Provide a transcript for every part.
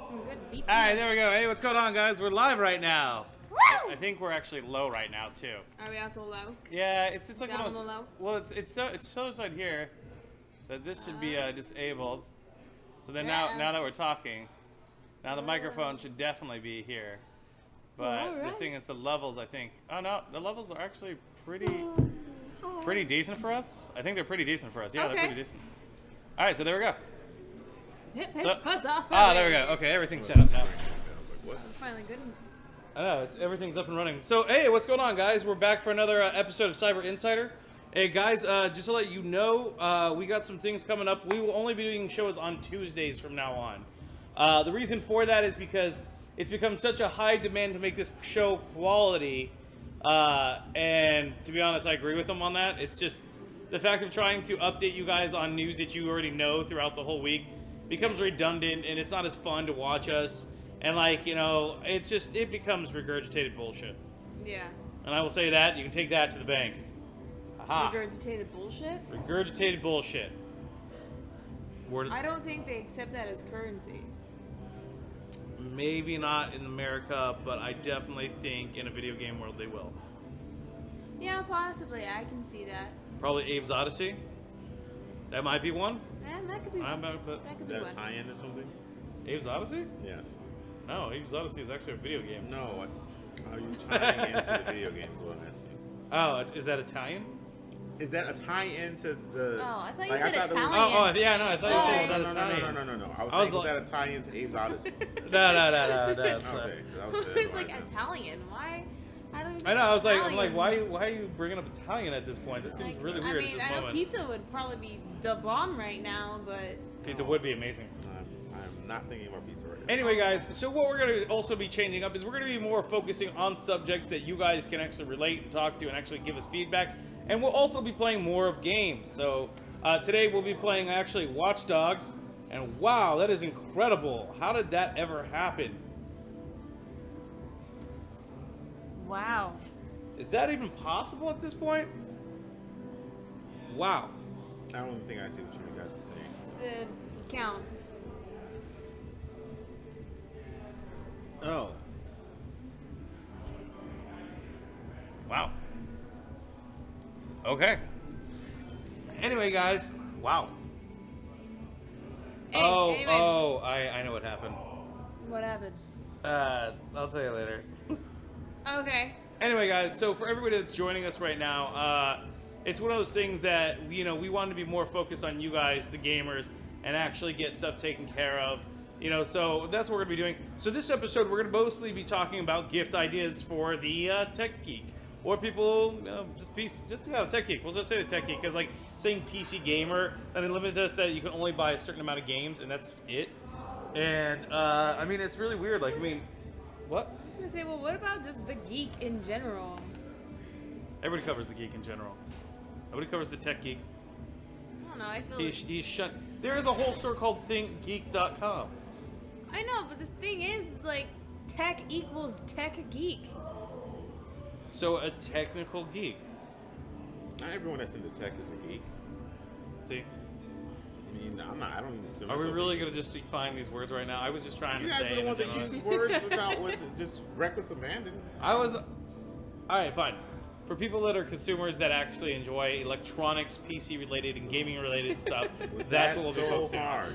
some good beats. All right, there we go. Hey, what's going on, guys? We're live right now. Woo! I think we're actually low right now too. Are we also low? Yeah, it's like Down one of on those. the low? Well, it shows right here that this should be disabled. So then now that we're talking, now the microphone should definitely be here. But the thing is, the levels, I think. Oh no, the levels are actually pretty decent for us. I think they're pretty decent for us. Yeah, they're pretty decent. All right, so there we go. Hip, So, huzzah. there we go. Okay, everything's set up now. Finally good. I know, everything's up and running. So, hey, what's going on, guys? We're back for another episode of Cyber Insider. Hey, guys, just to let you know, we got some things coming up. We will only be doing shows on Tuesdays from now on. The reason for that is because it's become such a high demand to make this show quality. And to be honest, I agree with them on that. It's just the fact of trying to update you guys on news that you already know throughout the whole week becomes redundant, and it's not as fun to watch us. And like, you know, it becomes regurgitated bullshit. Yeah. And I will say that, you can take that to the bank. Aha. Regurgitated bullshit? Regurgitated bullshit. I don't think they accept that as currency. Maybe not in America, but I definitely think in a video game world they will. Yeah, possibly. I can see that. Probably Abe's Odyssey. That might be one. Yeah, that could be one. But That could Is be that a one. tie-in or something? Abe's Odyssey? Yes. No, Abe's Odyssey is actually a video game. No, how are you tying into the video games? Is what I'm asking. Oh, is that Italian? Is that a tie-in to the? Oh, I thought you like, said I thought there was- Italian. Yeah, no, I thought you said No, that Italian. no. I was I was saying, is like- that a tie-in to Abe's Odyssey? No. Okay, 'cause I was It's like Italian. Why? I don't even I know. I was like, I'm Italian. like, why are you bringing up Italian at this point? This seems Like, really weird I mean, at this I know moment. pizza would probably be the bomb right now, but Pizza would be amazing. I'm not thinking about pizza right now. Anyway, guys, so what we're going to also be changing up is we're going to be more focusing on subjects that you guys can actually relate and talk to and actually give us feedback. And we'll also be playing more of games. So today we'll be playing actually Watch Dogs. And wow, that is incredible. How did that ever happen? wow. Is that even possible at this point? Wow. I don't think I see what you guys are saying. The count. Oh. Wow. Okay. Anyway, guys. Wow. Hey, anyway. I know what happened. What happened? I'll tell you later. Okay. Anyway, guys, so for everybody that's joining us right now, it's one of those things that, we want to be more focused on you guys, the gamers, and actually get stuff taken care of. So that's what we're going to be doing. So this episode, we're going to mostly be talking about gift ideas for the Tech Geek. Or people, just Tech Geek. We'll just say the Tech Geek, because like saying PC Gamer, that limits us that you can only buy a certain amount of games, and that's it. And, I mean, it's really weird. Like, I mean, what? I was gonna say, well, what about just the geek in general? Everybody covers the geek in general. Nobody covers the Tech Geek. I don't know. I feel. He's shut. There is a whole store called ThinkGeek.com. I know, but the thing is, like, tech equals tech geek. So a technical geek. Not everyone that's into tech is a geek. See? I mean, I don't even assume. Are we really going to just define these words right now? I was just trying You to guys say are the it. ones that use words with just reckless abandon. Alright, fine. For people that are consumers that actually enjoy electronics, PC related, and gaming related stuff, that's what we'll be focusing on.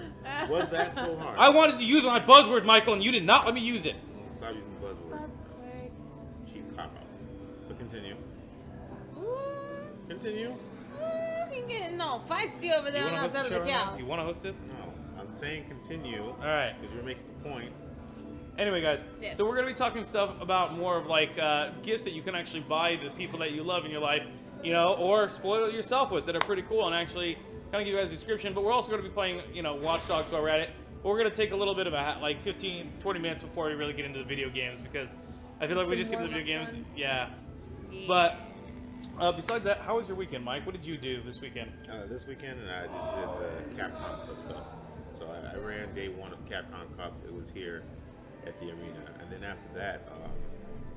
Was that so hard? I wanted to use my buzzword, Michael, and you did not let me use it. Stop using buzzwords. Cheap cop-outs. But continue. Continue. You getting all feisty over there on the outside of the couch. You want to host this? No, I'm saying continue. All right. Because you're making a point. Anyway, guys, Yeah. so we're going to be talking stuff about more of like gifts that you can actually buy to the people that you love in your life, or spoil yourself with that are pretty cool and actually kind of give you guys a description. But we're also going to be playing, Watch Dogs while we're at it. But we're going to take a little bit of like 15, 20 minutes before we really get into the video games because I feel like we just get into the video games. Yeah. But besides that, how was your weekend, Mike? What did you do this weekend? This weekend, I just did the Capcom Cup stuff. So I ran day one of Capcom Cup. It was here at the arena, and then after that,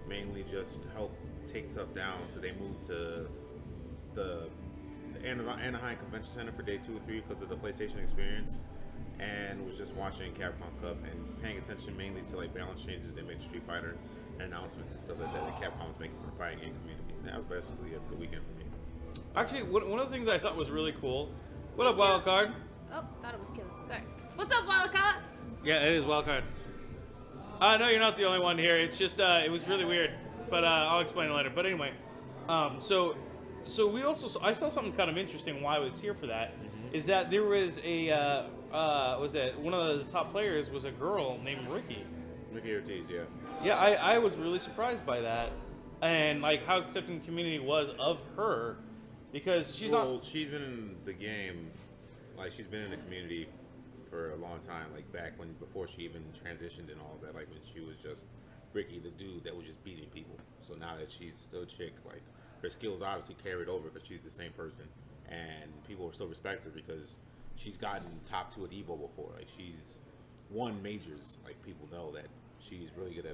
mainly just helped take stuff down because they moved to the Anaheim Convention Center for day 2 or 3 because of the PlayStation experience. and was just watching Capcom Cup and paying attention mainly to like balance changes they made to Street Fighter and announcements and stuff like that Capcom was making for the fighting game community. And that was basically it for the weekend for me. Actually, one of the things I thought was really cool. What up, Wildcard? Oh, thought it was killing. Sorry. What's up, Wildcard? Yeah, it is Wildcard. No, you're not the only one here. It's just it was really weird, but I'll explain it later. But anyway, so we also I saw something kind of interesting. Why I was here for that is that there was a was it one of the top players was a girl named Ricky. Ricky Ortiz, yeah. Yeah, I was really surprised by that, and like how accepting the community was of her, because she's she's been in the game, like she's been in the community for a long time, like before she even transitioned and all of that, like when she was just Ricky, the dude that was just beating people. So now that she's the chick, like her skills obviously carried over because she's the same person, and people still respect her because she's gotten top 2 at Evo before. Like she's won majors. Like people know that she's really good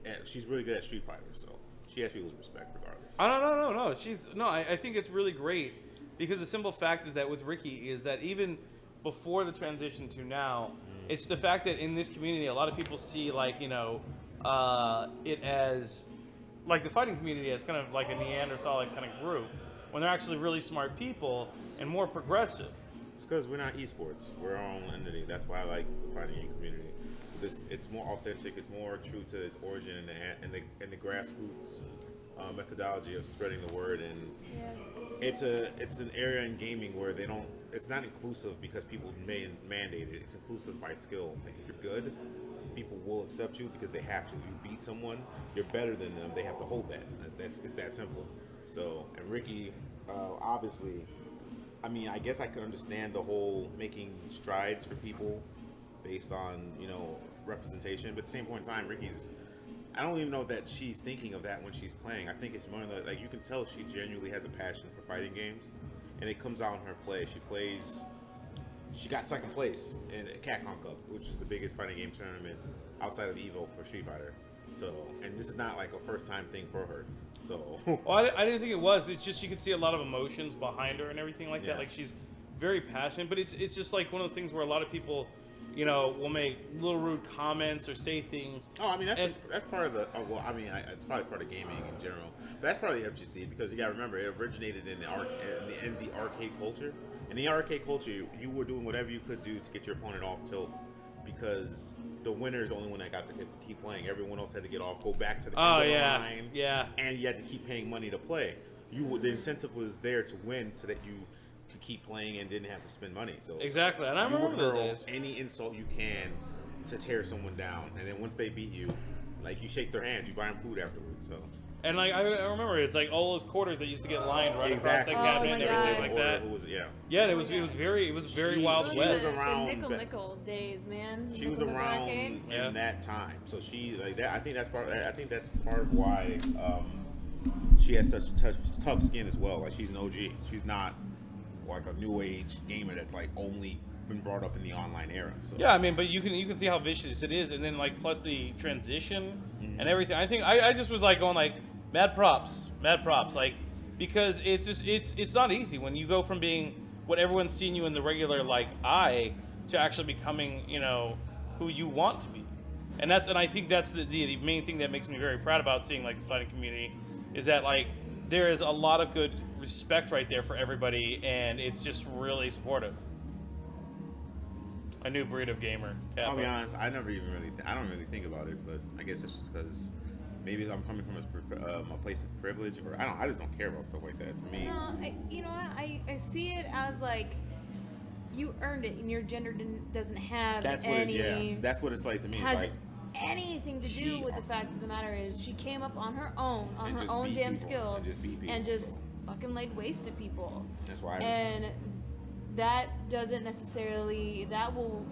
at Street Fighter. So she has people's respect regardless. No. I think it's really great because the simple fact is that with Ricky is that even before the transition to now, it's the fact that in this community, a lot of people see like, it as like the fighting community as kind of like a Neanderthalic kind of group when they're actually really smart people and more progressive. It's because we're not esports. We're our own entity. That's why I like the fighting game community. It's more authentic. It's more true to its origin and the grassroots methodology of spreading the word. And it's an area in gaming where it's not inclusive because people mandate it. It's inclusive by skill. Like if you're good, people will accept you because they have to. You beat someone, you're better than them. They have to hold that. It's that simple. So, and Ricky, obviously, I mean, I guess I could understand the whole making strides for people based on, representation. But at the same point in time, I don't even know that she's thinking of that when she's playing. I think it's more like you can tell she genuinely has a passion for fighting games, and it comes out in her play. She got second place in Capcom Cup, which is the biggest fighting game tournament outside of Evo for Street Fighter. So, and this is not like a first time thing for her. So, well, I didn't think it was. It's just you could see a lot of emotions behind her and everything like that. Like she's very passionate, but it's just like one of those things where a lot of people, will make little rude comments or say things. Oh, I mean that's part of the. It's probably part of gaming in general, but that's part of the FGC because you got to remember it originated in the arcade culture. In the arcade culture, you were doing whatever you could do to get your opponent off tilt because the winner is the only one that got to keep playing. Everyone else had to get off, go back to the end of the line, and you had to keep paying money to play. The incentive was there to win so that you could keep playing and didn't have to spend money. So exactly, and I remember those days. Any insult you can to tear someone down, and then once they beat you, like you shake their hands, you buy them food afterwards. So. And like I remember, it's like all those quarters that used to get lined right across the cabinet and everything like that. It was very Wild West. The nickel days, man. She was around in that time, so she like that. I think that's part of why she has such tough skin as well. Like she's an OG. She's not like a new age gamer that's like only been brought up in the online era. So. Yeah, I mean, but you can see how vicious it is, and then like plus the transition and everything. I think I just was like going like mad props, like because it's not easy when you go from being what everyone's seen you in the regular like eye to actually becoming who you want to be, and I think that's the main thing that makes me very proud about seeing like the fighting community is that like there is a lot of good respect right there for everybody, and it's just really supportive. A new breed of gamer. I'll be honest, I don't really think about it, but I guess it's just because maybe I'm coming from a place of privilege, or I just don't care about stuff like that. To me, you know what? I see it as like you earned it, and your gender doesn't have that's what it's like to me. It's like anything to do with the fact of the matter is she came up on her own damn skill, and just beat people, and just fucking laid waste to people. That's why. That doesn't necessarily. That will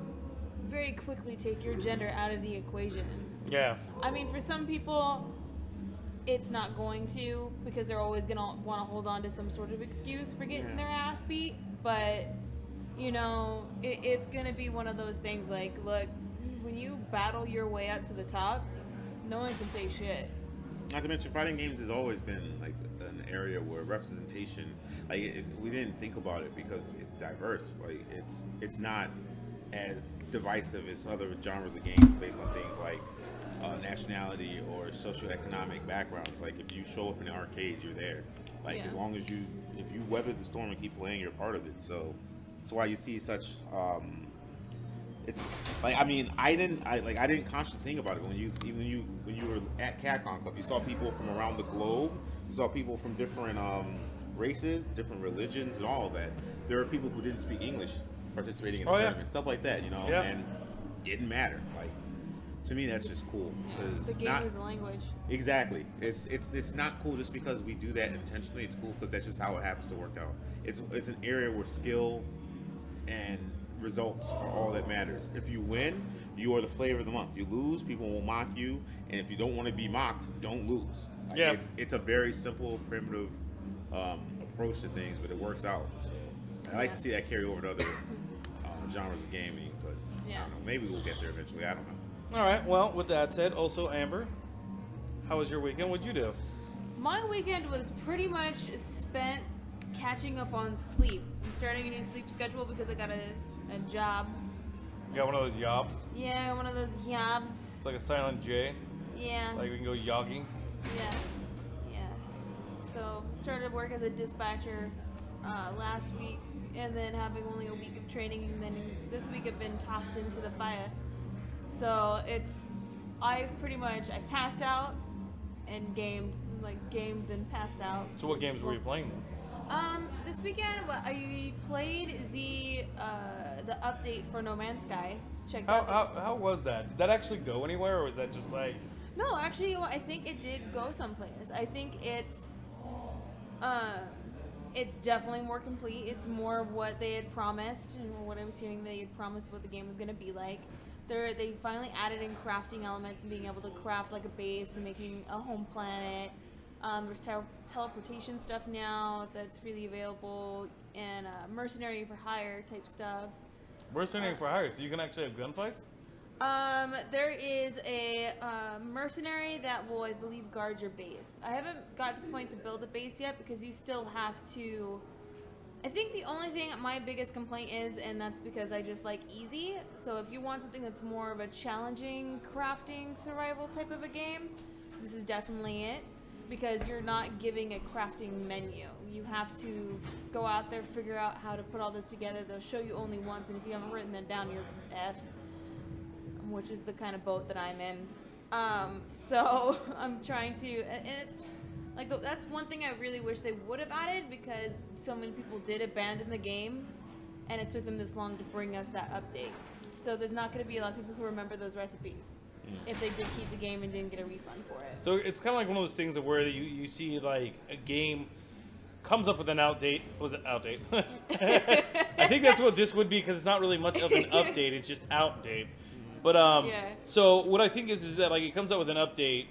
very quickly take your gender out of the equation. Yeah. I mean, for some people, it's not going to because they're always gonna want to hold on to some sort of excuse for getting their ass beat. But it's gonna be one of those things. Like, look, when you battle your way up to the top, no one can say shit. Not to mention, fighting games has always been like an area where representation, we didn't think about it because it's diverse. Like it's not as divisive as other genres of games based on things like nationality or socioeconomic backgrounds. Like if you show up in the arcade, you're there. Like as long as if you weather the storm and keep playing, you're part of it. So that's why you see such. It's like I didn't consciously think about it when you were at Capcom Cup. You saw people from around the globe. You saw people from different races, different religions, and all of that. There are people who didn't speak English participating in the tournament, stuff like that. And it didn't matter. Like to me, that's just cool because the game is the language. Exactly. It's not cool just because we do that intentionally. It's cool because that's just how it happens to work out. It's an area where skill and results are all that matters. If you win, you are the flavor of the month. You lose, people will mock you, and if you don't want to be mocked, don't lose. Like, it's a very simple, primitive approach to things, but it works out. So I like to see that carry over to other genres of gaming, but I don't know. Maybe we'll get there eventually. I don't know. All right. Well, with that said, also Amber, how was your weekend? What'd you do? My weekend was pretty much spent catching up on sleep. I'm starting a new sleep schedule because I got a job. You got one of those yobs? Yeah, one of those yobs. It's like a silent J. Yeah. Like we can go yogging. Yeah. So started work as a dispatcher last week, and then having only a week of training, and then this week I've been tossed into the fire. So I passed out and gamed and passed out. So what games were you playing then? This weekend, I played the update for No Man's Sky. Checked out. How was that? Did that actually go anywhere, or was that just like? No, actually, I think it did go someplace. I think it's definitely more complete. It's more of what they had promised, and what I was hearing they had promised what the game was going to be like. They finally added in crafting elements and being able to craft like a base and making a home planet. There's teleportation stuff now that's freely available, and mercenary for hire type stuff. Mercenary for hire, so you can actually have gunfights? There is a mercenary that will, I believe, guard your base. I haven't got to the point to build a base yet because you still have to. I think the only thing my biggest complaint is, and that's because I just like easy. So if you want something that's more of a challenging crafting survival type of a game, this is definitely it. Because you're not giving a crafting menu. You have to go out there, figure out how to put all this together. They'll show you only once, and if you haven't written that down, you're effed. Which is the kind of boat that I'm in. So I'm trying to, and it's like that's one thing I really wish they would have added, because so many people did abandon the game, and it took them this long to bring us that update. So there's not going to be a lot of people who remember those recipes. If they did keep the game and didn't get a refund for it. So it's kind of like one of those things where you see like a game comes up with an outdate. Was it outdate? I think that's what this would be, because it's not really much of an update. It's just outdate. But so what I think is that like it comes up with an update,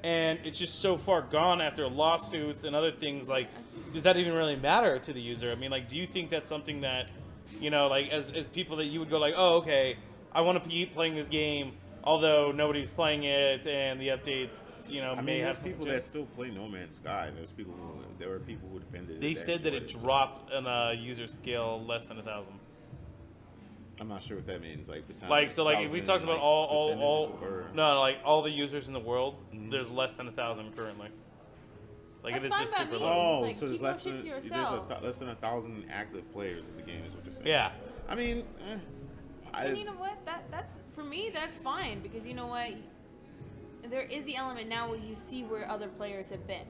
and it's just so far gone after lawsuits and other things. Like, does that even really matter to the user? I mean, like, do you think that's something that, like as people that you would go like, oh, okay, I want to keep playing this game, although nobody's playing it, and the updates, may have there's people that still play No Man's Sky. There were people who defended it. They said that it dropped on a user scale less than 1,000. I'm not sure what that means. Like if we talked about all the users in the world, there's less than 1,000 currently. Like, that's it is just super low. Oh, like, so there's less than less than 1,000 active players in the game, is what you're saying? Yeah. I mean, and you know what? That's for me. That's fine, because you know what? There is the element now where you see where other players have been.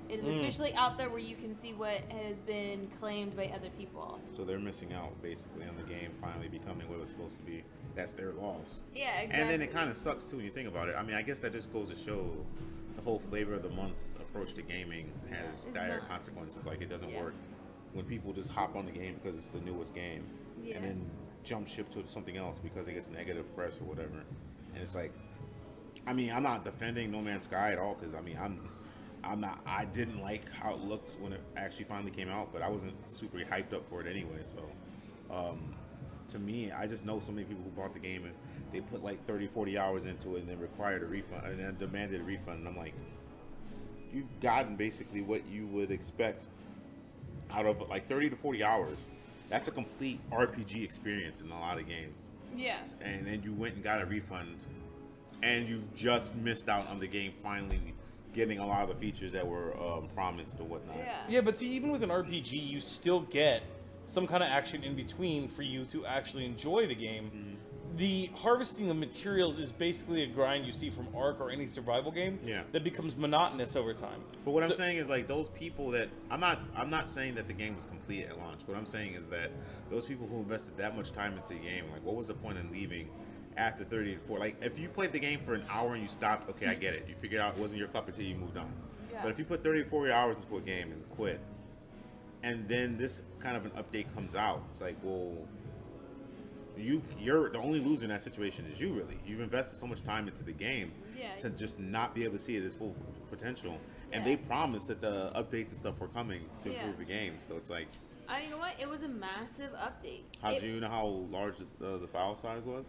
It is officially out there where you can see what has been claimed by other people. So they're missing out basically on the game finally becoming what it was supposed to be. That's their loss. Yeah, exactly. And then it kind of sucks too when you think about it. I mean, I guess that just goes to show the whole flavor of the month approach to gaming has dire consequences. Like, it doesn't work when people just hop on the game because it's the newest game, and then jump ship to something else because it gets negative press or whatever. And it's like, I mean, I'm not defending No Man's Sky at all, because I mean, I didn't like how it looked when it actually finally came out, but I wasn't super hyped up for it anyway. So to me, I just know so many people who bought the game and they put like 30-40 hours into it and then required a refund and then demanded a refund, and I'm like, you've gotten basically what you would expect out of like 30 to 40 hours. that's a complete RPG experience in a lot of games. Yeah. And then you went and got a refund, and you just missed out on the game finally getting a lot of the features that were promised or whatnot. Yeah, but see, even with an RPG, you still get some kind of action in between for you to actually enjoy the game. Mm-hmm. The harvesting of materials is basically a grind you see from Ark or any survival game that becomes monotonous over time. But what I'm saying is, like, those people that I'm not saying that the game was complete at launch. What I'm saying is that those people who invested that much time into the game, like, what was the point in leaving after 30 to 40? Like, if you played the game for an hour and you stopped, okay, I get it. You figured out it wasn't your cup of tea, you moved on. Yeah. But if you put 30 to 40 hours into a game and quit, and then this kind of an update comes out, it's like, well, you're the only loser in that situation is you, really. You've invested so much time into the game to just not be able to see it as full potential. And they promised that the updates and stuff were coming to improve the game. So it's like... You know what? It was a massive update. Do you know how large the file size was?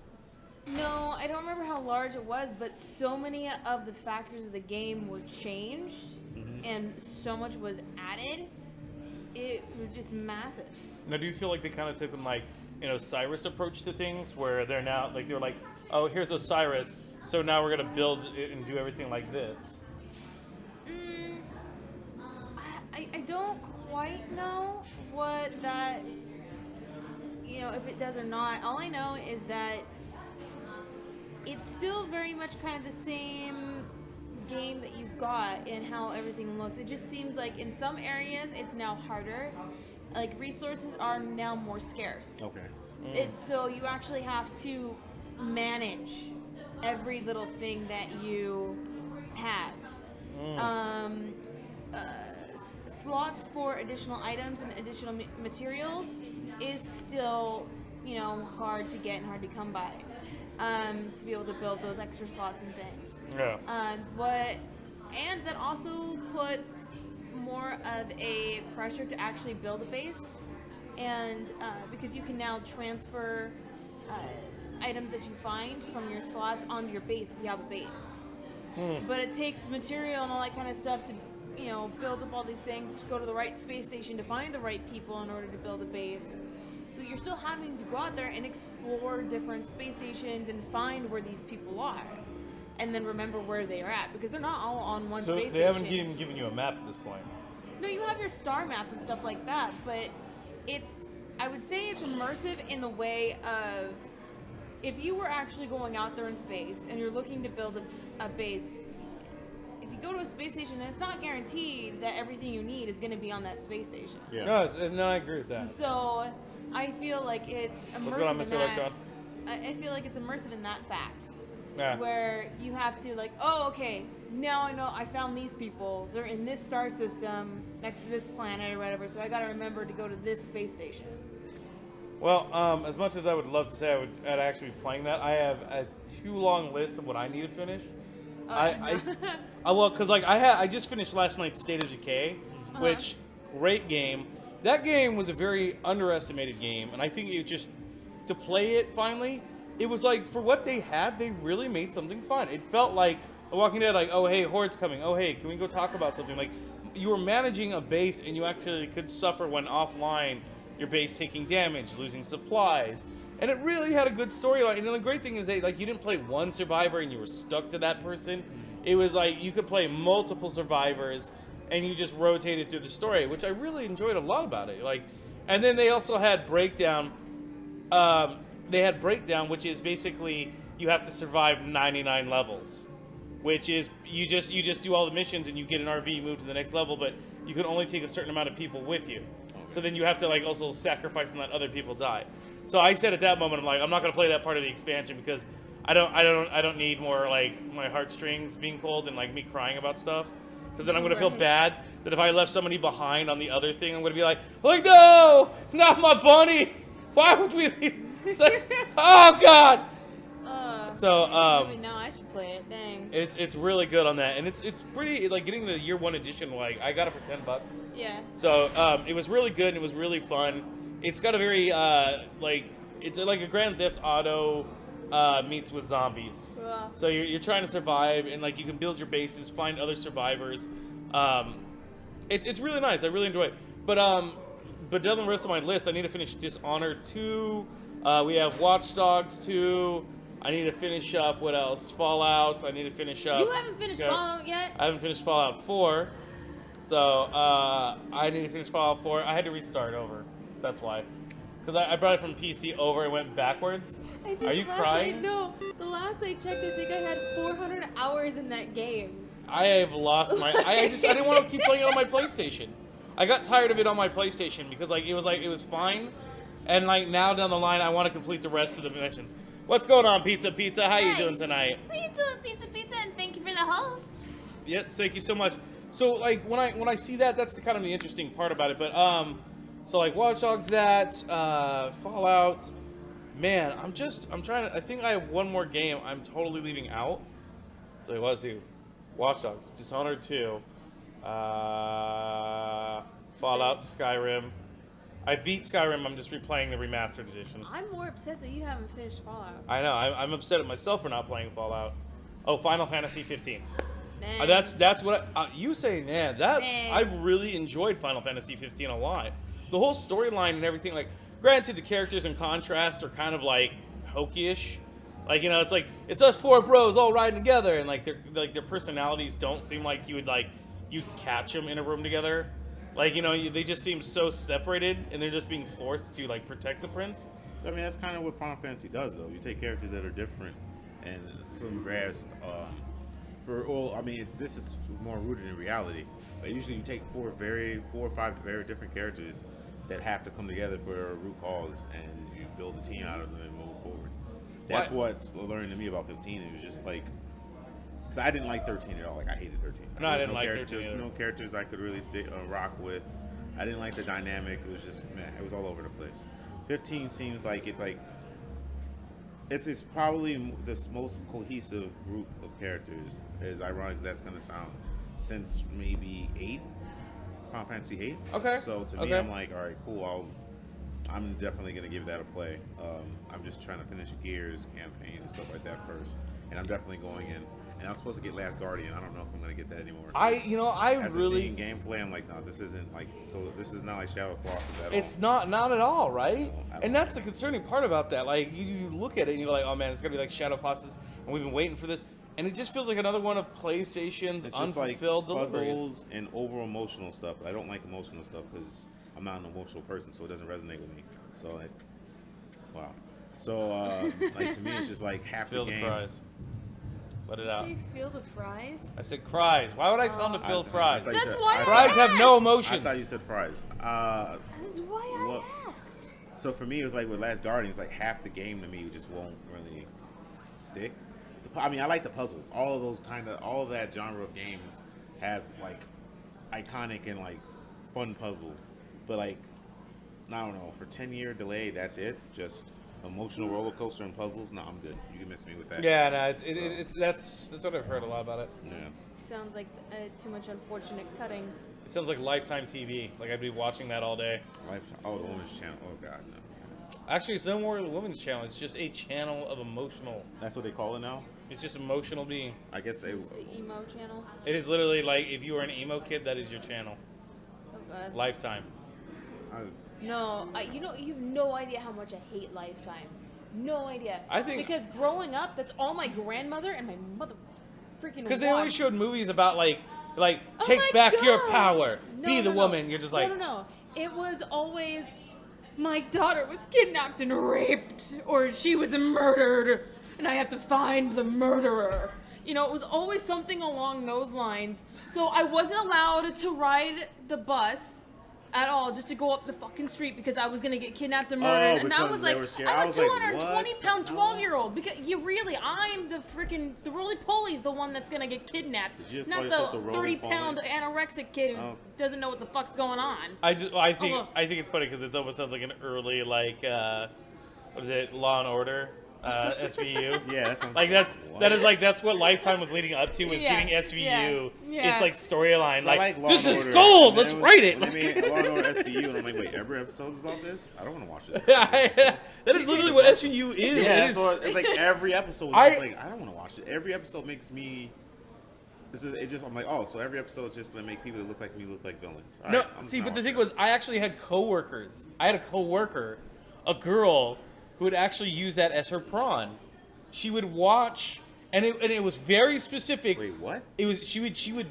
No, I don't remember how large it was, but so many of the factors of the game were changed, and so much was added. It was just massive. Now, do you feel like they kind of took an, like, Cyrus approach to things, where they're now, like, they're like, oh, here's Osiris, so now we're going to build it and do everything like this? I don't quite know what that, if it does or not. All I know is that it's still very much kind of the same game that you've got and how everything looks. It just seems like in some areas it's now harder. Like, resources are now more scarce. Okay. It's so you actually have to manage every little thing that you have. Slots for additional items and additional materials is still, hard to get and hard to come by. To be able to build those extra slots and things. Yeah. And that also puts more of a pressure to actually build a base, and because you can now transfer items that you find from your slots onto your base if you have a base. But it takes material and all that kind of stuff to, build up all these things, to go to the right space station to find the right people in order to build a base. So you're still having to go out there and explore different space stations and find where these people are, and then remember where they are at, because they're not all on one space station. So they haven't even given you a map at this point. No, you have your star map and stuff like that, but I would say it's immersive in the way of, if you were actually going out there in space and you're looking to build a base, if you go to a space station, it's not guaranteed that everything you need is going to be on that space station. Yeah. No, I agree with that. So I feel like it's immersive. What's going on, Mr. Electron? I feel like it's immersive in that fact. Yeah. Where you have to, like, oh, okay, now I know I found these people. They're in this star system next to this planet or whatever, so I got to remember to go to this space station. Well, as much as I would love to say I'd actually be playing that, I have a too long list of what I need to finish. I just finished last night's State of Decay, which, great game. That game was a very underestimated game, and I think it just, to play it finally, it was like, for what they had, they really made something fun. It felt like a Walking Dead, like, oh, hey, Horde's coming. Oh, hey, can we go talk about something? Like, you were managing a base, and you actually could suffer when offline, your base taking damage, losing supplies. And it really had a good storyline. And the great thing is that, like, you didn't play one survivor and you were stuck to that person. It was like you could play multiple survivors and you just rotated through the story, which I really enjoyed a lot about it. Like, and then they also had Breakdown. Which is basically you have to survive 99 levels, which is you just do all the missions and you get an RV, you move to the next level, but you can only take a certain amount of people with you. So then you have to, like, also sacrifice and let other people die. So I said at that moment, I'm like, I'm not gonna play that part of the expansion because I don't need more, like, my heartstrings being pulled and, like, me crying about stuff. Because then I'm gonna feel bad that if I left somebody behind on the other thing, I'm gonna be like, no, not my bunny. Why would we leave? It's like, oh God. Maybe now I should play it. Dang. It's really good on that, and it's pretty, like, getting the year one edition. Like, I got it for $10. Yeah. So it was really good and it was really fun. It's got a very it's like a Grand Theft Auto meets with zombies. So you're trying to survive, and, like, you can build your bases, find other survivors. It's really nice. I really enjoy it. But but down the rest of my list, I need to finish Dishonored 2. We have Watch Dogs 2. I need to finish up, what else? Fallout. I need to finish up. You haven't finished Fallout yet? I haven't finished Fallout 4. So, I need to finish Fallout 4. I had to restart over. That's why. Because I brought it from PC over and went backwards. Are you crying? No. The last I checked, I think I had 400 hours in that game. I have lost my... I didn't want to keep playing it on my PlayStation. I got tired of it on my PlayStation because it was fine. And now down the line, I want to complete the rest of the missions. What's going on, Pizza? How you doing tonight? Pizza, and thank you for the host. Yes, thank you so much. So when I see that, that's kind of the interesting part about it. But so Watch Dogs, Fallout, man, I'm trying to. I think I have one more game I'm totally leaving out. So let's see, Watch Dogs, Dishonored 2, Fallout, Skyrim. I beat Skyrim. I'm just replaying the remastered edition. I'm more upset that you haven't finished Fallout. I know. I'm upset at myself for not playing Fallout. Oh, Final Fantasy 15. Man. That's what you say, man. I've really enjoyed Final Fantasy 15 a lot. The whole storyline and everything. Granted, the characters in contrast are kind of hokey-ish. It's us four bros all riding together, and their personalities don't seem like you'd catch them in a room together. They just seem so separated, and they're just being forced to protect the prince. I mean, that's kind of what Final Fantasy does, though. You take characters that are different and some grasp this is more rooted in reality. Usually, you take four or five very different characters that have to come together for a root cause, and you build a team out of them and move forward. That's what's learning to me about 15. It was just cause I didn't like 13 at all. I hated 13. No, I didn't like 13 There's no characters I could really rock with. I didn't like the dynamic. It was just, man, it was all over the place. 15 seems like it's probably the most cohesive group of characters, as ironic as that's going to sound, since maybe 8, Final Fantasy 8. Okay. So to me, I'm all right, cool. I'm definitely going to give that a play. I'm just trying to finish Gears campaign and stuff like that first. And I'm definitely going in. And I'm supposed to get Last Guardian. I don't know if I'm going to get that anymore. After seeing gameplay, I'm like, no, this isn't this is not like Shadow Colossus at all. It's not at all, right? No, and that's the concerning part about that. You look at it and you're like, oh man, it's going to be like Shadow Colossus, and we've been waiting for this. And it just feels like another one of PlayStation's unfulfilled puzzles deliveries. and over emotional stuff. I don't like emotional stuff because I'm not an emotional person, so it doesn't resonate with me. So, wow. So, to me, it's just half feel the game. The cries. Let it out. Did you feel the fries? I said cries. Why would I tell him to feel fries? That's why I Fries have no emotions. I thought you said fries. That's why I asked. So for me, it was with Last Guardian, it's half the game to me just won't really stick. I like the puzzles. All of that genre of games have iconic and fun puzzles. But I don't know, for 10-year delay, that's it. Just emotional roller coaster and puzzles. No, I'm good. You can miss me with that. Yeah, no, that's what I've heard a lot about it. Yeah. Sounds like too much unfortunate cutting. It sounds like Lifetime TV. I'd be watching that all day. Oh, the Women's Channel. Oh God, no. Actually, it's no more the Women's Channel. It's just a channel of emotional. That's what they call it now. It's just emotional being. I guess they. It's the emo channel. It is literally if you are an emo kid, that is your channel. Oh God. Lifetime. No, you have no idea how much I hate Lifetime. No idea. I think because growing up, that's all my grandmother and my mother freaking. Because they always showed movies about take Oh back God. your power, No, be the no. woman. You're just No. It was always my daughter was kidnapped and raped, or she was murdered, and I have to find the murderer. It was always something along those lines. So I wasn't allowed to ride the bus at all, just to go up the fucking street because I was gonna get kidnapped and murdered. And I was they were scared. I'm a I was like, 220-pound what? 12-year-old. Because I'm the roly-poly's the one that's gonna get kidnapped, Did you just not call yourself the the roly-poly? 30-pound anorexic kid who doesn't know what the fuck's going on. I think it's funny because it almost sounds like an early what is it, Law and Order. SVU. Yeah, that's what that's what Lifetime was leading up to, was giving SVU its storyline. This is Order, gold. Let's write it. When they made Law and Order SVU, and I'm like, wait, every episode is about this? I don't want to watch this. That is literally what SVU is. Yeah, it's every episode. I don't want to watch it. Every episode makes me It's just I'm like, oh, so every episode is just gonna make people that look like me look like villains. All No, right, I'm see, down but the with thing that. was, I actually had coworkers. I had a coworker, a girl, who would actually use that as her prawn. She would watch, and it was very specific. Wait, what? It was she would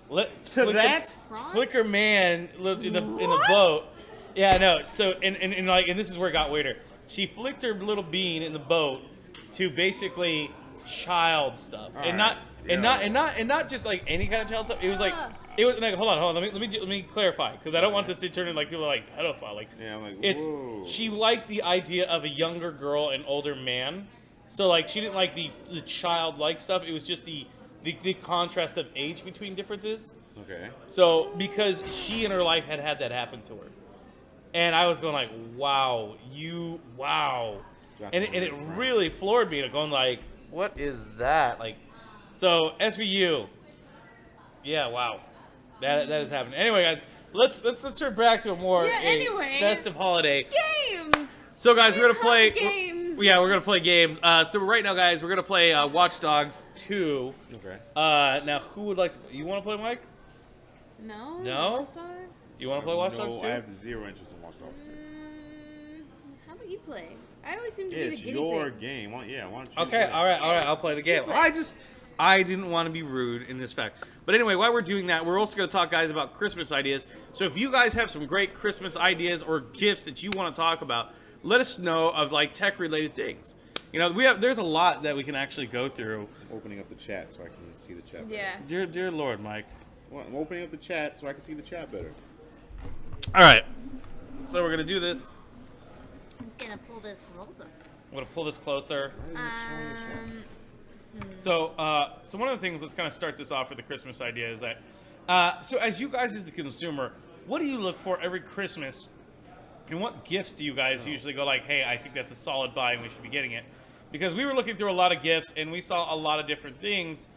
let To that? flick her man in the boat. Yeah, no. So and this is where it got weirder. She flicked her little bean in the boat to basically child stuff, All and right. not just like any kind of child stuff. It was like hold on. Let me clarify, because I don't want this to turn into like people are like pedophile. Like, Yeah, I'm like, it's whoa. she liked the idea of a younger girl and older man. So like she didn't like the childlike stuff. It was just the contrast of age between differences. Okay. So because she in her life had that happen to her, and I was going like, wow, That's and what it it is, right? really floored me to going like, what is that? Like, so SVU, yeah, wow, that has happened. Anyway, guys, let's turn back to a more festive holiday. Games. So guys, we're gonna love play games. We're gonna play games. So right now, guys, we're gonna play Watch Dogs 2. Okay. Now, who would like to? You want to play, Mike? No. No? Watch Dogs? Do you want to play Watch Dogs No, 2? I have zero interest in Watch Dogs 2. How about you play? I always seem to be It's the guinea your pig. game. Why don't you Okay, play? all right, I'll play the game. play. I didn't want to be rude in this fact. But anyway, while we're doing that, we're also going to talk, guys, about Christmas ideas. So if you guys have some great Christmas ideas or gifts that you want to talk about, let us know of like tech-related things. You know, there's a lot that we can actually go through. I'm opening up the chat so I can see the chat better. Yeah. Dear Lord, Mike. Well, I'm opening up the chat so I can see the chat better. All right. So we're going to do this. I'm gonna pull this closer. I'm going to pull this closer. Why isn't it showing the chat? So one of the things, let's kind of start this off with the Christmas idea is that, so as you guys as the consumer, what do you look for every Christmas, and what gifts do you guys usually go like, hey, I think that's a solid buy and we should be getting it? Because we were looking through a lot of gifts and we saw a lot of different things,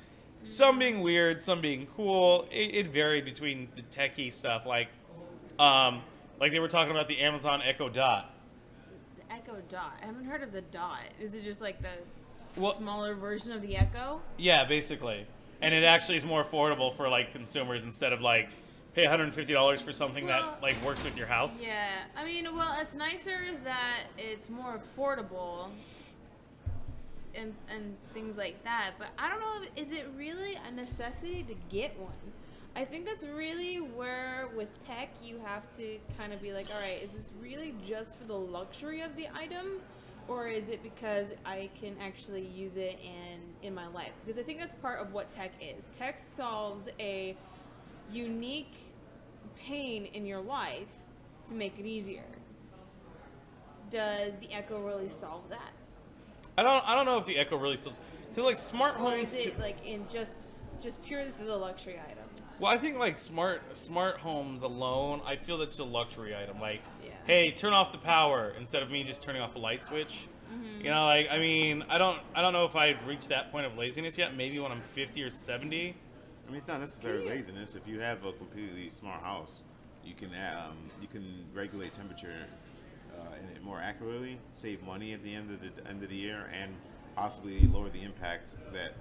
some being weird, some being cool. It varied between the techie stuff, like they were talking about the Amazon Echo Dot. The Echo Dot. I haven't heard of the Dot. Is it just like the Well- smaller version of the Echo? Yeah, basically. And it actually is more affordable for like consumers instead of like pay $150 for something Well, that like works with your house. Yeah. I mean, well, it's nicer that it's more affordable and things like that. But I don't know, is it really a necessity to get one? I think that's really where with tech you have to kind of be like, all right, is this really just for the luxury of the item? Or is it because I can actually use it in my life? Because I think that's part of what tech is. Tech solves a unique pain in your life to make it easier. Does the Echo really solve that? I don't know if the Echo really solves, because like smart Or homes. is it like in just pure, this is a luxury item? Well, I think like smart homes alone, I feel that's a luxury item. Like, Yeah. hey, turn off the power instead of me just turning off a light switch. Mm-hmm. You know, like I mean, I don't know if I've reached that point of laziness yet. Maybe when I'm 50 or 70. I mean, it's not necessarily laziness. If you have a completely smart house, you can regulate temperature in it more accurately, save money at the end of the year, and possibly lower the impact that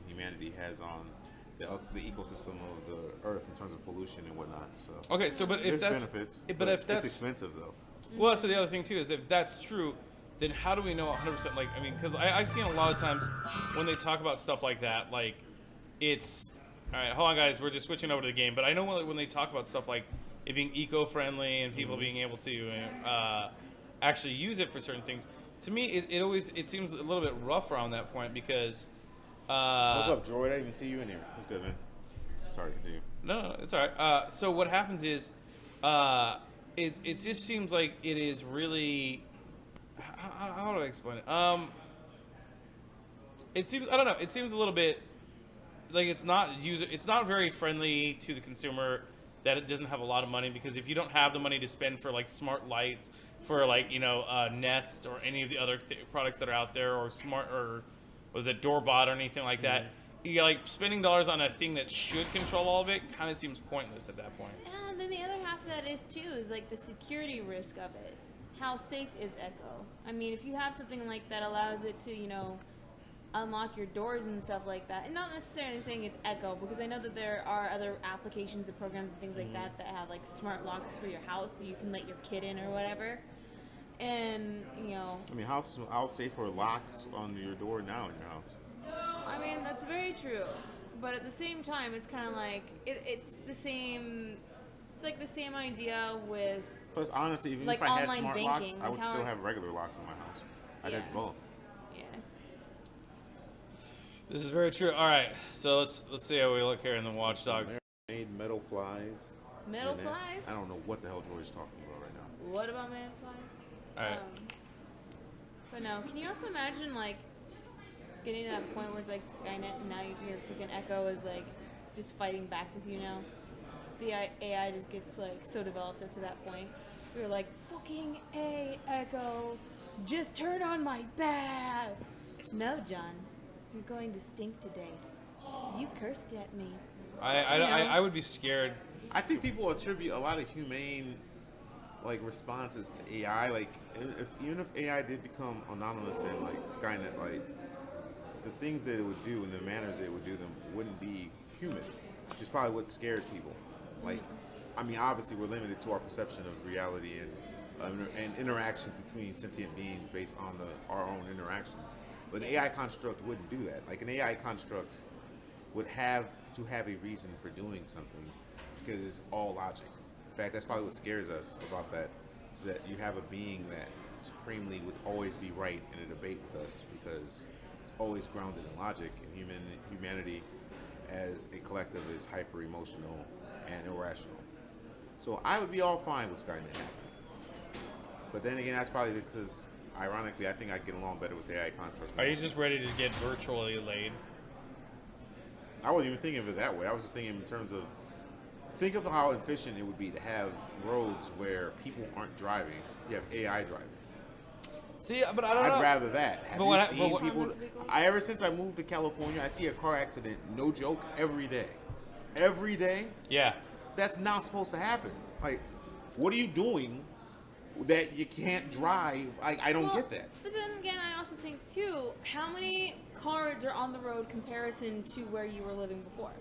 humanity has on the ecosystem of the Earth in terms of pollution and whatnot. So Okay, so but if there's that's benefits, but if that's it's expensive though. Well, that's the other thing too, is if that's true, then how do we know 100%? Like, I mean, because I've seen a lot of times when they talk about stuff like that, like it's all right. Hold on, guys, we're just switching over to the game. But I know when they talk about stuff like it being eco-friendly and people being able to actually use it for certain things, to me it always seems a little bit rough around that point because. What's up, Droid? I didn't even see you in here. What's good, man? Sorry, continue. No, it's all right. So what happens is, it just seems like it is really. How do I explain it? It seems, I don't know. It seems a little bit like it's not very friendly to the consumer, that it doesn't have a lot of money, because if you don't have the money to spend for like smart lights, for like Nest or any of the other products that are out there, or was it Doorbot or anything like that, you like spending dollars on a thing that should control all of it kind of seems pointless at that point. And then the other half of that is too, is like the security risk of it. How safe is Echo? I mean, if you have something like that allows it to, unlock your doors and stuff like that. And not necessarily saying it's Echo, because I know that there are other applications and programs and things like that that have like smart locks for your house, so you can let your kid in or whatever. And you know, I mean, how safe are locks on your door now in your house? I mean, that's very true. But at the same time, it's kind of like it's the same. It's like the same idea with. Plus, honestly, even like if I had online smart banking, locks, I like would how still have regular locks in my house. I'd Yeah. have both. Yeah. This is very true. All right, so let's see how we look here in the watchdogs. Made metal flies. Metal And then- flies? I don't know what the hell George is talking about right now. What about metal flies? All right. But no, can you also imagine like getting to that point where it's like Skynet and now your freaking Echo is like just fighting back with you now? The AI just gets like so developed up to that point. You're like, fucking Echo, just turn on my bath. No, John, you're going to stink today. You cursed at me. I would be scared. I think people attribute a lot of humane like responses to AI. Like, even if AI did become anonymous and like Skynet, like the things that it would do and the manners that it would do them wouldn't be human, which is probably what scares people. Like, I mean, obviously we're limited to our perception of reality and interactions between sentient beings based on our own interactions. But an AI construct wouldn't do that. Like, an AI construct would have to have a reason for doing something because it's all logic. In fact, that's probably what scares us about that, is that you have a being that supremely would always be right in a debate with us because it's always grounded in logic, and humanity as a collective is hyper emotional and irrational. So I would be all fine with Skynet happening. But then again, that's probably because, ironically, I think I'd get along better with AI constructs. Are you just ready to get virtually laid? I wasn't even thinking of it that way. I was just thinking in terms of, think of how efficient it would be to have roads where people aren't driving. You have AI driving. See, but I don't know. I'd rather that. Have But you when seen but people? Ever since I moved to California, I see a car accident, no joke, every day. Every day? Yeah. That's not supposed to happen. Like, what are you doing that you can't drive? I don't get that. But then again, I also think too, how many cars are on the road comparison to where you were living before?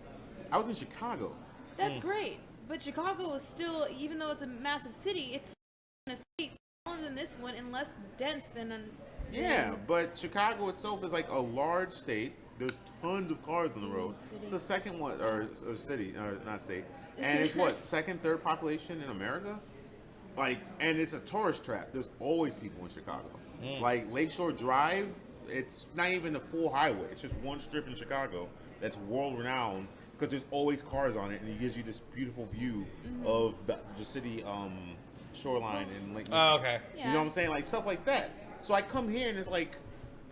I was in Chicago. That's great, but Chicago is still, even though it's a massive city, it's in a state smaller than this one and less dense than Yeah, but Chicago itself is like a large state. There's tons of cars on the road. City. It's the second one, or city, or not state. And it's what, second, third population in America? Like, and it's a tourist trap. There's always people in Chicago. Like Lakeshore Drive, it's not even a full highway. It's just one strip in Chicago that's world renowned because there's always cars on it, and it gives you this beautiful view of the city shoreline in Lake Michigan. Oh, okay. Yeah. You know what I'm saying? Like stuff like that. So I come here and it's like,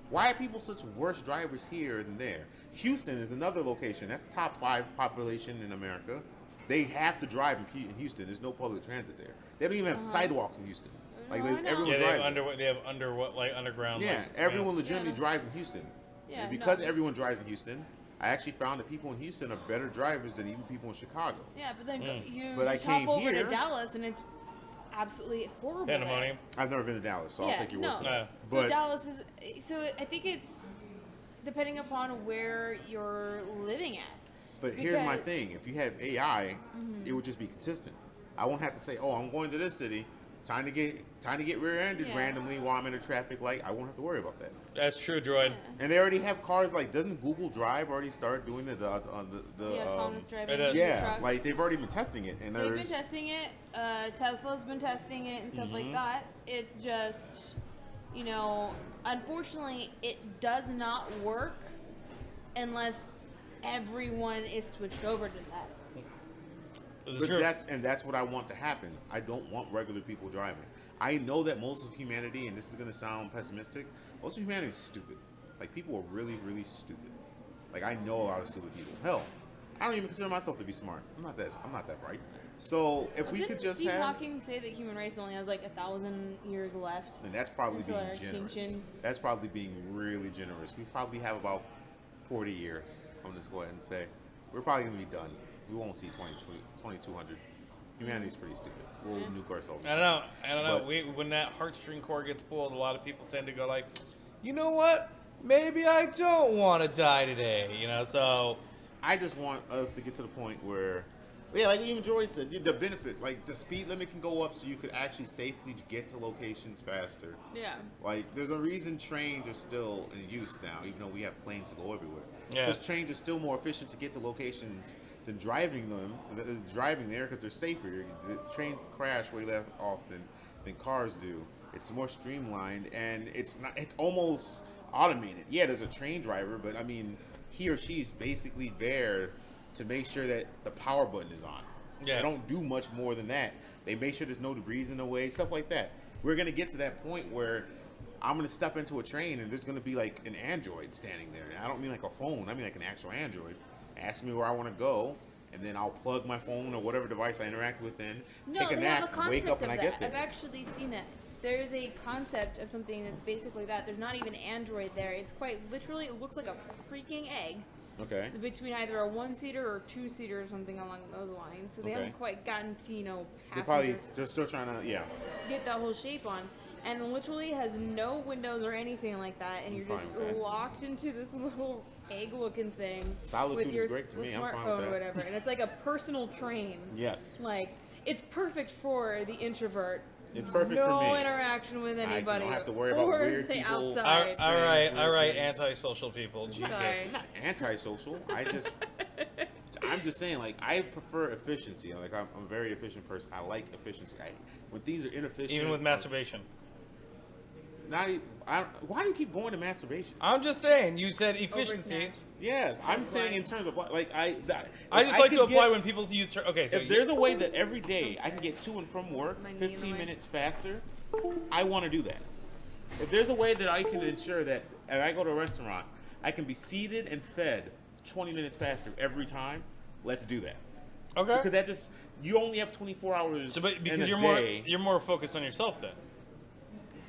why are people such worse drivers here than there? Houston is another location. That's the top 5 population in America. They have to drive in Houston. There's no public transit there. They don't even have sidewalks in Houston. Like I know. everyone Yeah, drives. they have underground. Yeah, like, everyone legitimately Yeah. drives in Houston. Yeah, And because no. everyone drives in Houston, I actually found that people in Houston are better drivers than even people in Chicago. Yeah, but then you But I just hop came over here- to Dallas and it's absolutely horrible. Pandemonium. I've never been to Dallas, so I'll take your word for No. it. So But Dallas is. So I think it's depending upon where you're living at. But here's my Because- thing: if you had AI, it would just be consistent. I won't have to say, "Oh, I'm going to this city, time to get rear-ended Yeah. randomly while I'm in a traffic light." I won't have to worry about that. That's true, Droid. And they already have cars like, doesn't Google Drive already start doing the Autonomous driving. it is. of yeah, trucks. like they've already been testing it, and They've been there's testing it. Tesla's been testing it and stuff like that. It's just, unfortunately, it does not work unless everyone is switched over to that. It's But true. that's what I want to happen. I don't want regular people driving. I know that most of humanity, and this is going to sound pessimistic, most of humanity is stupid. Like, people are really, really stupid. Like, I know a lot of stupid people. Hell, I don't even consider myself to be smart. I'm not that bright. So if we Didn't could just Stephen have, Hawking say that human race only has like 1,000 years left? and that's probably until being our generous. extinction? That's probably being really generous. We probably have about 40 years. I'm just go ahead and say we're probably going to be done. We won't see 2200. Humanity's pretty stupid. We'll nuke ourselves. I don't know. But- When that heartstring cord gets pulled, a lot of people tend to go like, you know what? maybe I don't want to die today, you know, so... I just want us to get to the point where, yeah, like even Jordan said, the benefit, like the speed limit can go up so you could actually safely get to locations faster. Yeah. Like, there's a reason trains are still in use now, even though we have planes to go everywhere. Yeah. Because trains are still more efficient to get to locations than driving driving there because they're safer. The trains crash way less often than cars do. It's more streamlined and it's almost automated. Yeah, there's a train driver, but I mean, he or she's basically there to make sure that the power button is on. Yeah. They don't do much more than that. They make sure there's no debris in the way, stuff like that. We're going to get to that point where I'm going to step into a train and there's going to be like an android standing there. And I don't mean like a phone. I mean like an actual android. Ask me where I want to go, and then I'll plug my phone or whatever device I interact with in, take a nap, wake up, and I get there. I've actually seen it. There's a concept of something that's basically that. There's not even Android there. It's quite literally, it looks like a freaking egg. Okay. Between either a one-seater or two-seater or something along those lines. So they haven't quite gotten to, They're passengers. they're still trying to, Get that whole shape on. And literally has no windows or anything like that. And you're just locked into this little egg-looking thing. Solitude with your is great to me. I'm fine with smartphone that. or whatever. And it's like a personal train. Yes. Like, it's perfect for the introvert. It's perfect no for me. interaction with anybody. I don't have to worry about or weird the people. outside. All right, antisocial people. Jesus. Sorry. I'm not antisocial. I'm just saying, like, I prefer efficiency. Like, I'm a very efficient person. I like efficiency. When things are inefficient, Even with masturbation. Why do you keep going to masturbation? I'm just saying, you said efficiency. Oversnatch. Yes, I'm saying in terms of like I just like to apply when people use okay. So if there's a way that every day I can get to and from work My knee in the 15 way. minutes faster, I want to do that. If there's a way that I can ensure that if I go to a restaurant, I can be seated and fed 20 minutes faster every time, let's do that. Okay. Because that just you only have 24 hours. So, but because in a you're day. you're more focused on yourself then.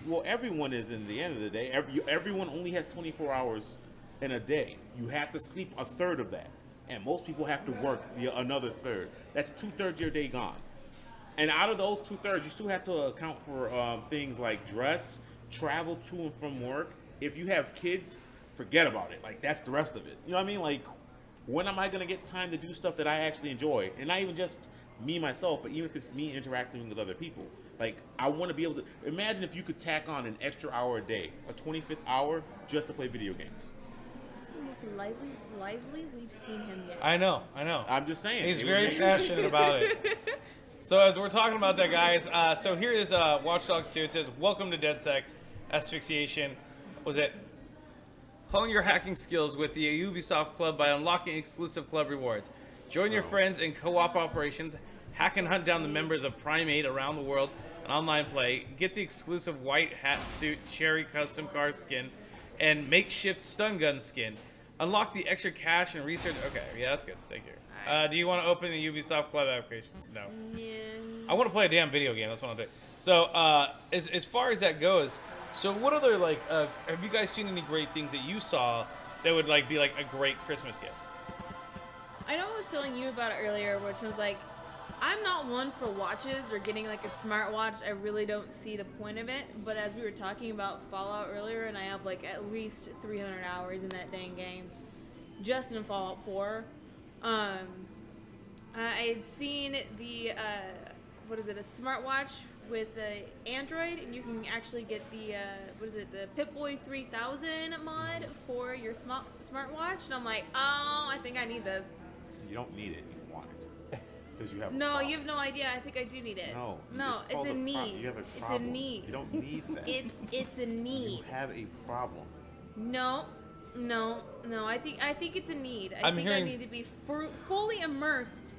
Well, everyone is in the end of the day. Everyone only has 24 hours in a day. You have to sleep a third of that. And most people have to work another third. That's 2/3 of your day gone. And out of those 2/3, you still have to account for things like dress, travel to and from work. If you have kids, forget about it. Like, that's the rest of it. You know what I mean? Like, when am I going to get time to do stuff that I actually enjoy? And not even just me, myself, but even if it's me interacting with other people. Like, I want to be able to... Imagine if you could tack on an extra hour a day, a 25th hour, just to play video games. This is the most lively we've seen him yet. I know. I'm just saying. He's it very would make- passionate about it. So as we're talking about that, guys, so here is Watch Dogs 2. It says, welcome to DedSec, Asphyxiation. Was it? Hone your hacking skills with the Ubisoft Club by unlocking exclusive club rewards. Join your friends in co-op operations, hack and hunt down the members of Primate around the world, and online play. Get the exclusive white hat suit, cherry custom car skin, and makeshift stun gun skin. Unlock the extra cash and research. Okay, yeah, that's good. Thank you. Do you want to open the Ubisoft Club application? No. Yeah. I want to play a damn video game. That's what I'll do. So, as far as that goes, so what other, like, have you guys seen any great things that you saw that would, like, be, like, a great Christmas gift? I know I was telling you about it earlier, which was like, I'm not one for watches or getting like a smartwatch. I really don't see the point of it. But as we were talking about Fallout earlier, and I have like at least 300 hours in that dang game, just in Fallout 4. I had seen the what is it? A smartwatch with the Android, and you can actually get the the Pip-Boy 3000 mod for your smartwatch. And I'm like, oh, I think I need this. You don't need it. You want it. Because you have a No, problem. you have no idea. I think I do need it. No, it's called a pro- need. You have a It's a problem. need. You don't need that. It's a need. You have a problem. No. I think it's a need. I I'm think hearing- I need to be fully immersed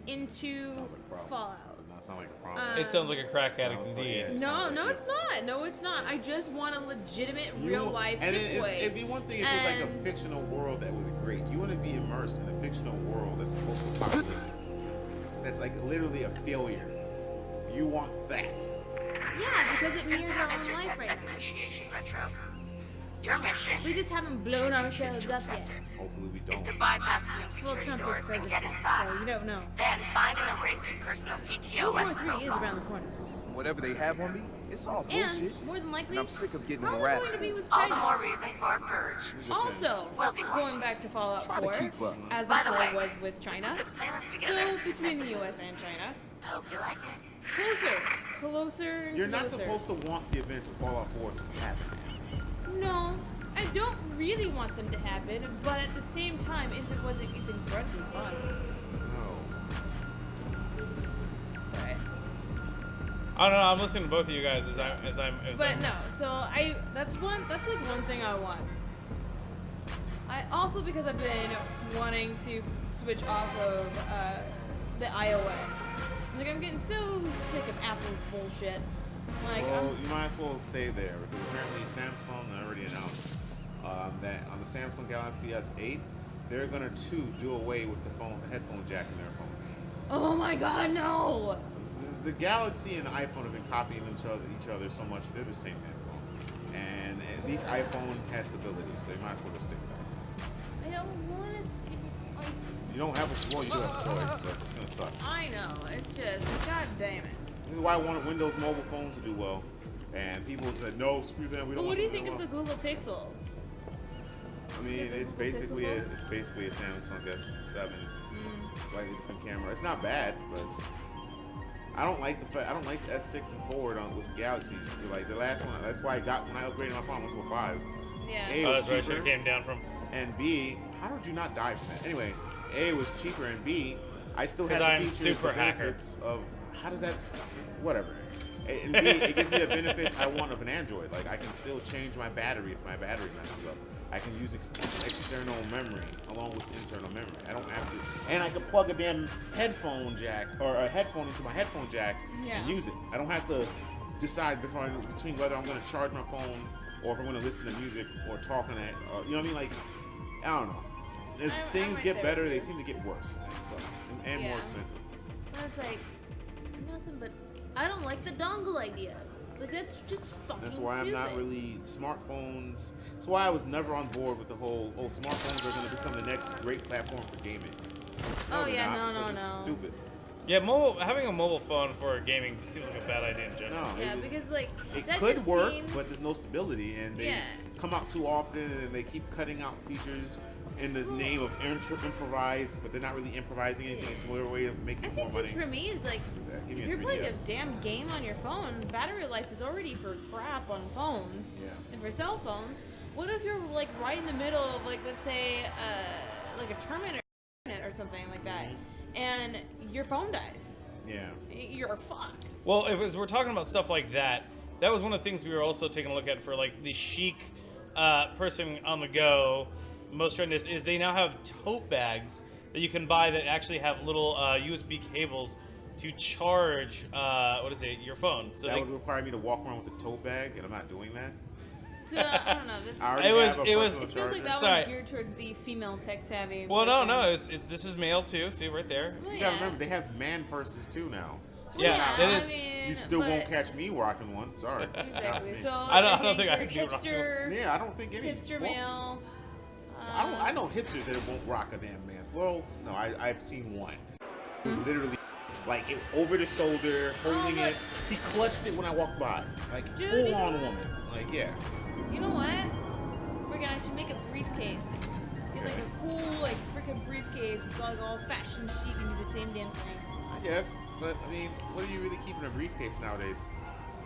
into Sounds like a problem. Fallout. Does it not sound like a problem? It sounds like a crack addict Sounds like- indeed. yeah. No, Sounds like it's not. No, it's not. I just want a legitimate, real life And Pip-Boy. it'd be one thing if it was like a And- fictional world that was great. You want to be immersed in a fictional world that's post-apocalyptic. That's like literally a failure. You want that. Yeah, because it mirrors Consider our this own your life right 10-second now. initiation retro. Your mission, We just haven't blown should you ourselves choose to up accept yet. it, Hopefully we is don't. to bypass Bloom Well, security Trump is doors and president, get inside. so you don't know. Then find and erase your personal CTO World War as III is protocol. around the corner. whatever they have on me, it's all bullshit. And more than likely, And I'm sick of getting probably harassed. going to be with All the China. more reason for a purge. Also, We'll be going watching. back to Fallout Try to 4, keep up. as the By the way, war was with China, Put this playlist together. so to between the send U.S. and China, Hope you like it. closer and You're not closer. supposed to want the events of Fallout 4 to happen. No, I don't really want them to happen, but at the same time, it's incredibly fun. No. Sorry. I don't know. I'm listening to both of you guys as I'm. But no, so that's like one thing I want. I also, because I've been wanting to switch off of the iOS. Like, I'm getting so sick of Apple's bullshit. Like, Well, you might as well stay there because apparently Samsung already announced that on the Samsung Galaxy S8, they're gonna do away with the headphone jack in their phones. oh my god, no! The Galaxy and the iPhone have been copying each other so much. They're the same damn phone, and at least iPhone has stability, so you might as well just stick with iPhone. I don't want it stupid. Like, You don't have a well, you do have a choice, but it's gonna suck. I know, it's just, god damn it. This is why I wanted Windows mobile phones to do well, and people said no, screw them. We But don't. what do you want think of the Google Pixel? I mean, the it's Google basically Pixel a Samsung S7, slightly different camera. It's not bad, but I don't like the S6 and forward on with Galaxies. Like the last one, that's why when I upgraded my phone, I went to a 5. Yeah. A Oh, was that's right. cheaper, It came down from. and B, how did you not die from that? Anyway, A was cheaper, and B, I still had 'Cause the I'm features, super the hacker. benefits of how does that, whatever. And B, it gives me the benefits I want of an Android. Like I can still change my battery if my battery messes up. I can use external memory along with internal memory. I don't have to, and I can plug a damn headphone jack or a headphone into my headphone jack and use it. I don't have to decide between whether I'm going to charge my phone or if I'm going to listen to music or talk on it. Or, you know what I mean? Like, I don't know. As I'm things right get there better, with they you. seem to get worse. And it sucks and Yeah. more expensive. That's like, nothing but, I don't like the dongle idea. Like, that's just fucking That's why I'm stupid. not really smartphones. That's why I was never on board with the whole smartphones are going to become the next great platform for gaming. Oh, they're yeah, not, no, because it's no. stupid. Yeah, having a mobile phone for gaming just seems like a bad idea in general. No, Yeah, because, like, it that could just work, seems... but there's no stability, and they Yeah. come out too often, and they keep cutting out features in the name of improvise, but they're not really improvising anything. It's more a way of I making more think money. just for me, it's like, Give me if a you're playing a 3DS. damn game on your phone, battery life is already for crap on phones. Yeah. And for cell phones, what if you're, like, right in the middle of, like, let's say, like a tournament or something like that, and your phone dies? Yeah. You're fucked. Well, as we're talking about stuff like that, that was one of the things we were also taking a look at for like the chic person on the go. Most trending is they now have tote bags that you can buy that actually have little USB cables to charge your phone. So That would require me to walk around with a tote bag, and I'm not doing that. So, I don't know. That's, I already It was- have a it was- personal it feels like charger. that Sorry. one's geared towards the female tech savvy. well, no, person. it's this is male too. See right there. Well, You gotta remember, they have man purses too now. Well, Yeah, it is. I mean, You still but- won't catch me rocking one. Sorry. Exactly. So I don't you're think I saying can for do hipster, Yeah, I don't think any. hipster most- male. I know hipsters that won't rock a damn man. Well, no, I've seen one. It was literally like over the shoulder, holding but- it. He clutched it when I walked by, like Dude, full on woman. Like yeah. You know what? Freaking, I should make a briefcase. Get like a cool, like freaking briefcase. It's all fashion chic and do the same damn thing. I guess, but I mean, what do you really keep in a briefcase nowadays?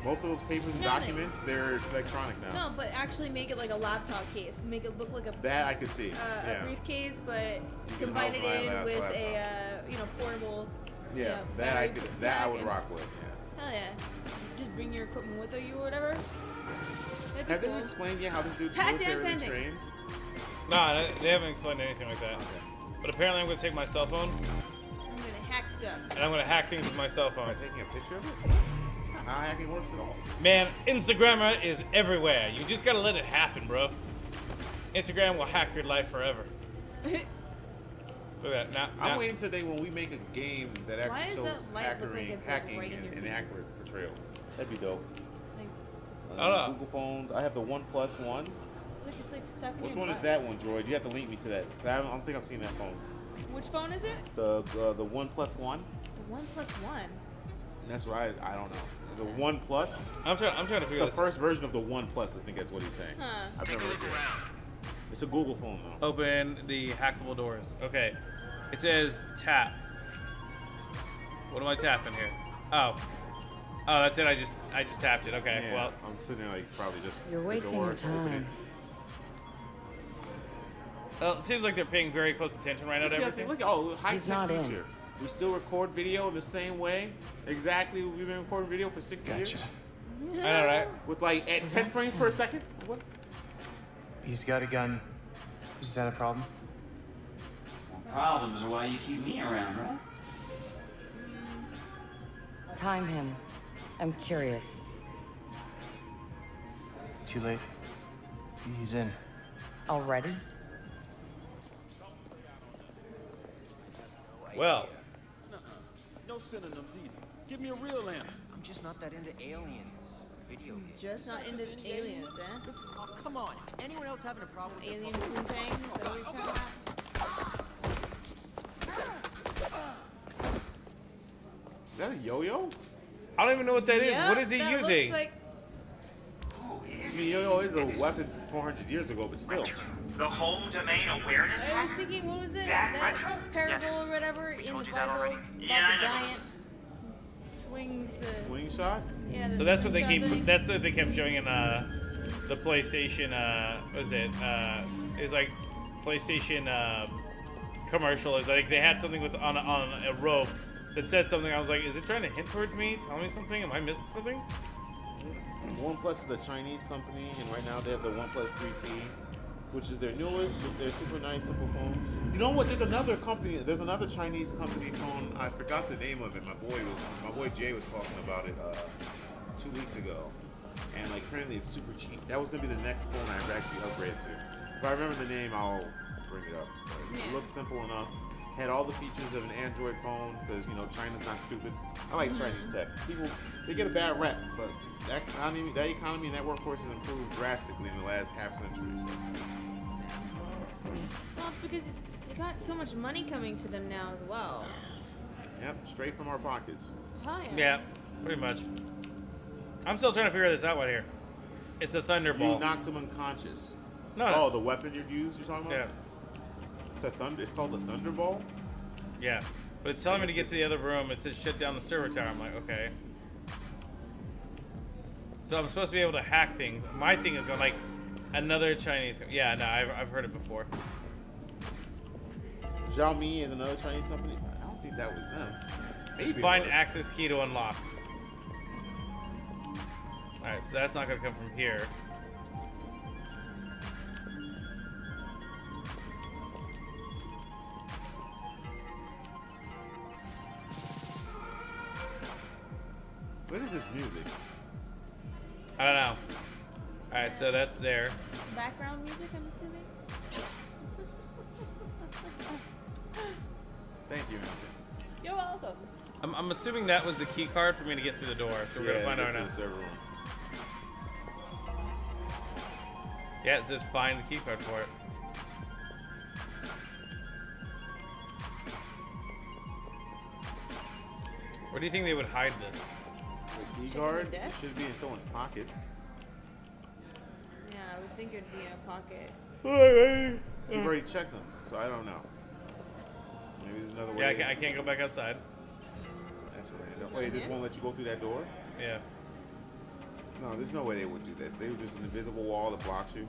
Most of those papers and Nothing. documents, they're electronic now. No, but actually make it like a laptop case. Make it look like a That I could see. a Yeah. briefcase, but can combine house it my in with laptop. a portable. Yeah, you know, that I battery could. That I pack would and- rock with. Yeah. Hell yeah! Just bring your equipment with you or whatever. That'd be Have they cool. explained yet how this dude's Patent militarily pending. trained? No, they haven't explained anything like that. Okay. But apparently, I'm going to take my cell phone I'm gonna hack stuff. and I'm going to hack things with my cell By phone. taking a picture of it? How hacking works at all? Man, Instagrammer is everywhere. You just gotta let it happen, bro. Instagram will hack your life forever. Look at that. Now, I'm waiting today when we make a game that Why actually does shows that light look like it's, like, hacking right in your and face? accurate portrayal. That'd be dope. Like, I don't know. Google phones. I have the OnePlus One. look, it's like stuck in Which your one is butt. that one, Droid? You have to link me to that. 'Cause I don't think I've seen that phone. Which phone is it? The OnePlus One. The 1+1. That's what I don't know. The One Plus. I'm trying to figure The this. first version of the One Plus, I think that's what he's saying. Huh. I've never looked at it. It's a Google phone though. Open the hackable doors. Okay. It says tap. What am I tapping here? Oh. Oh, that's it. I just tapped it. Okay. Yeah, Well, I'm sitting there like probably just. You're the wasting door, your open time. it. it seems like they're paying very close attention right now to See, I everything. think, look, high He's tech not in. future. We still record video the same way. Exactly, we've been recording video for 60 years. I know, right? With like at 10 frames per second. What? He's got a gun. Is that a problem? Problems are why you keep me around, right? Time him. I'm curious. Too late. He's in. Already? Well, No synonyms either. Give me a real answer. I'm just not that into aliens. Video games. Just not into aliens, eh? Oh, come on. Anyone else having a problem with Alien poontang? Is that what you're talking about? Is that a yo-yo? I don't even know what that is. Yep, What is he that using? Looks like I mean, yo-yo is a weapon 400 years ago, but still. The home domain awareness I was thinking, what was it? That That retro? parable Yes. or whatever We in told the you that Bible already. about Yeah, I the know. giant swings the Slingshot? yeah. So that's what they slingshot keep. thing. That's what they kept showing in the PlayStation. What is it? It was like PlayStation commercial. Is like they had something with on a rope that said something. I was like, is it trying to hint towards me? Tell me something? Am I missing something? OnePlus is a Chinese company, and right now they have the OnePlus 3T, which is their newest, but they're super nice, simple phone. You know what? There's another company. There's another Chinese company phone. I forgot the name of it. My boy Jay was talking about it 2 weeks ago, and like apparently it's super cheap. That was gonna be the next phone I actually upgraded to. If I remember the name, I'll bring it up. But it looks simple enough. Had all the features of an Android phone because you know China's not stupid. I like Chinese tech. People they get a bad rep, but that economy and that workforce has improved drastically in the last half century. So. Well, it's because they got so much money coming to them now as well. Yep, straight from our pockets. Hell yeah. Yeah, pretty much. I'm still trying to figure this out right here. It's a You thunderball. knocked him unconscious. No. Oh, the weapon you used? You're talking Yeah, about? It's called the Thunderball. yeah. But it's telling me to get to the other room. It says shut down the server tower. I'm like, okay. So I'm supposed to be able to hack things. My thing is going like another Chinese. Yeah, no, I've heard it before. Xiaomi is another Chinese company. I don't think that was them. Maybe it Find was. access key to unlock. All right, so that's not gonna come from here. What is this music? I don't know. All right, so that's there. Background music, I'm assuming. Thank you, Andrew. You're welcome. I'm assuming that was the key card for me to get through the door. So we're gonna find out to now. the server room. Yeah, it says find the key card for it. Where do you think they would hide this? The key Should be card the desk? should be in someone's pocket. Yeah, I would think it'd be in a pocket. You've already checked them, so I don't know. Maybe there's another way. Yeah, I can't go back outside. That's random. Wait, this won't let you go through that door? Yeah. No, there's no way they would do that. They would just an invisible wall that blocks you.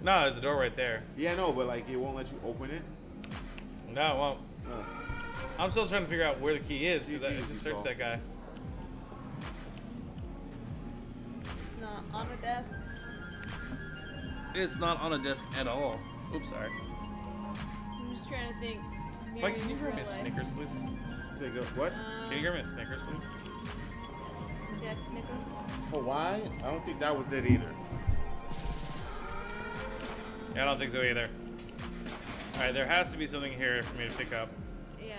No, there's a door right there. Yeah, no, but like it won't let you open it. No, it won't. No. I'm still trying to figure out where the key is because I Easy just searched solve. that guy. It's not on a desk. It's not on a desk at all. Oops, sorry. I'm just trying to think. Mike, can you grab me a Real life. Snickers, please? Take a what? Can you grab me a Snickers, please? Dead Snickers. Hawaii? I don't think that was it either. Yeah, I don't think so either. All right, there has to be something here for me to pick up. Yeah.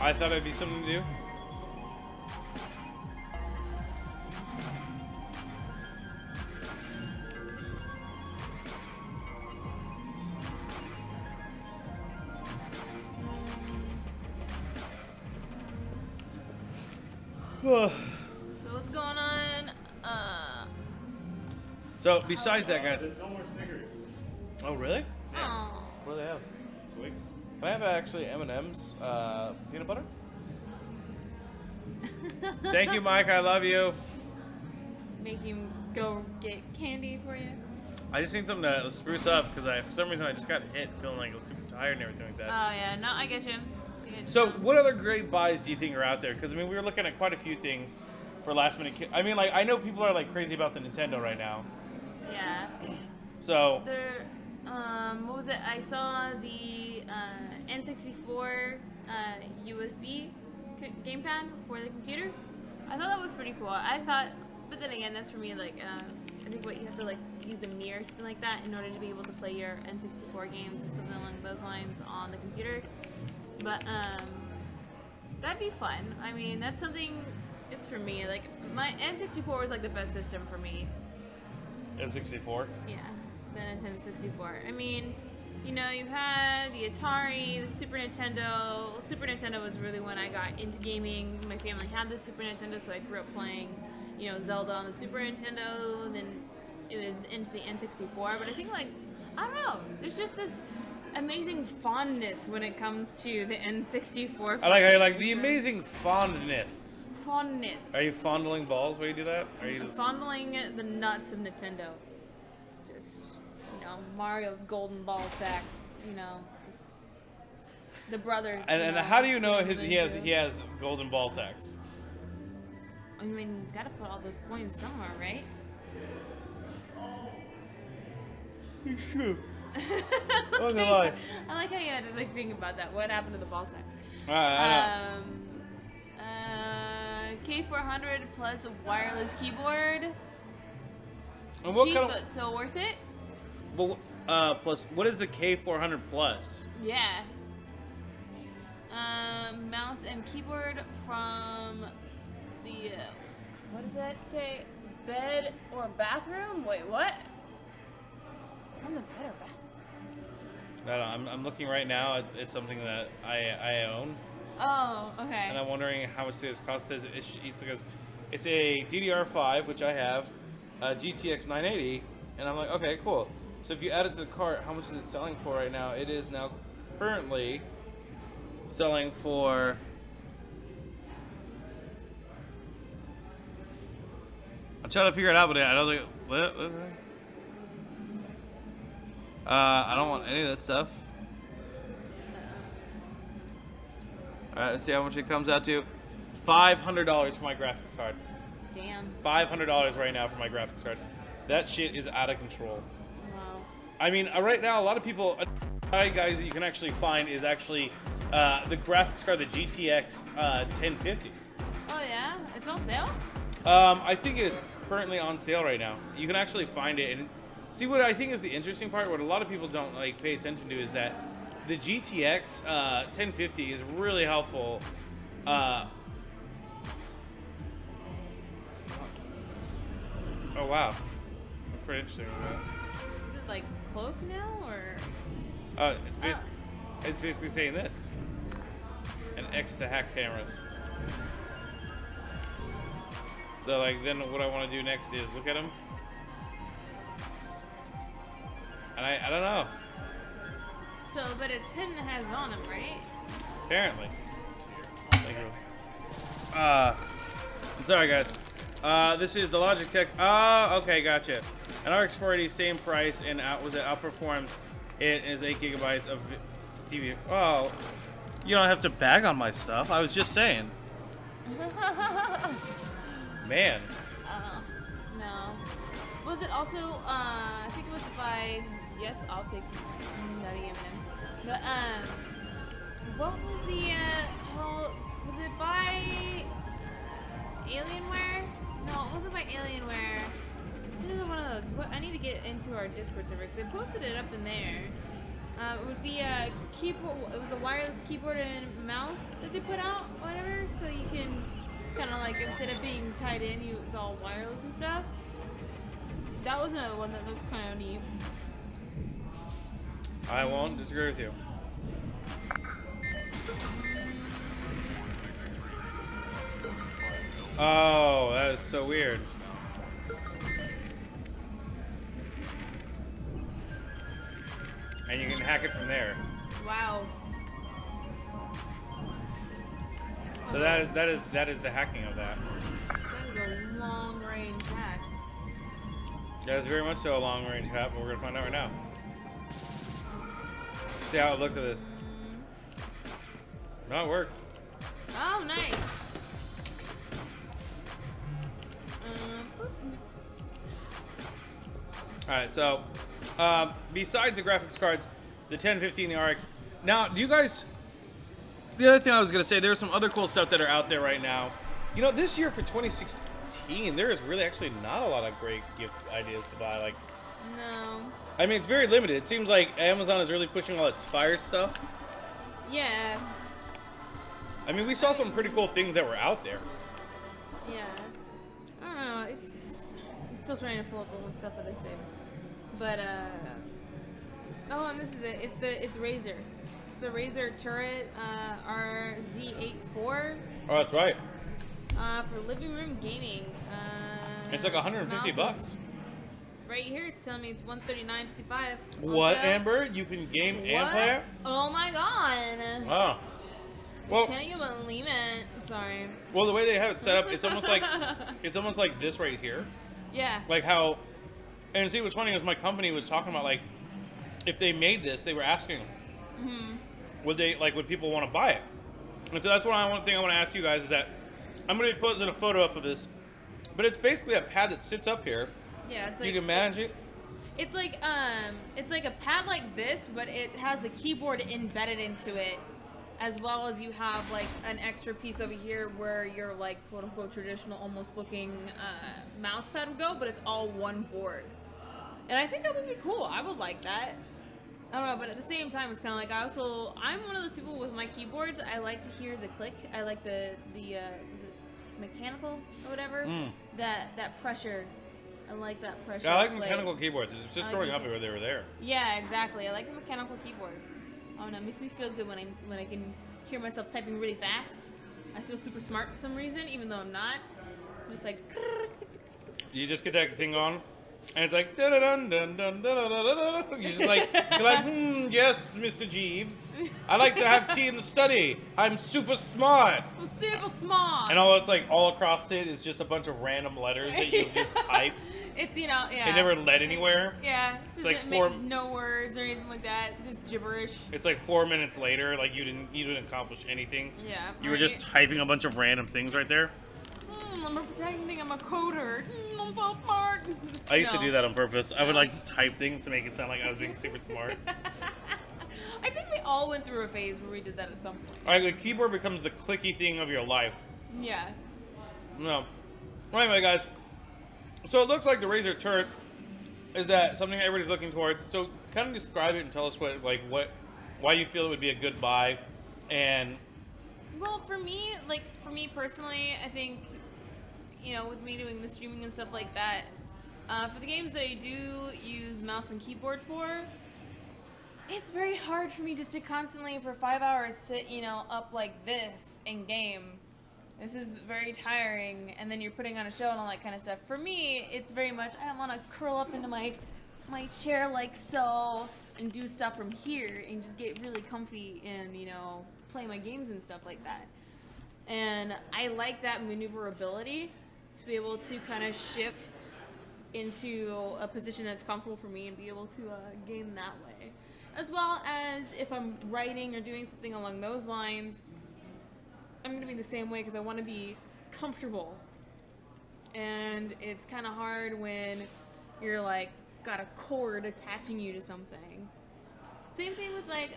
I thought it'd be something to do. So what's going on? So besides that, guys. There's no more Snickers. Oh really? Oh. What do they have? Twix. I have actually M&M's peanut butter. Thank you, Mike. I love you. Make him go get candy for you. I just need something to spruce up because for some reason I just got hit feeling like I was super tired and everything like that. Oh yeah, no, I get you. So, what other great buys do you think are out there? Because I mean, we were looking at quite a few things for last minute. I mean, like I know people are like crazy about the Nintendo right now. Yeah. So There, what was it? I saw the N64 USB gamepad for the computer. I thought that was pretty cool. I thought, but then again, that's for me. Like, I think what you have to like use a Mini or something like that in order to be able to play your N64 games and something along those lines on the computer. But that'd be fun. I mean, that's something. It's for me. Like my N64 was like the best system for me. N64. Yeah, the Nintendo 64. I mean, you know, you had the Atari, the Super Nintendo. Super Nintendo was really when I got into gaming. My family had the Super Nintendo, so I grew up playing, you know, Zelda on the Super Nintendo. And then it was into the N64. But I think, like, I don't know. There's just this amazing fondness when it comes to the N64. I like how you like the amazing fondness. Fondness. Are you fondling balls while you do that? Are you just... Fondling the nuts of Nintendo. Just, you know, Mario's golden ball sacks. You know, the brothers. And how do you know he has golden ball sacks? I mean, he's got to put all those coins somewhere, right? He's true. I like how you had to like think about that. What happened to the ball sack? K400 plus a wireless keyboard. And what Cheap, kind of? but so worth it. Well, plus what is the K400 plus? Yeah. Mouse and keyboard from the what does that say? Bed or bathroom? Wait, what? From the bed or bathroom? I don't know, I'm looking right now. It's something that I own. Oh, okay. And I'm wondering how much this cost. Says it's a DDR5, which I have, a GTX 980, and I'm like, okay, cool. So if you add it to the cart, how much is it selling for right now? It is now currently selling for I'm trying to figure it out, but I don't think. I don't want any of that stuff. Alright, let's see how much it comes out to. $500 for my graphics card. Damn. $500 right now for my graphics card. That shit is out of control. Wow. I mean, right now, a lot of people, guys, that you can actually find is actually the graphics card, the GTX 1050. Oh yeah, it's on sale. I think it is currently on sale right now. You can actually find it and see what I think is the interesting part. What a lot of people don't like pay attention to is that the GTX 1050 is really helpful. Oh wow, that's pretty interesting. Is it like cloak now or? It's basically saying this. An X to hack cameras. So like then what I want to do next is look at them. And I don't know. So, but it's him that has it on him, right? Apparently. Thank you. I'm sorry guys. This is the Logitech. Okay, gotcha. An RX 480, same price, and outperformed. It is 8 gigabytes of TV. Oh, you don't have to bag on my stuff. I was just saying. Man. No. Was it also? I think it was by. Yes, I'll take some nutty M&Ms. But what was the? Was it by Alienware? No, it wasn't by Alienware. It's another one of those. What I need to get into our Discord server because they posted it up in there. It was the keyboard. It was the wireless keyboard and mouse that they put out, whatever. So you can kind of like instead of being tied in, it's all wireless and stuff. That was another one that looked kind of neat. I won't disagree with you. Oh, that is so weird. And you can hack it from there. Wow. So that is the hacking of that. That is a long range hack. That is very much so a long range hack, but we're gonna find out right now. See how it looks at this. No, it works. Oh, nice. All right, so besides the graphics cards, the 1050 and the RX. Now, do you guys? The other thing I was gonna say, there's some other cool stuff that are out there right now. You know, this year for 2016, there is really actually not a lot of great gift ideas to buy. Like, No. I mean, it's very limited. It seems like Amazon is really pushing all its Fire stuff. Yeah. I mean, we saw some pretty cool things that were out there. Yeah. I don't know. I'm still trying to pull up all the stuff that I saved. But oh, and this is it. It's Razer. It's the Razer Turret RZ84. Oh, that's right. For living room gaming. It's like 150 bucks. Right here, it's telling me it's $139.55. What, Also, Amber? You can game and what? play it? Oh my god! Oh. Well, Can't you believe it? Sorry. well, the way they have it set up, it's almost like this right here. Yeah. Like how, and see what's funny is my company was talking about like, if they made this, they were asking, would people want to buy it? And so that's one thing I want to ask you guys is that I'm going to be posting a photo up of this, but it's basically a pad that sits up here. Yeah, it's like You can manage it. It's like a pad like this, but it has the keyboard embedded into it, as well as you have like an extra piece over here where your like quote unquote traditional almost looking mouse pad would go, but it's all one board. And I think that would be cool. I would like that. I don't know, but at the same time, it's kind of like I'm one of those people with my keyboards. I like to hear the click. I like it's mechanical or whatever. That pressure. I like that pressure. Yeah, I like play. mechanical keyboards. It's just growing up where they were there. Yeah, exactly. I like a mechanical keyboard. I don't know, it makes me feel good when I can hear myself typing really fast. I feel super smart for some reason, even though I'm not. I'm just like. You just get that thing on, and it's like dun dun dun dun dun dun dun. You're like, yes, Mr. Jeeves. I like to have tea in the study. I'm super smart. I'm super smart. And all across it is just a bunch of random letters that you've just typed. It's yeah. It never led anywhere. Yeah. It's like make no words or anything like that. Just gibberish. It's like 4 minutes later, like you didn't accomplish anything. Yeah. You were just typing a bunch of random things right there. I'm pretending I'm a coder. I'm so smart. I used to do that on purpose. I would like just type things to make it sound like I was being super smart. I think we all went through a phase where we did that at some point. Alright, the keyboard becomes the clicky thing of your life. Yeah. No. Well, anyway, guys. So it looks like the Razer Turret is that something everybody's looking towards. So kind of describe it and tell us why you feel it would be a good buy, and. Well, for me personally, I think, with me doing the streaming and stuff like that, for the games that I do use mouse and keyboard for, it's very hard for me just to constantly, for 5 hours, sit, up like this and game. This is very tiring, and then you're putting on a show and all that kind of stuff. For me, it's very much, I don't want to curl up into my chair like so and do stuff from here and just get really comfy and, play my games and stuff like that. And I like that maneuverability to be able to kind of shift into a position that's comfortable for me and be able to game that way. As well as if I'm writing or doing something along those lines, I'm going to be the same way because I want to be comfortable. And it's kind of hard when you're like got a cord attaching you to something. Same thing with like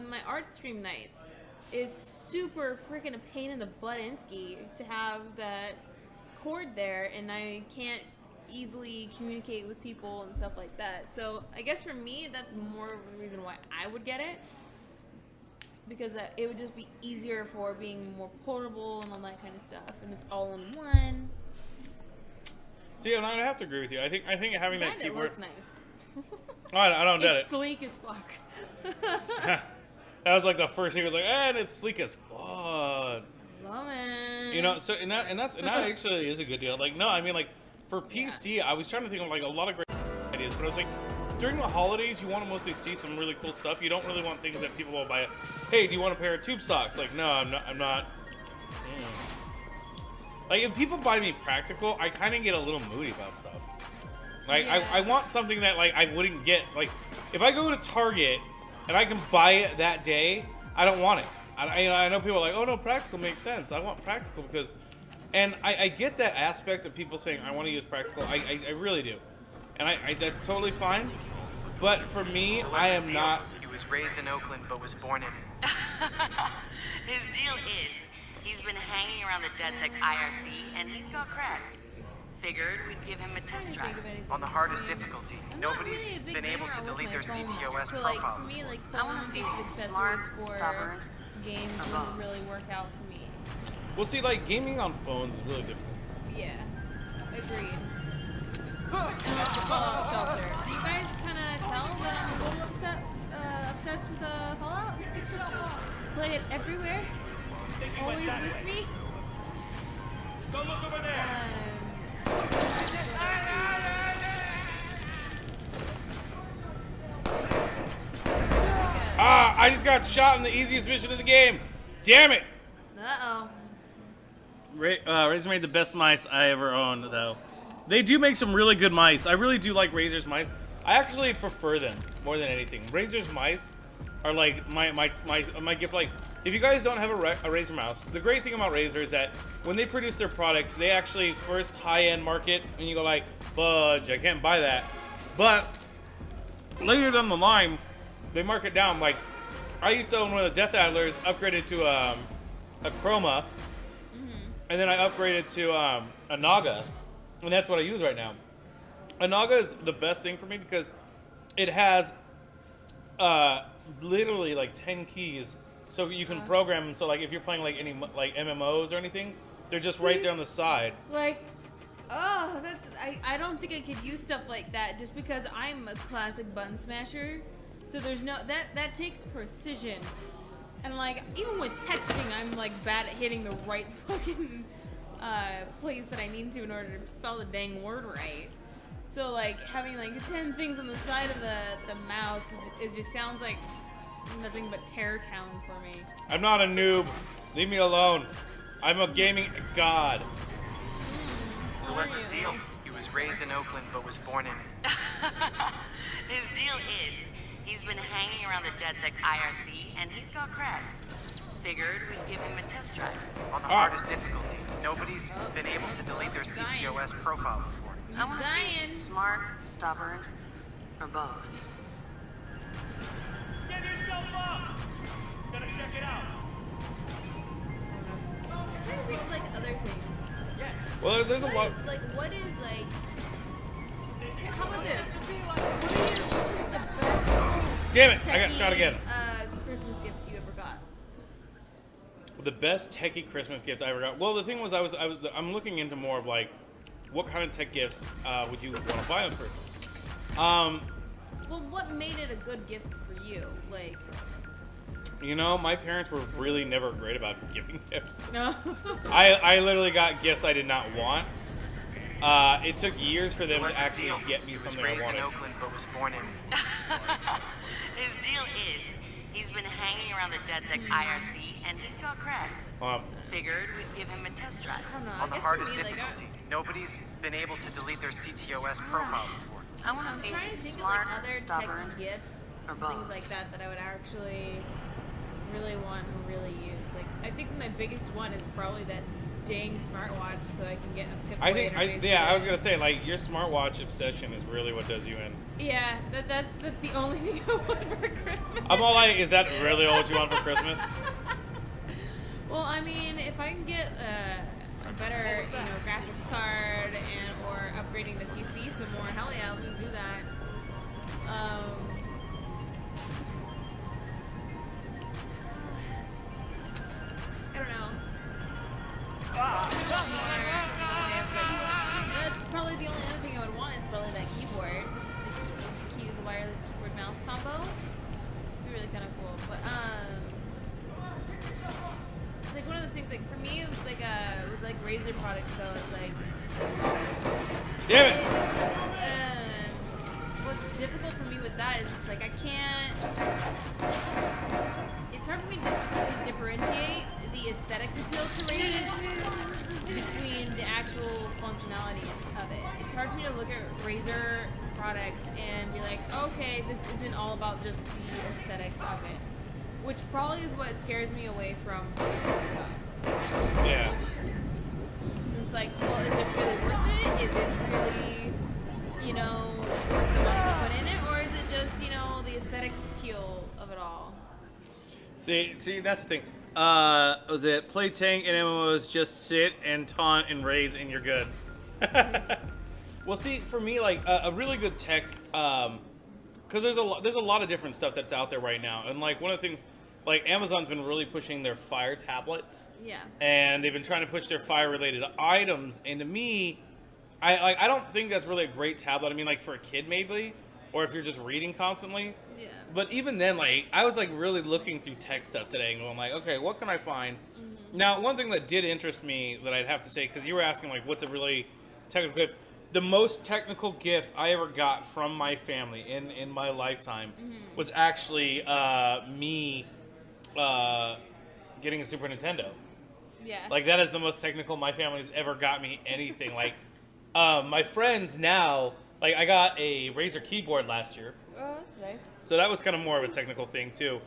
my art stream nights. It's super freaking a pain in the butt-insky to have that cord there, and I can't easily communicate with people and stuff like that. So I guess for me, that's more of the reason why I would get it, because it would just be easier for being more portable and all that kind of stuff, and it's all in one. See, and I have to agree with you. I think having that keyboard. It looks nice. I don't get it. It's sleek as fuck. That was like the first thing. I was like, and it's sleek as fuck. Love it. You know, so and that actually is a good deal. Like, no, I mean, like for PC, I was trying to think of like a lot of great ideas, but I was like, during the holidays, you want to mostly see some really cool stuff. You don't really want things that people will buy. Hey, do you want a pair of tube socks? Like, no, I'm not. Like, if people buy me practical, I kind of get a little moody about stuff. Like, I want something that, like, I wouldn't get. Like, if I go to Target and I can buy it that day, I don't want it. I know people are like, oh, no, practical makes sense. I want practical because... And I get that aspect of people saying, I want to use practical. I really do. And that's totally fine. But for me, I am not... He was raised in Oakland, but was born in... His deal is, he's been hanging around the DedSec IRC, and he's got crack. Figured we'd give him a test drive. On the hardest difficulty. Nobody's really a big been able to gamer with delete my their phone CTOS yet. So, profile. like, for me, like, I want to see if he's smart, stubborn, games or wouldn't both. really work out for me. Well, see, like, gaming on phones is really difficult. Yeah, agreed. And like the Fallout Shelter. Can you guys kind of tell that I'm a little obsessed with Fallout? Play it everywhere. Always with me. Go look over there. I just got shot in the easiest mission of the game. Damn it. Uh-oh. Razer made the best mice I ever owned, though. They do make some really good mice. I really do like Razer's mice. I actually prefer them more than anything. Razer's mice are like my gift. Like, if you guys don't have a Razer mouse, the great thing about Razer is that when they produce their products, they actually first high-end market, and you go like, fudge, I can't buy that. But later down the line, they mark it down. Like, I used to own one of the Death Adlers, upgraded to a Chroma, and then I upgraded to a Naga, and that's what I use right now. A Naga is the best thing for me because it has literally like 10 keys, so you can program them. So like if you're playing like any like MMOs or anything, they're just right there on the side. Like, oh, I don't think I could use stuff like that just because I'm a classic button smasher. So there's no that takes precision. And like even with texting, I'm like bad at hitting the right fucking place that I need to in order to spell the dang word right. So like having like 10 things on the side of the mouse, it just sounds like nothing but Terror Town for me. I'm not a noob. Leave me alone. I'm a gaming god. So what's his deal? He was raised in Oakland, but was born in... His deal is, he's been hanging around the DedSec IRC, and he's got crack. Figured we'd give him a test drive. On the hardest difficulty. Nobody's been able to delete their CTOS profile before. I want to see if he's smart, stubborn, or both. Give yourself up. Gonna check it out. I'm trying to think of like other things. Well, there's a lot. What is like? How about this? What is the best? Damn it! I got shot again. Christmas gift you ever got? The best techie Christmas gift I ever got. Well, the thing was, I'm looking into more of like, what kind of tech gifts would you want to buy on person? Well, what made it a good gift for you? Like, you know, my parents were really never great about giving gifts. no. I literally got gifts I did not want. It took years for them to actually get me something I He was raised wanted. in Oakland, but was born in... His deal is, he's been hanging around the DedSec IRC, and he's got crack. Figured we'd give him a test drive. I don't know. On the I guess for hardest me, like, difficulty. Nobody's been able to delete their CTOS profile before. I want to I'm see if trying to he's think smart, of like other stubborn, techie gifts, or things both. like that I would actually really want and really use. Like, I think my biggest one is probably that dang smartwatch, so I can get a I Pip-Boy think, interface I was with gonna say, like, your smartwatch obsession is really what does you in. it. Yeah, that's the only thing I want for Christmas. I'm all like, is that really all what you want for Christmas? Well, I mean, if I can get a better, graphics card or upgrading the PC some more, hell yeah, let me do that. I don't know. That's probably the only other thing I would want is probably that keyboard, the wireless keyboard mouse combo. It'd be really kind of cool, but it's like one of those things. Like for me, it's like with like razor products, though, it's like. Damn it! What's difficult for me with that is just like I can't. It's hard for me to differentiate the aesthetics appeal to razor between the actual functionality of it. It's hard for me to look at razor products and be like, okay, this isn't all about just the aesthetics of it, which probably is what scares me away from stuff. Yeah. It's like, well, is it really worth it? Is it really, you know, worth the money to put in it, or is it just, you know, the aesthetics appeal of it all? See, that's the thing. Was it play tank and MMOs, just sit and taunt and raids and you're good. Well, see, for me, like a really good tech, because there's a lot of different stuff that's out there right now, and like one of the things, like Amazon's been really pushing their Fire tablets. Yeah. And they've been trying to push their Fire-related items, and to me, I don't think that's really a great tablet. I mean, like for a kid maybe, or if you're just reading constantly. Yeah. But even then, like I was like really looking through tech stuff today and going like, okay, what can I find? Mm-hmm. Now, one thing that did interest me that I'd have to say, because you were asking like, what's a really technical gift? The most technical gift I ever got from my family in my lifetime was actually me getting a Super Nintendo. Yeah. Like that is the most technical my family's ever got me anything. Like my friends now, like I got a Razer keyboard last year. Oh, that's nice. So that was kind of more of a technical thing too.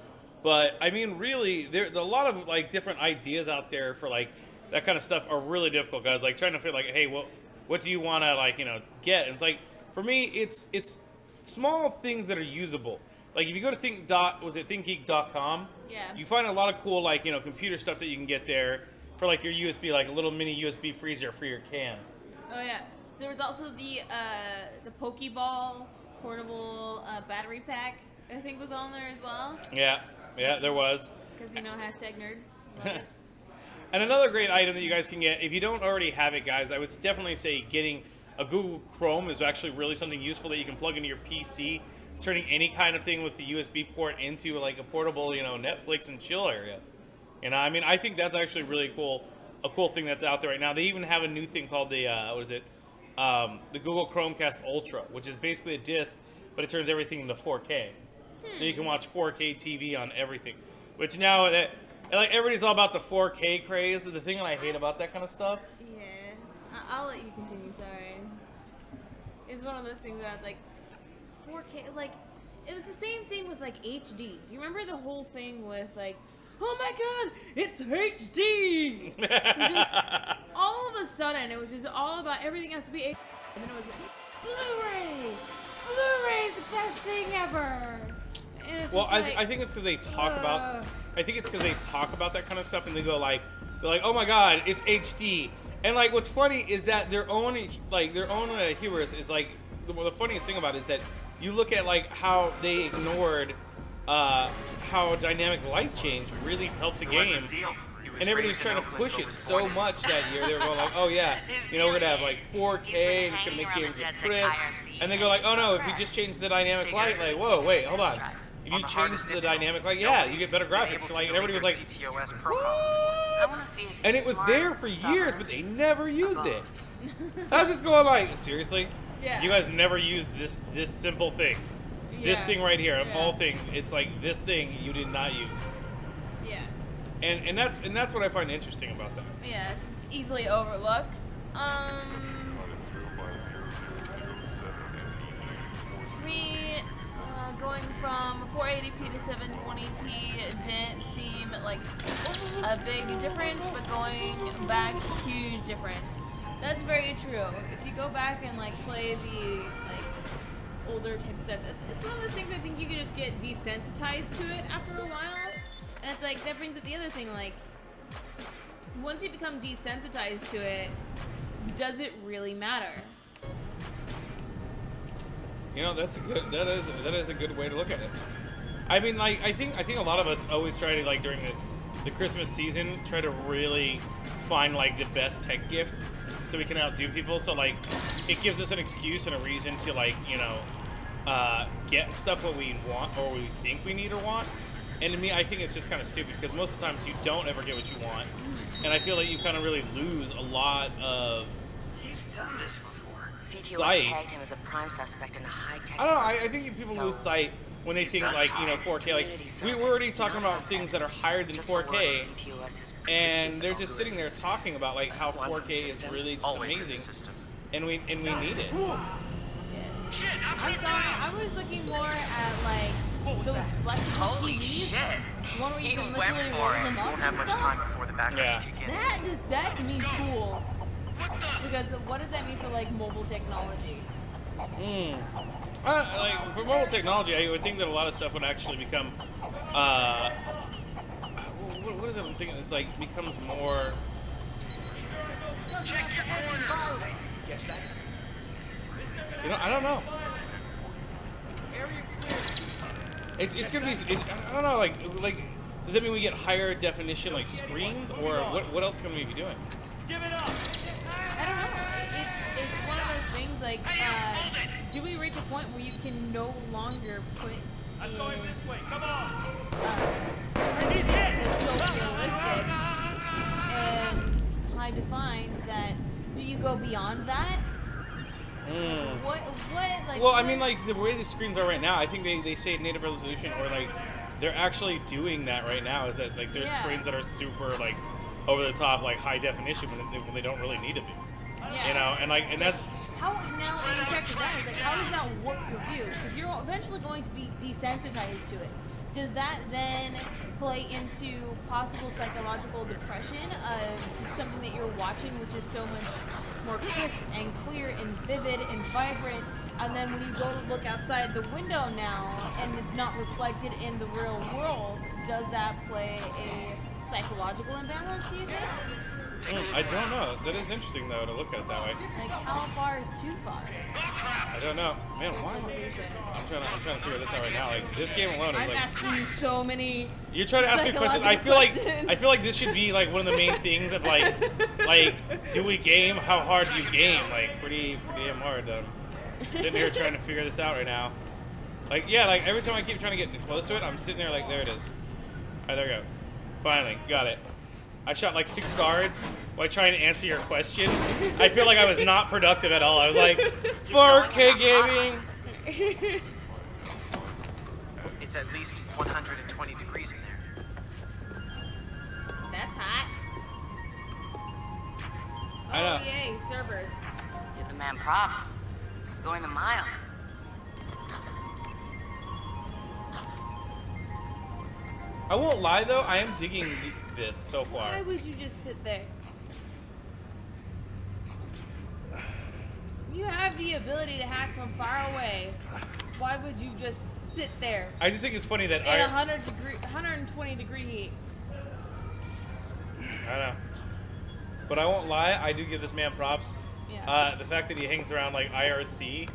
But I mean, really, there's a lot of like different ideas out there for like that kind of stuff are really difficult, guys. Like trying to feel like, hey, what do you want to like, you know, get? And it's like for me, it's small things that are usable. Like if you go to thinkgeek.com, yeah, you find a lot of cool like, you know, computer stuff that you can get there for like your USB, like a little mini USB freezer for your can. Oh yeah. There was also the Pokeball portable battery pack, I think was on there as well. Yeah, there was. Because, you know, #nerd. Love it. And another great item that you guys can get, if you don't already have it, guys, I would definitely say getting a Google Chrome is actually really something useful that you can plug into your PC, turning any kind of thing with the USB port into like a portable, you know, Netflix and chill area. You know, I mean, I think that's actually really cool, a cool thing that's out there right now. They even have a new thing called the, the Google Chromecast Ultra, which is basically a disc, but it turns everything into 4K. So you can watch 4K TV on everything. Which now, like everybody's all about the 4K craze. The thing that I hate about that kind of stuff. Yeah. I'll let you continue, sorry. It's one of those things where I was like, 4K, like, it was the same thing with like HD. Do you remember the whole thing with like, oh my god, it's HD! Just, all of a sudden, it was just all about everything has to be HD. And then it was like, Blu-ray! Blu-ray's the best thing ever! And it's Well, just like, I think it's because they talk about. I think it's because they talk about that kind of stuff, and they go like, they're like, oh my god, it's HD. And like, what's funny is that their own hubris is like, the funniest thing about it is that you look at like how they ignored how dynamic light change really helps a game, and everybody's trying to push it so much that year. They were going like, oh yeah, you know, we're gonna have like 4K and it's gonna make games look crisp, and they go like, oh no, if you just change the dynamic light, like, whoa, wait, hold on. If you change the dynamic light, yeah, you get better graphics. So like, and everybody was like, what? And it was there for years, but they never used it. I'm just going like, seriously? Yeah. You guys never used this simple thing. This thing right here, of all things, it's like this thing you did not use. Yeah. And that's what I find interesting about that. Yeah, it's easily overlooked. For me, going from 480p to 720p didn't seem like a big difference, but going back, huge difference. That's very true. If you go back and like play the like older type stuff, it's one of those things I think you can just get desensitized to it after a while. And it's like, that brings up the other thing, like, once you become desensitized to it, does it really matter? You know, that is a good way to look at it. I mean, like, I think a lot of us always try to, like, during the Christmas season, try to really find like the best tech gift so we can outdo people. So like, it gives us an excuse and a reason to like, you know, get stuff what we want or we think we need or want. And to me, I think it's just kind of stupid because most of the times you don't ever get what you want, and I feel like you kind of really lose a lot of. He's done this before. CTOS Sight. tagged him as the prime suspect in a high-tech. I don't know. I think people lose sight when they think like 4K. Like we're already talking about things that are higher than 4K, and they're just sitting there talking about like how 4K is really just amazing, and we need it. I'm sorry, I was looking more at like those flexible Holy TVs. shit. One where you He can went literally for roll it. them up Won't have and much stuff. time before the backups Yeah. kick in. That to me is cool. Because what does that mean for like mobile technology? Like for mobile technology, I would think that a lot of stuff would actually become. What is it? I'm thinking it's like becomes more. Check your corners. You know, I don't know. It's gonna be. I don't know. Like, does that mean we get higher definition like screens, or what else can we be doing? Give it up. I don't know. It's one of those things like, do we reach a point where you can no longer put I in saw him this way. Come on. something that's so realistic and high defined that do you go beyond that? What like? Well, I what- mean, like the way the screens are right now, I think they say native resolution, or like they're actually doing that right now. Is that like there's Yeah. screens that are super like over the top, like high definition when they don't really need to be. Yeah. You know, and that's. How now the effect of that is like how does that work with you? Because you're eventually going to be desensitized to it. Does that then play into possible psychological depression of something that you're watching, which is so much more crisp and clear and vivid and vibrant, and then when you go to look outside the window now and it's not reflected in the real world, does that play a psychological imbalance, do you think? I don't know. That is interesting though to look at it that way. Like how far is too far? I don't know, man. Why? I'm trying to figure this out right now. Like this game alone is I'm like. asking you so many. You're trying to ask me questions. I feel like this should be like one of the main things of like do we game? How hard do you game? Like pretty damn hard. Sitting here trying to figure this out right now. Like yeah, like every time I keep trying to get close to it, I'm sitting there like there it is. Alright, there we go. Finally, got it. I shot like 6 guards while trying to answer your question. I feel like I was not productive at all. I was like, 4K gaming. It's at least 120 degrees in there. That's hot. I know. Oh yay, servers. Give the man props. He's going the mile. I won't lie though, I am digging this so far. Why would you just sit there? You have the ability to hack from far away. Why would you just sit there I just think it's funny that in 120 degree heat? I know. But I won't lie, I do give this man props. Yeah. The fact that he hangs around like IRC.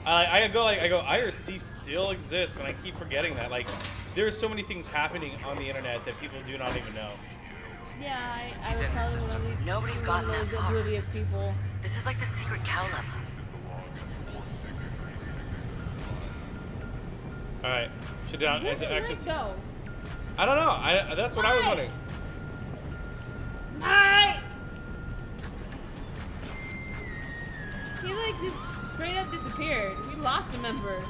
I go IRC still exists, and I keep forgetting that. Like, there are so many things happening on the internet that people do not even know. Yeah, I was probably one of the Nobody's one gotten of that those far. oblivious people. This is like the secret cow level. All right, sit down. Where Is did it access? Rick go? I don't know. That's what I was Why? wondering. He like just straight up disappeared. We lost a member.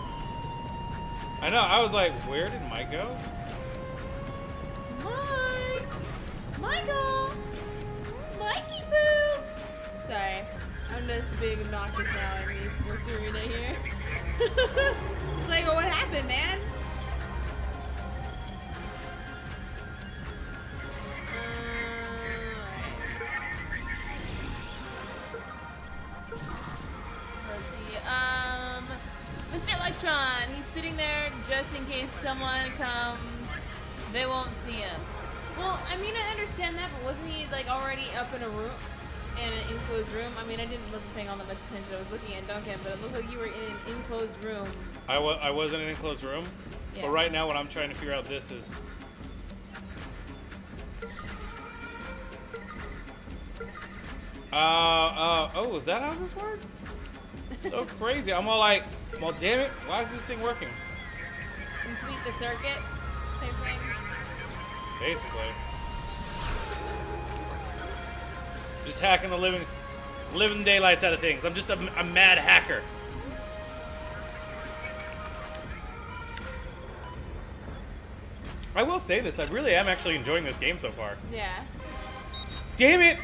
I know. I was like, where did Mike go? Mike! Michael! Mikey Boo! Sorry. I'm just being obnoxious now in the sports arena here. It's like, oh, what happened, man? Let's see. Mr. Electron, he's sitting there just in case someone comes. They won't see him. Well, I mean, I understand that, but wasn't he like already up in a room, in an enclosed room? I mean, I didn't look paying all that much attention. I was looking at Duncan, but it looked like you were in an enclosed room. I was in an enclosed room, Yeah. but right now what I'm trying to figure out this is. Oh, is that how this works? So crazy. I'm all like, well, damn it, why is this thing working? Complete the circuit. Same thing. basically. Just hacking the living daylights out of things. I'm just a mad hacker. I will say this, I really am actually enjoying this game so far. Yeah. Damn it!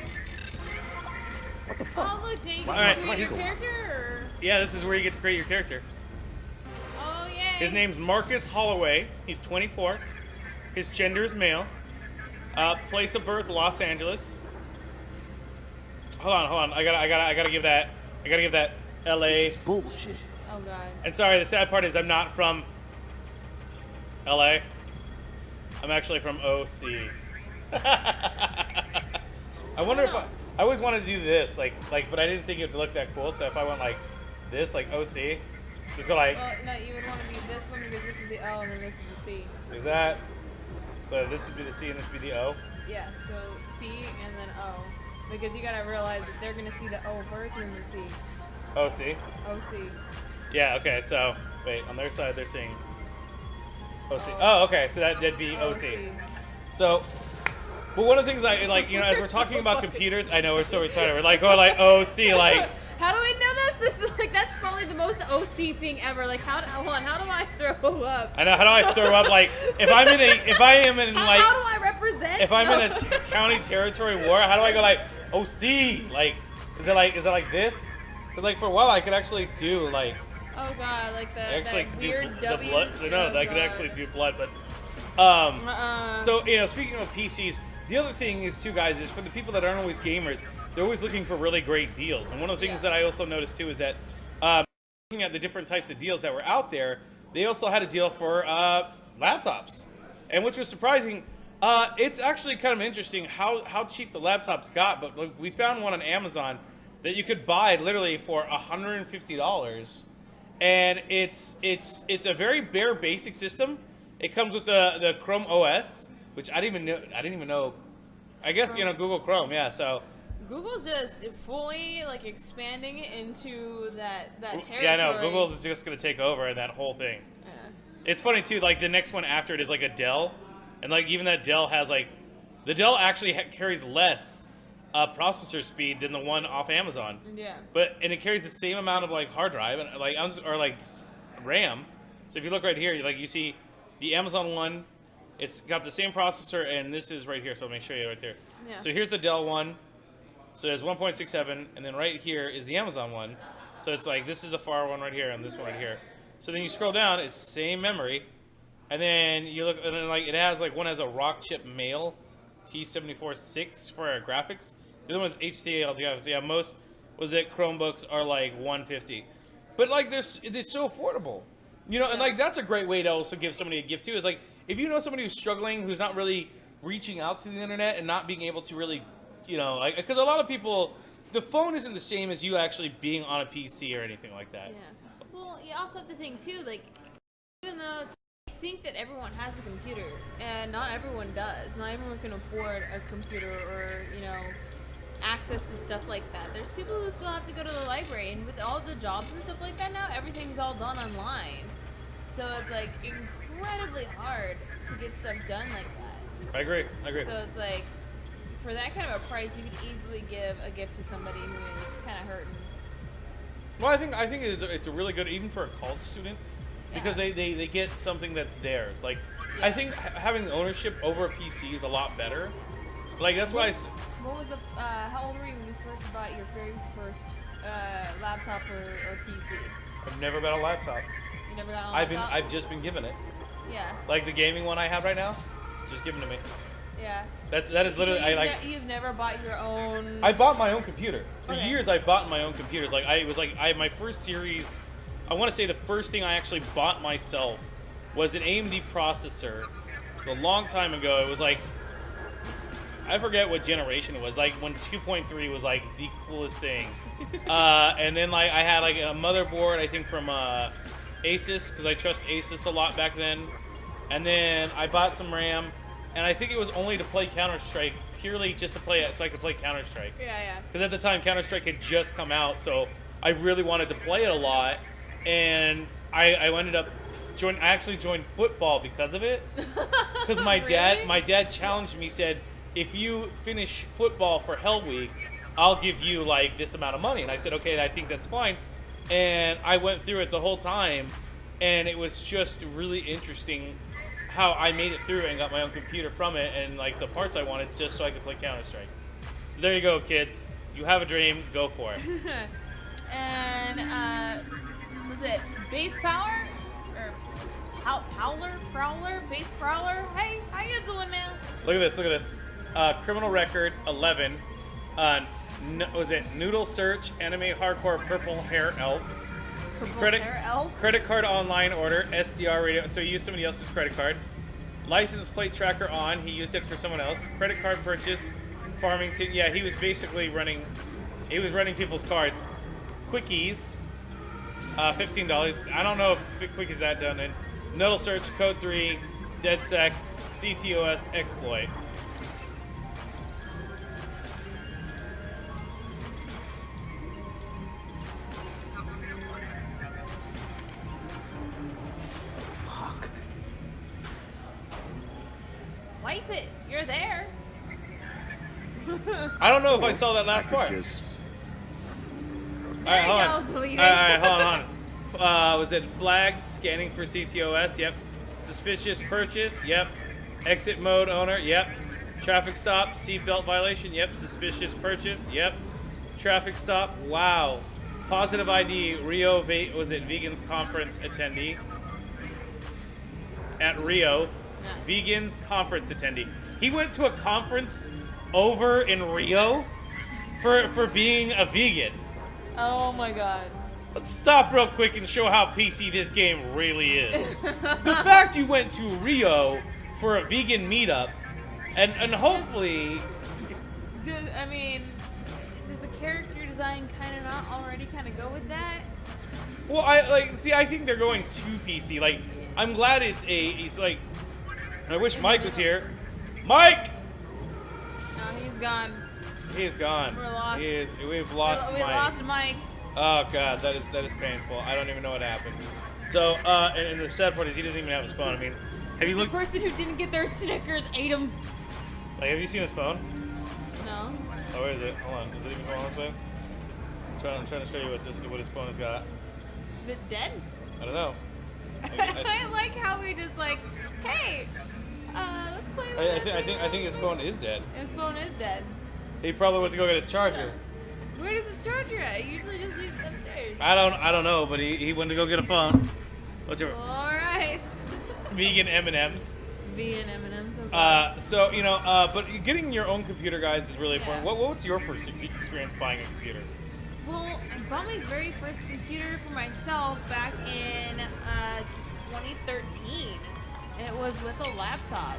What the fuck? Oh, look, dang, All right. your character? Or? Yeah, this is where you get to create your character. Oh, yay. His name's Marcus Holloway. He's 24. His gender is male. Place of birth, Los Angeles. Hold on. I gotta give that LA. This is bullshit. Oh, God. And sorry, the sad part is I'm not from LA. I'm actually from OC. I wonder if I always wanted to do this, like, but I didn't think it would look that cool. So if I went like this, like OC, just go like. Well, no, you would want to be this one because this is the O and then this is the C. Is that? So this would be the C and this would be the O. Yeah. So C and then O, because you gotta realize that they're gonna see the O first and then the C. OC. OC. Yeah. Okay. So wait, on their side they're seeing OC. Oh, okay. So that'd be OC. So. But one of the things I like, as we're talking about computers, I know we're so retarded. We're like, OC, like. How do I know this? This is like that's probably the most OC thing ever. Like, how do I throw up? I know. How do I throw up? Like, if I am in like. How do I represent? If I'm in a county territory war, how do I go like OC? Like, is it like this? Because like for a while I could actually do like. Oh God, like I actually that could weird do the W. blood. No, Oh, I could God. actually do blood, but. So speaking of PCs. The other thing is, too, guys, is for the people that aren't always gamers, they're always looking for really great deals. And one of the things that I also noticed, too, is that looking at the different types of deals that were out there, they also had a deal for laptops. And which was surprising. It's actually kind of interesting how cheap the laptops got. But look, we found one on Amazon that you could buy literally for $150. And it's a very bare basic system. It comes with the Chrome OS. Which I didn't even know. I guess Google Chrome, yeah. So Google's just fully like expanding into that territory. yeah, I know. Google's just gonna take over and that whole thing. Yeah. It's funny too. Like the next one after it is like a Dell, and like even that Dell has like the Dell actually carries less processor speed than the one off Amazon. Yeah. And it carries the same amount of like hard drive and like RAM. So if you look right here, you see the Amazon one. It's got the same processor, and this is right here, so let me show you right there. Yeah. So here's the Dell one. So there's 1.67, and then right here is the Amazon one. So it's like, this is the far one right here, and this one right here. So then you scroll down, it's same memory, and then you look, and then like it has like one has a Rockchip Mail T74-6 for our graphics. The other one's HDL graphics. Yeah, most Chromebooks are like 150, but like it's so affordable, and like that's a great way to also give somebody a gift too. Is like. If you know somebody who's struggling, who's not really reaching out to the internet and not being able to really, because a lot of people, the phone isn't the same as you actually being on a PC or anything like that. Yeah. Well, you also have to think too, like, even though I think that everyone has a computer, and not everyone does. Not everyone can afford a computer or, access to stuff like that. There's people who still have to go to the library, and with all the jobs and stuff like that now, everything's all done online. So it's like incredibly hard to get stuff done like that. I agree. So it's like, for that kind of a price, you could easily give a gift to somebody who is kind of hurting. Well, I think it's a really good, even for a college student, because they get something that's theirs. Like, I think having ownership over a PC is a lot better. Like, that's why What was how old were you when you first bought your very first laptop or PC? I've never bought a laptop. You never got a laptop? I've just been given it. Yeah. Like the gaming one I have right now, just given to me. Yeah. That is literally so you've never bought your own. I bought my own computer. For years I bought my own computers. Like my first series, I want to say the first thing I actually bought myself was an AMD processor. It was a long time ago. It was like, I forget what generation it was. Like when 2.3 was like the coolest thing. And then like I had like a motherboard, I think from Asus, because I trust Asus a lot back then. And then I bought some RAM, and I think it was only to play Counter-Strike, purely just to play it so I could play Counter-Strike. Yeah. Because at the time Counter-Strike had just come out, so I really wanted to play it a lot, and I ended up I actually joined football because of it. Because my dad challenged me, said, if you finish football for Hell Week, I'll give you like this amount of money. And I said, okay, I think that's fine. And I went through it the whole time, and it was just really interesting how I made it through and got my own computer from it, and like the parts I wanted just so I could play Counter-Strike. So there you go, kids. You have a dream, go for it. And was it base power or prowler, base prowler? Hey, how you doing, man? Look at this. Criminal record 11. Was it Noodle Search, Anime Hardcore Purple Hair Elf? Credit card online order, SDR radio. So he used somebody else's credit card. License plate tracker on. He used it for someone else. Credit card purchase. Farmington. Yeah, he was basically running. He was running people's cards. Quickies. $15. I don't know if Quickies that done in. Noodle Search, Code 3, DedSec, CTOS exploit. Wipe it. You're there. I don't know if I saw that last part. There Alright, you hold go, on. delete it. Alright, hold on. Was it flags scanning for CTOS? Yep. Suspicious purchase? Yep. Exit mode owner? Yep. Traffic stop? Seatbelt violation? Yep. Suspicious purchase? Yep. Traffic stop? Wow. Positive ID? Rio? Was it Vegans Conference attendee? At Rio. Vegans Conference attendee. He went to a conference over in Rio for being a vegan. Oh my god. Let's stop real quick and show how PC this game really is. The fact you went to Rio for a vegan meetup, and hopefully... Does the character design kind of not already kind of go with that? Well, I think they're going too PC. Like, I'm glad he's like... I wish Mike was here. Mike! No, he's gone. He is gone. We're lost. We've lost We Mike. lost Mike. Oh god, that is painful. I don't even know what happened. So, and the sad part is he doesn't even have his phone. I mean, have you looked? The person who didn't get their Snickers ate them. Like, have you seen his phone? No. Oh, where is it? Hold on. Is it even going this way? I'm trying to show you what his phone has got. Is it dead? I don't know. I like how we just like, hey, let's play with I think his phone is dead. His phone is dead. He probably went to go get his charger. Where does his charger at? He usually just leaves it upstairs. I don't know, but he went to go get a phone. What's your Alright. vegan M&Ms? Vegan M&Ms. Okay. So but getting your own computer, guys, is really important. Yeah. What's your first experience buying a computer? Well, I bought my very first computer for myself back in 2013, and it was with a laptop.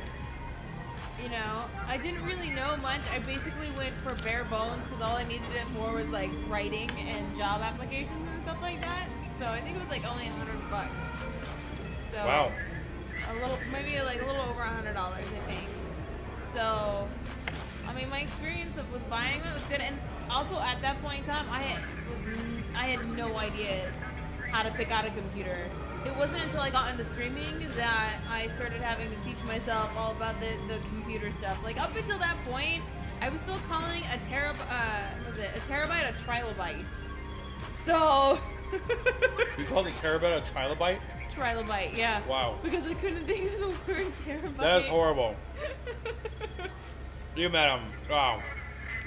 You know, I didn't really know much. I basically went for bare bones because all I needed it for was like writing and job applications and stuff like that. So I think it was like only $100. So Wow. Maybe a little over $100, I think. So, I mean, my experience with buying it was good, and also at that point in time, I had no idea how to pick out a computer. It wasn't until I got into streaming that I started having to teach myself all about the computer stuff. Like up until that point, I was still calling a terabyte a trilobite. So You called a terabyte a trilobite? Trilobite, yeah. Wow. Because I couldn't think of the word terabyte. That's horrible. You met him. Wow.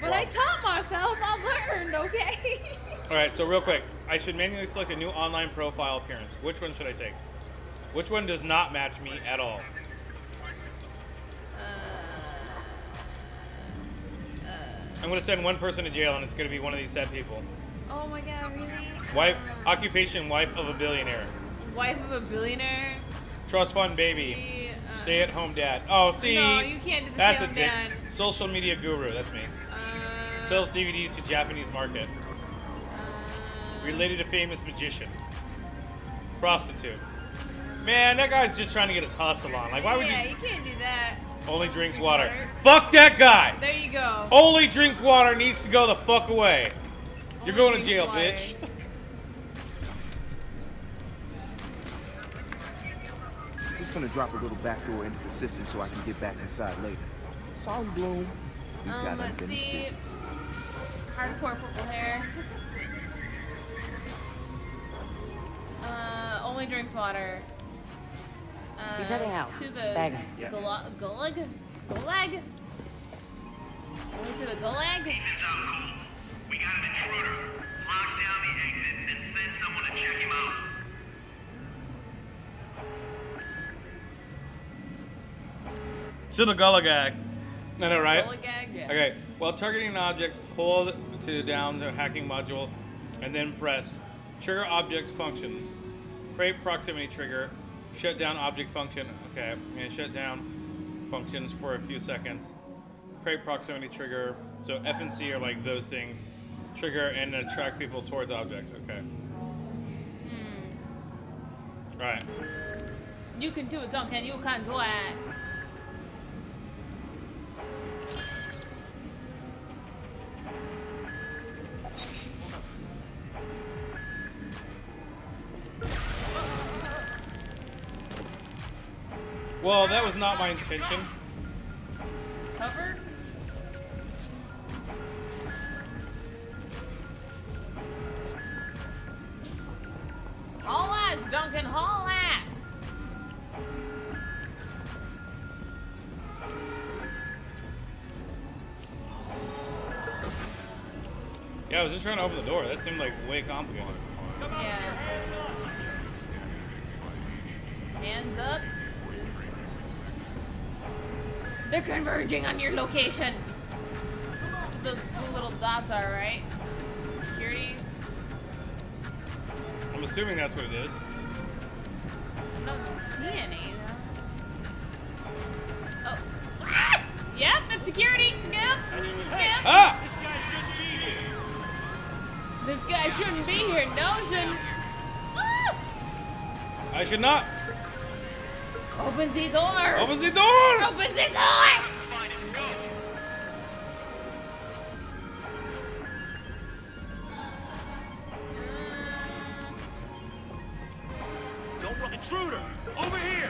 But Wow. I taught myself. I learned, okay? All right, so real quick, I should manually select a new online profile appearance. Which one should I take? Which one does not match me at all? I'm gonna send one person to jail, and it's gonna be one of these sad people. Oh my god, really? Wife, occupation, wife of a billionaire. Wife of a billionaire? Trust fund baby. Stay-at-home dad. Oh, see, No, you can't do the that's a stay-at-home dick. dad. Social media guru. That's me. Sells DVDs to Japanese market. Related to famous magician. Prostitute. Man, that guy's just trying to get his hustle on. Like, why would Yeah, you? you can't do that. Only drinks water. Fuck that guy. There you go. Only drinks water, needs to go the fuck away. You're going to drinks jail, water. bitch. Just gonna drop a little backdoor into the system so I can get back inside later. Sorry, Bloom. We've got Let's unfinished see. business. Hardcore purple hair. Only drinks water. He's heading out. To the Bag him. Yeah. Gulag? Only to the Gulag? We got an intruder. Lock down the exit and send someone to check him out. To the Gulagag. No, right? Gulag? Yeah. Okay. While targeting an object, hold to down the hacking module, and then press. Trigger object functions. Create proximity trigger. Shut down object function. Okay. And shut down functions for a few seconds. Create proximity trigger. So F and C are like those things. Trigger and attract people towards objects. Okay. Alright. You can do it, Duncan. You can do it. Well, that was not my intention. Cover? Haul ass, Duncan. Haul ass. Yeah, I was just trying to open the door. That seemed like way complicated. Yeah. Hands up. They're converging on your location. That's what those blue little dots are, right? Security. I'm assuming that's what it is. I don't see any. Oh. Ah! Yep, that's security. Yep. Yep. Ah! This guy shouldn't be here. This guy shouldn't be here. No, shouldn't. Ah! I should not. Open the door. Open the door! Open the door. Don't run. Intruder! Over here!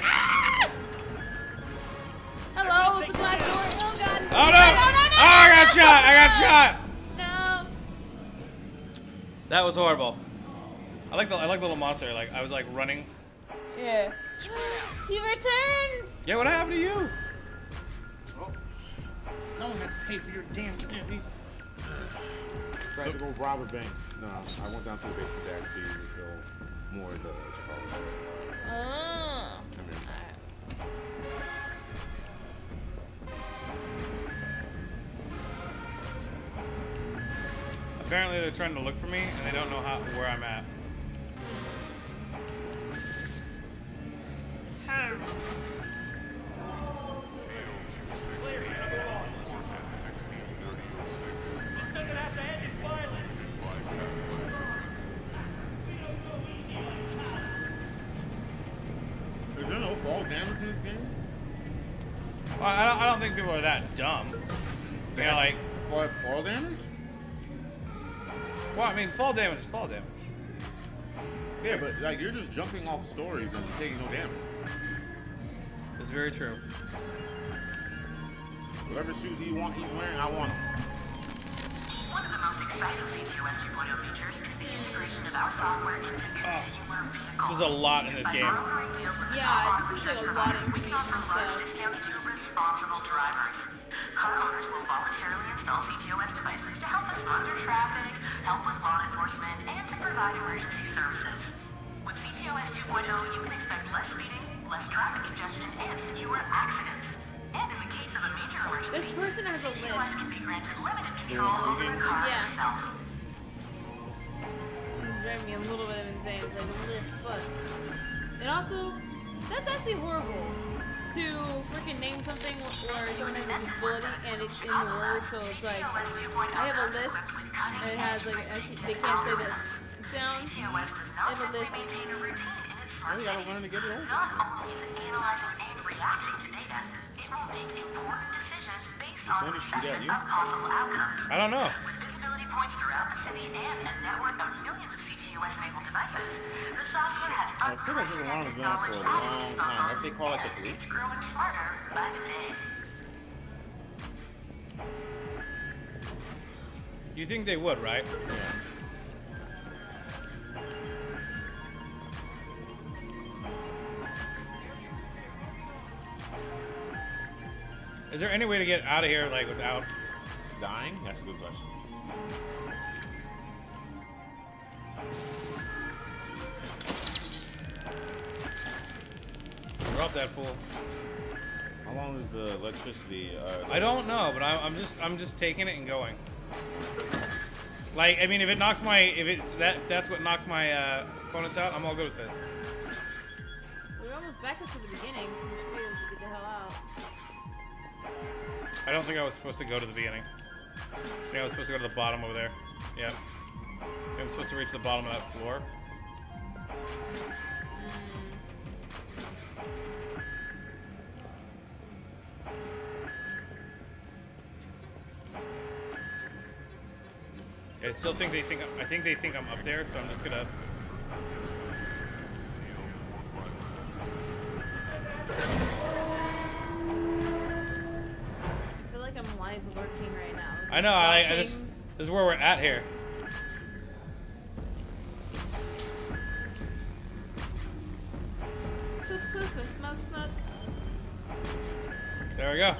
Hello, it's a glass door. Oh God. Oh no! Oh, I got shot! I got shot! No. That was horrible. I like the little monster. Like I was like running. Yeah. He returns. Yeah, what happened to you? Someone had to pay for your damn candy. So I had to go rob a bank. No, I went down to the basement to actually refill more of the Chicago. Oh. Come here. Apparently they're trying to look for me and they don't know where I'm at. This doesn't have to end in violence. We don't go easy on cops. Is there no fall damage in this game? Well, I don't think people are that dumb. You know, like, Fall damage? well, I mean, fall damage is fall damage. Yeah, but like you're just jumping off stories and taking no damage. It's very true. Whatever shoes he's wearing, I want them. One of the most exciting CTOS 2.0 features is the integration of our software into consumer vehicles. There's a lot in this By game. brokering deals with Yeah, top this is like a insurance lot of providers, we can offer information large stuff. discounts to responsible drivers. Car owners will voluntarily install CTOS devices to help us monitor traffic, help with law enforcement, and to provide emergency services. With CTOS 2.0, you can expect less speeding, less traffic congestion, and fewer accidents. And in the case of a major emergency, This person has a CTOS list. can be granted limited control over the car Yeah. itself. It's driving me a little bit of insane. It's like a lift, but and also that's actually horrible to freaking name something where someone has a disability and it's in the word. So it's like I have a lisp and it has like they can't say that sound. I have a lisp. Really, I don't learn to get it over. Not only is it analyzing and reacting to data, it will make important decisions based Does on somebody shoot at assessment you? of possible outcomes. I don't know. With visibility points throughout the city and a network of millions of CTOS-enabled devices. The software has I feel like this alarm has been on for a long time. Have they called like the police? It's growing smarter by the day. You think they would, right? Is there any way to get out of here, like, without Dying? That's a good question. Drop that fool? How long is the electricity? I don't know, but I'm just taking it and going. Like, I mean, if that's what knocks my opponents out, I'm all good with this. We're almost back up to the beginning, so you should be able to get the hell out. I don't think I was supposed to go to the beginning. I think I was supposed to go to the bottom over there. Yeah. I think I'm supposed to reach the bottom of that floor. I still think I think they think I'm up there, so I'm just gonna. I feel like I'm live lurking right now. I know. This is where we're at here. Poof, poof, and smoke, smoke. There we go.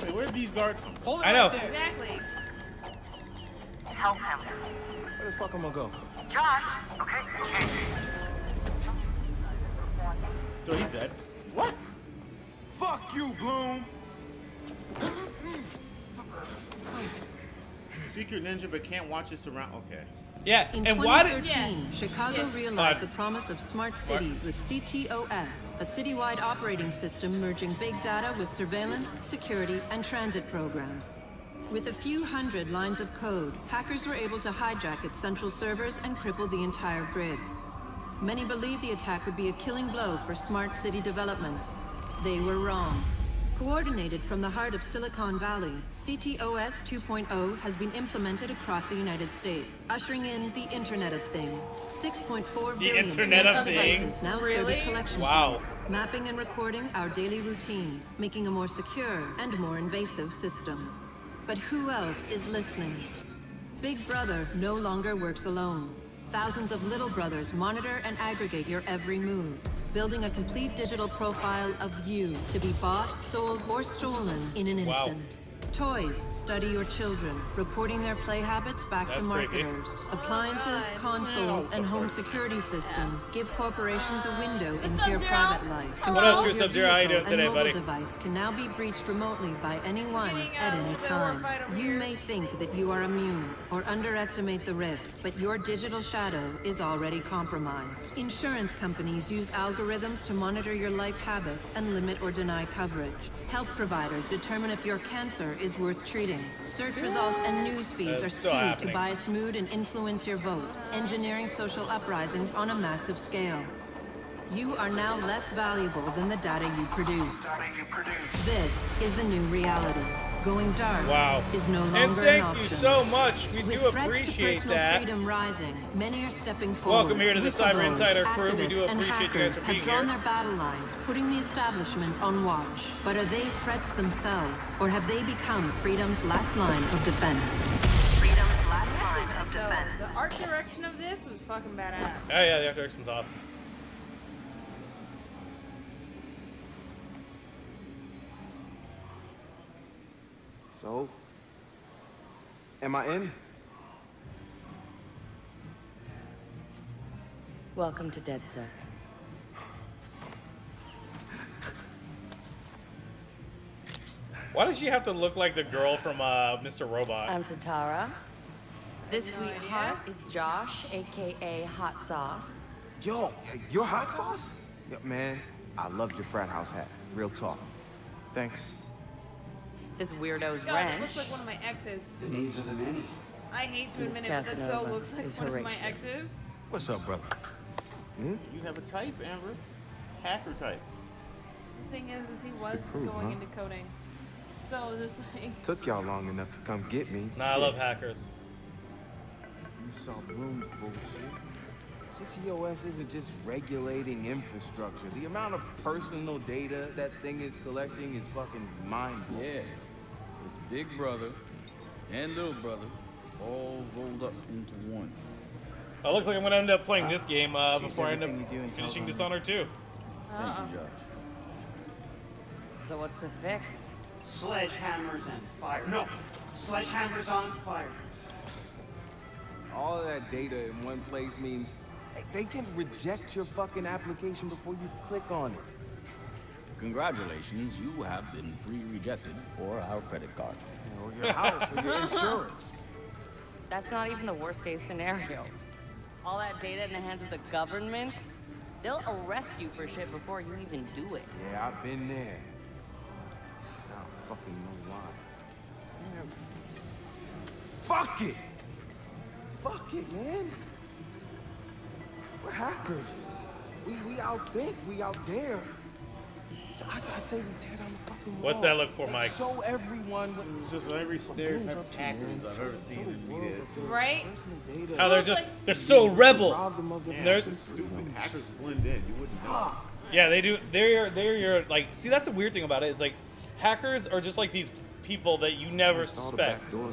Wait, where did these guards come? Hold it I know. right there. Exactly. Help him. Where the fuck am I going? Josh, okay. So he's dead. What? Fuck you, Bloom. Secret ninja, but can't watch this around. Okay. Yeah. In And why did? 2013, Chicago Yes. realized the promise of smart cities with CTOS, a citywide operating system merging big data with surveillance, security, and transit programs. With a few hundred lines of code, hackers were able to hijack its central servers and cripple the entire grid. Many believed the attack would be a killing blow for smart city development. They were wrong. Coordinated from the heart of Silicon Valley, CTOS 2.0 has been implemented across the United States, ushering in the Internet of Things. 6.4 billion Internet of devices Things? now Really? serve as collection Wow. points, mapping and recording our daily routines, making a more secure and more invasive system. But who else is listening? Big Brother no longer works alone. Thousands of little brothers monitor and aggregate your every move, building a complete digital profile of you to be bought, sold, or stolen in an Wow. instant. Toys study your children, reporting their play habits back That's to creepy. marketers. Appliances, consoles, and home security systems give corporations a window into your Sub-Zero? private life. What up, Control True of your Sub-Zero? How you vehicle doing today, and mobile buddy? device can now be breached remotely by anyone Getting, at any a little time. fight over You here. may think that you are immune or underestimate the risk, but your digital shadow is already compromised. Insurance companies use algorithms to monitor your life habits and limit or deny coverage. Health providers determine if your cancer is worth treating. Search results and news feeds That's are so skewed to happening. bias mood and influence your vote, engineering social uprisings on a massive scale. You are now less valuable than the data you produce. This is the new reality. Going dark Wow. is no And longer an thank option. you so much. We With do threats to appreciate personal that. freedom rising, many are stepping forward. Welcome here to the Cyber Whistleblowers, Insider crew. We do activists, and appreciate you guys hackers for have being drawn here. their battle lines, putting the establishment on watch. But are they threats themselves, or have they become freedom's last line of defense? Freedom's last line of So, defense. the art direction of this was fucking badass. Oh yeah, the art direction's awesome. So, am I in? Welcome to DedSec. Why does she have to look like the girl from Mr. Robot? I'm Satara. This No sweetheart is Josh, aka Hot Sauce. Yo, your hot sauce? Yo, man, I loved your frat house hat. Real talk. Thanks. This weirdo's God, that wrench. looks like one of my exes. The needs of the many. I hate to Miss admit it, but that so Casanova looks like is one of my Horatio. exes. What's up, brother? You have a type, Amber. Hacker type. The thing is he It's was the crew, going huh? into coding. So I was just like, Took y'all long enough to come get me. Nah, I love hackers. You saw Bloom's bullshit. CTOS isn't just regulating infrastructure. The amount of personal data that thing is collecting is fucking mind-blowing. Yeah. It's Big Brother and Little Brother all rolled up into one. Oh, it looks like I'm gonna end up playing this game before I end up everything you do and tells finishing them. Dishonored 2. Thank you, Josh. So what's the fix? Sledgehammers and fire. No, sledgehammers on fire. All of that data in one place means they can reject your fucking application before you click on it. Congratulations, you have been pre-rejected for our credit card. Or your house or your insurance. That's not even the worst case scenario. All that data in the hands of the government, they'll arrest you for shit before you even do it. Yeah, I've been there. I don't fucking know why. Man, fuck it! Fuck it, man. We're hackers. We outthink, we out there. I say we tear down the fucking wall. What's that look for, Mike? Show everyone what It's just every stereotype of hackers I've ever seen in media. right? How they're so rebels. Yeah, They're it's just stupid. Hackers blend in. You wouldn't know. Yeah, they do. They're your like. See, that's the weird thing about it. Is like hackers are just like these people that you never suspect. You know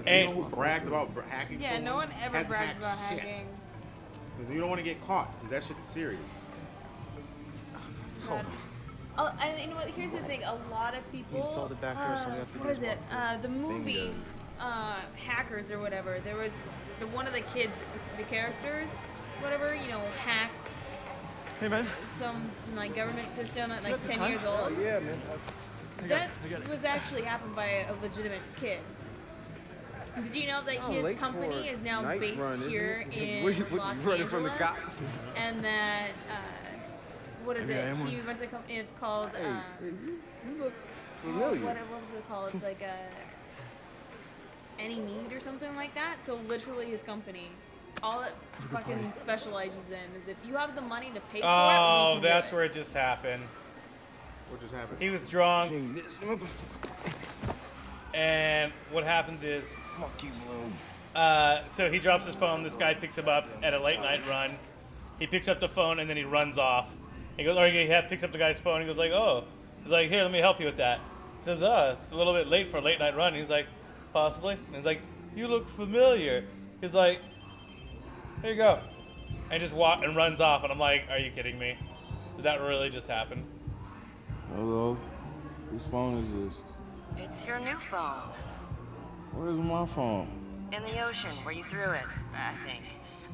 And who brags about hacking? Yeah, someone? no one ever Has brags hacked about shit. hacking. Because you don't want to get caught, because that shit's serious. God. Oh, and you know what? Here's the thing. A lot of people. install the backdoor, so we have to what do is it? The movie, Hackers or whatever. There was one of the kids, the characters, whatever, hacked Hey, man. some like government system at like 10 years old. Oh, yeah, man. That was actually happened by a legitimate kid. Did you know that his late company for is now night based run, isn't here it? in What, you Los running from the Angeles? cops? And that, what is Yeah, it? I'm He runs a company. It's called. Hey, you look Oh, familiar. what was it called? It's like Any Need or something like that. So literally his company, all it fucking specializes in is if you have the money to pay for it, we oh, can that's do where it just happened. What just happened? He was drunk, This mother- and what happens is, Fuck you, Bloom. so he drops his phone. This guy picks him up at a late night run. He picks up the phone and then he runs off. He goes, or he picks up the guy's phone. He goes like, oh, he's like, here, let me help you with that. He says, it's a little bit late for a late night run. He's like, possibly. And he's like, you look familiar. He's like, here you go, and just runs off. And I'm like, are you kidding me? Did that really just happen? Hello? Whose phone is this? It's your new phone. Where's my phone? In the ocean, where you threw it, I think.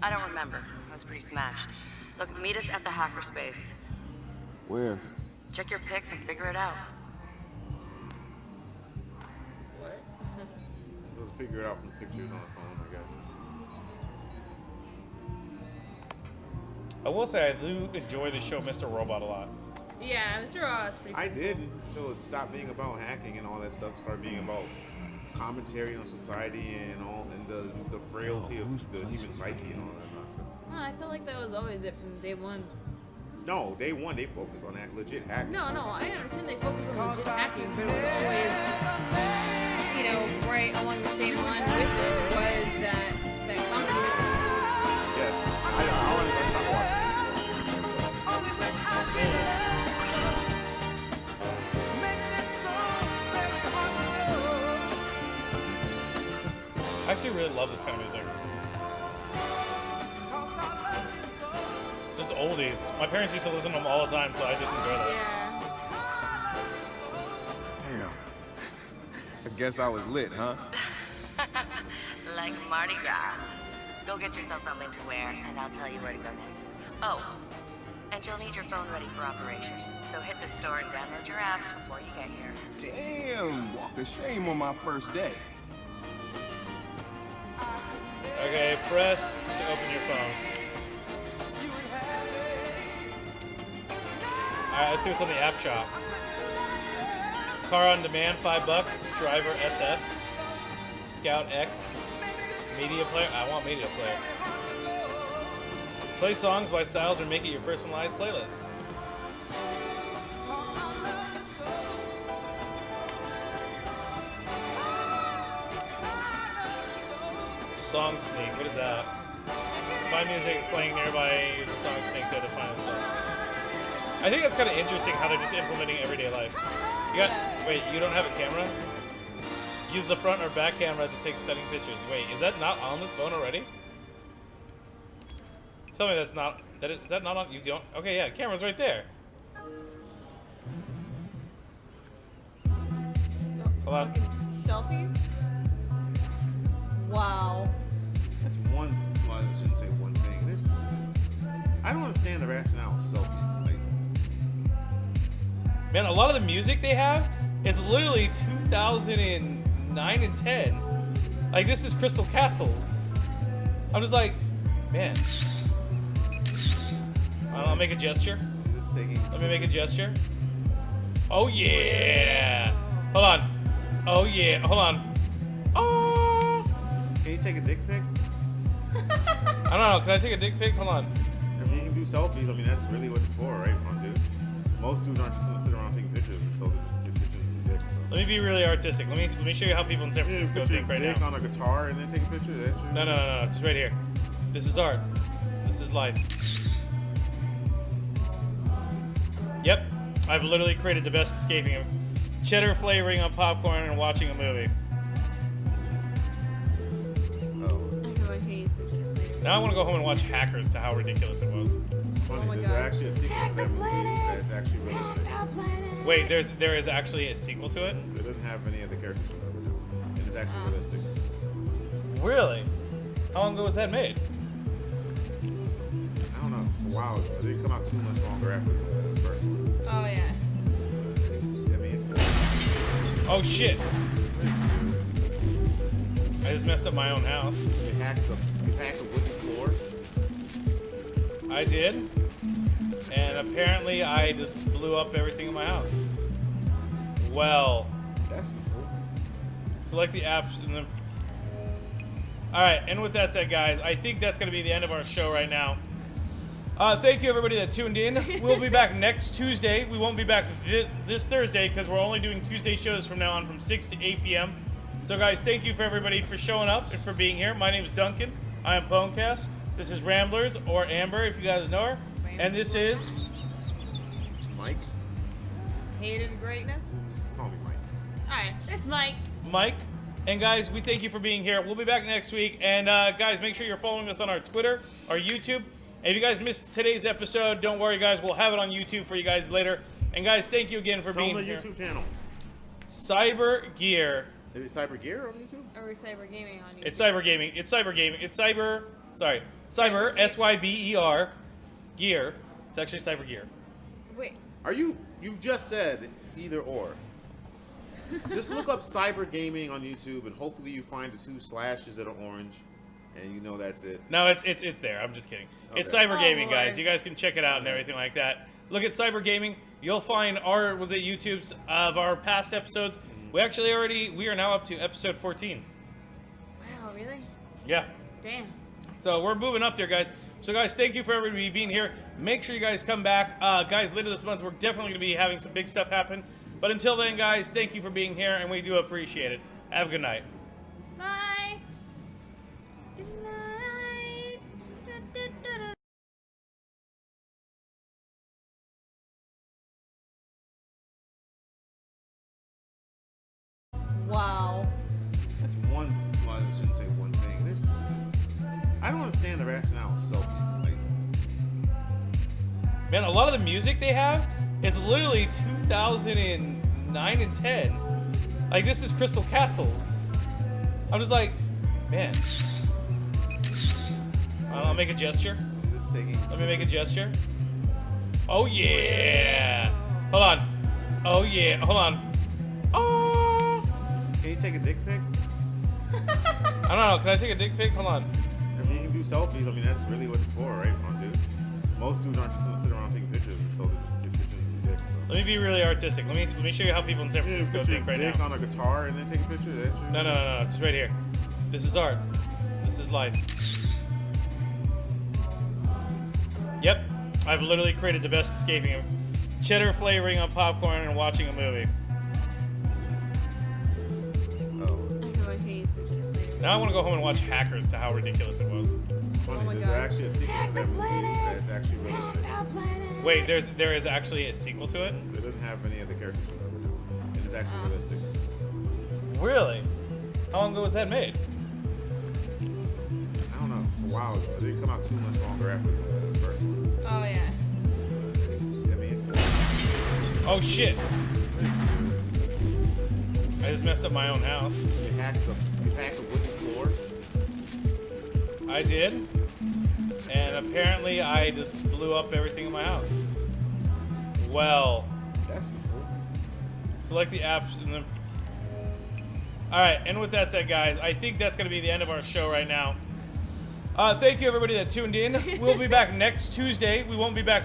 I don't remember. I was pretty smashed. Look, meet us at the hackerspace. Where? Check your pics and figure it out. Let's figure it out from the pictures on the phone, I guess. I will say I do enjoy the show Mr. Robot a lot. Yeah, Mr. Robot's pretty cool. I did until it stopped being about hacking and all that stuff. Started being about commentary on society and the frailty of the human psyche and all that nonsense. I feel like that was always it from day one. No, day one they focused on that legit hacking. No, I understand they focus on legit hacking, but it was always, right along the same line with it was that commentary. Yes. I want to stop watching. I actually really love this kind of music. Just oldies. My parents used to listen to them all the time, so I just enjoy that. Yeah. Damn. I guess I was lit, huh? Like Mardi Gras. Go get yourself something to wear, and I'll tell you where to go next. Oh, and you'll need your phone ready for operations. So hit the store and download your apps before you get here. Damn, walk of shame on my first day. Okay, press to open your phone. Alright, let's see what's on the app shop. Car on demand, $5. Driver SF. Scout X. Media player. I want media player. Play songs by styles or make it your personalized playlist. song sneak. What is that? Find music playing nearby. Use a song sneak to define the song. I think that's kind of interesting how they're just implementing everyday life. You got wait. You don't have a camera? Use the front or back camera to take stunning pictures. Wait, is that not on this phone already? Tell me that's not. Is that not on? You don't? Okay, yeah. Camera's right there. Hold on. Selfies? Wow. That's one. Well, I shouldn't say one thing. I don't understand the rationale of selfies. Like, man, a lot of the music they have is literally 2009 and 10. Like, this is Crystal Castles. I'm just like, man. I'll make a gesture. Let me make a gesture. Oh yeah. Hold on. Oh yeah. Hold on. Oh. can you take a dick pic? I don't know. Can I take a dick pic? Hold on. I mean, you can do selfies. I mean, that's really what it's for, right? On dudes. Most dudes aren't just gonna sit around taking pictures, and so they take pictures of the dick. So. Let me be really artistic. Let me show you how people in San Francisco think right now. Dick on a guitar and then take a picture. That's true. No. Just right here. This is art. This is life. Yep. I've literally created the best escaping of cheddar flavoring on popcorn and watching a movie. Now I want to go home and watch Hackers to how ridiculous it was. Funny, there's actually a sequel to that movie that's actually realistic. Wait, there is actually a sequel to it? It doesn't have any of the characters from the original, and it's actually realistic. Really? How long ago was that made? I don't know. A while ago. It didn't come out too much longer after the first one. Oh yeah. I mean, it's oh shit! I just messed up my own house. You hacked the wooden floor? I did. And apparently I just blew up everything in my house. Well. That's useful. Select the apps and then... Alright, and with that said, guys, I think that's going to be the end of our show right now. Thank you, everybody that tuned in. We'll be back next Tuesday. We won't be back this Thursday because we're only doing Tuesday shows from now on from 6 to 8 p.m. So, guys, thank you for everybody for showing up and for being here. My name is Duncan. I am Ponecast. This is Ramblers, or Amber, if you guys know her. And this is... Mike. Hated greatness? Just call me Mike. Alright, it's Mike. Mike. And, guys, we thank you for being here. We'll be back next week. And, guys, make sure you're following us on our Twitter, our YouTube. And if you guys missed today's episode, don't worry, guys. We'll have it on YouTube for you guys later. And, guys, thank you again for being here. Tell them the YouTube channel. Cyber Gear. Is it Cyber Gear on YouTube? Or Cyber Gaming on YouTube? It's Cyber Gaming. It's Cyber Gaming. It's Cyber... Sorry. Cyber, S-Y-B-E-R, Gear. It's actually Cyber Gear. Wait. You've just said either or. Just look up Cyber Gaming on YouTube, and hopefully you find the 2 slashes that are orange, and you know that's it. No, it's there. I'm just kidding. Okay. It's Cyber Gaming, guys. You guys can check it out and everything like that. Look at Cyber Gaming. You'll find YouTube's of our past episodes. We are now up to episode 14. Wow, really? Yeah. Damn. So we're moving up there, guys. So, guys, thank you for everybody being here. Make sure you guys come back. Guys, later this month, we're definitely going to be having some big stuff happen. But until then, guys, thank you for being here, and we do appreciate it. Have a good night. Bye. Good night. Wow. That's one. Well, I shouldn't say one thing. I don't understand the rationale of selfies. Like, man, a lot of the music they have is literally 2009 and 10. Like, this is Crystal Castles. I'm just like, man. I'll make a gesture. Let me make a gesture. Oh yeah. Hold on. Oh yeah. Hold on. Oh. Can you take a dick pic? I don't know. Can I take a dick pic? Hold on. I mean, you can do selfies. I mean, that's really what it's for, right? On dudes. Most dudes aren't just gonna sit around taking pictures, and so they take pictures of the dick. So. Let me be really artistic. Let me show you how people in San Francisco think right now. Dick on a guitar and then take a picture. That's true. No. Just right here. This is art. This is life. Yep. I've literally created the best escaping of cheddar flavoring on popcorn and watching a movie. Oh. I hate such a Now I want to go home and watch Hackers to how ridiculous it was. Funny, my there's God. actually a sequel to that movie that's actually realistic. Wait, there is actually a sequel to it? It doesn't have any of the characters from the original. And it's actually realistic. Really? How long ago was that made? I don't know. A while ago. It didn't come out too much longer after the first one. Oh yeah. I mean, it's Oh shit! I just messed up my own house. You hacked the wooden floor. I did. And apparently I just blew up everything in my house. Well. That's useful. Select the apps and then. Alright, and with that said, guys, I think that's going to be the end of our show right now. Thank you, everybody that tuned in. We'll be back next Tuesday. We won't be back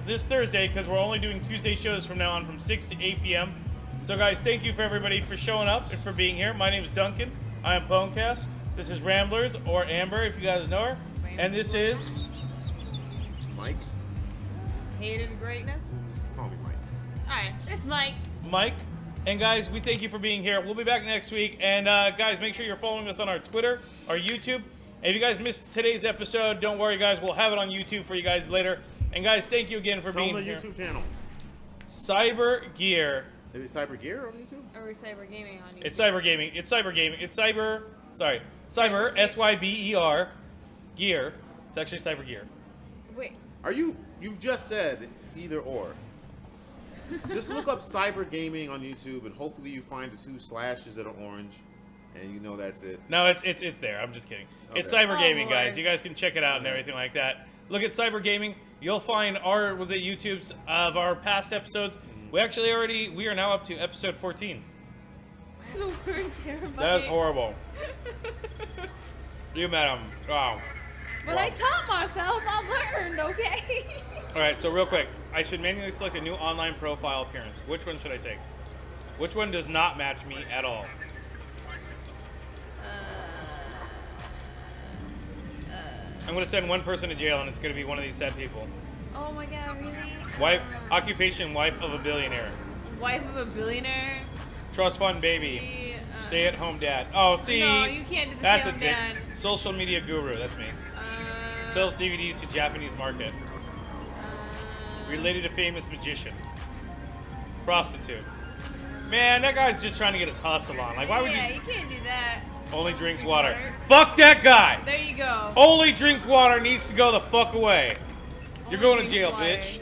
this Thursday because we're only doing Tuesday shows from now on from 6 to 8 p.m. So, guys, thank you for everybody for showing up and for being here. My name is Duncan. I am Ponecast. This is Ramblers, or Amber, if you guys know her. And this is... Mike. Hated greatness. Just call me Mike. Alright, it's Mike. Mike. And guys, we thank you for being here. We'll be back next week. And guys, make sure you're following us on our Twitter, our YouTube. And if you guys missed today's episode, don't worry, guys. We'll have it on YouTube for you guys later. And guys, thank you again for being here. Tell them the YouTube channel. Cyber Gear. Is it Cyber Gear on YouTube? Or Cyber Gaming on YouTube. It's Cyber Gaming. It's Cyber Gaming. It's Cyber. Sorry, Cyber. SYBER. Gear. It's actually Cyber Gear. Wait. You've just said either or. Just look up Cyber Gaming on YouTube, and hopefully you find the 2 slashes that are orange, and you know that's it. No, it's there. I'm just kidding. Okay. It's Cyber Gaming, Lord. guys. You guys can check it out and everything like that. Look at Cyber Gaming. You'll find our YouTube's of our past episodes. We are now up to episode 14. The word terrifying. That was horrible. You met him. Wow. But Wow. I taught myself. I learned, okay? All right, so real quick, I should manually select a new online profile appearance. Which one should I take? Which one does not match me at all? I'm gonna send one person to jail, and it's gonna be one of these sad people. Oh my god, really? Wife, occupation, wife of a billionaire. Wife of a billionaire? Trust fund baby. Stay-at-home dad. Oh, see, No, you can't do the that's a stay-at-home dick. dad. Social media guru. That's me. Sells DVDs to Japanese market. Related to famous magician. Prostitute. Man, that guy's just trying to get his hustle on. Like, why would Yeah, you? you can't do that. Only drinks water. Fuck that guy. There you go. Only drinks water needs to go the fuck away. You're going to drinks jail, water. bitch.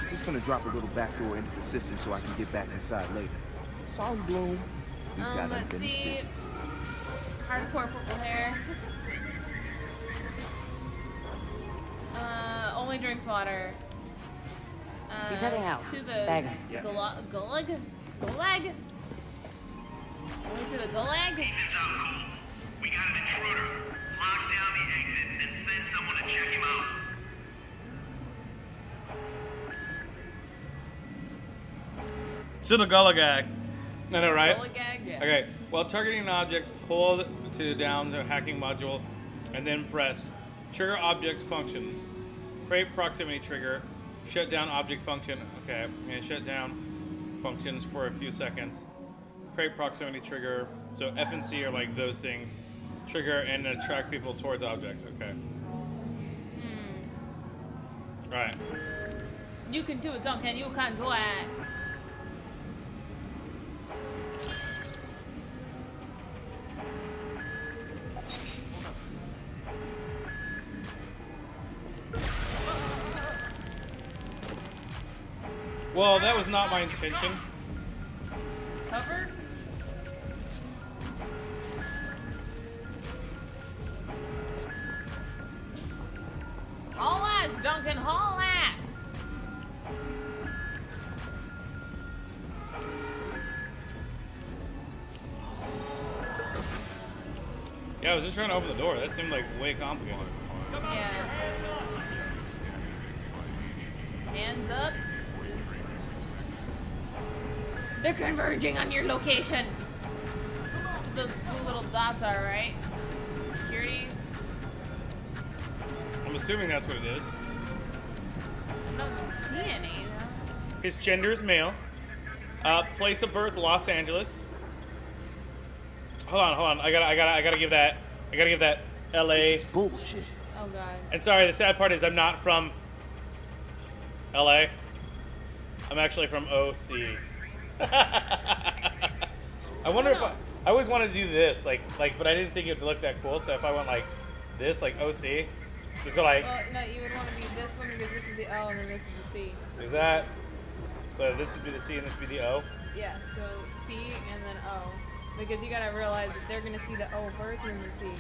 Just gonna drop a little backdoor into the system so I can get back inside later. Sorry, Bloom. We've got Let's unfinished see. business. Hardcore purple hair. Only drinks water. He's heading out. To the Bag him. Yeah. Gulag? Only to the gulag? We got an intruder. Lock down the exit and send someone to check him out. To the Gulagag. I know, right? Gulag? Yeah. Okay. While targeting an object, hold to down the hacking module, and then press. Trigger object functions. Create proximity trigger. Shut down object function. Okay, I'm gonna shut down functions for a few seconds. Create proximity trigger. So F and C are like those things. Trigger and attract people towards objects. Okay. Right. You can do it, Duncan. You can do it. Well, that was not my intention. Cover? Haul ass, Duncan. Haul ass. Yeah, I was just trying to open the door. That seemed like way complicated. Yeah. Hands up. They're converging on your location. That's what those blue little dots are, right? Security. I'm assuming that's what it is. I don't see any. His gender is male. Place of birth, Los Angeles. Hold on. I gotta give that LA. This is bullshit. Oh god. And sorry, the sad part is I'm not from LA. I'm actually from OC. I wonder if I always wanted to do this, like, but I didn't think it would look that cool. So if I went like this, like OC, just go like. Well, no, you would want to be this one because this is the O and then this is the C. Is that? So this would be the C and this would be the O. Yeah. So C and then O, because you gotta realize that they're gonna see the O first and then the C.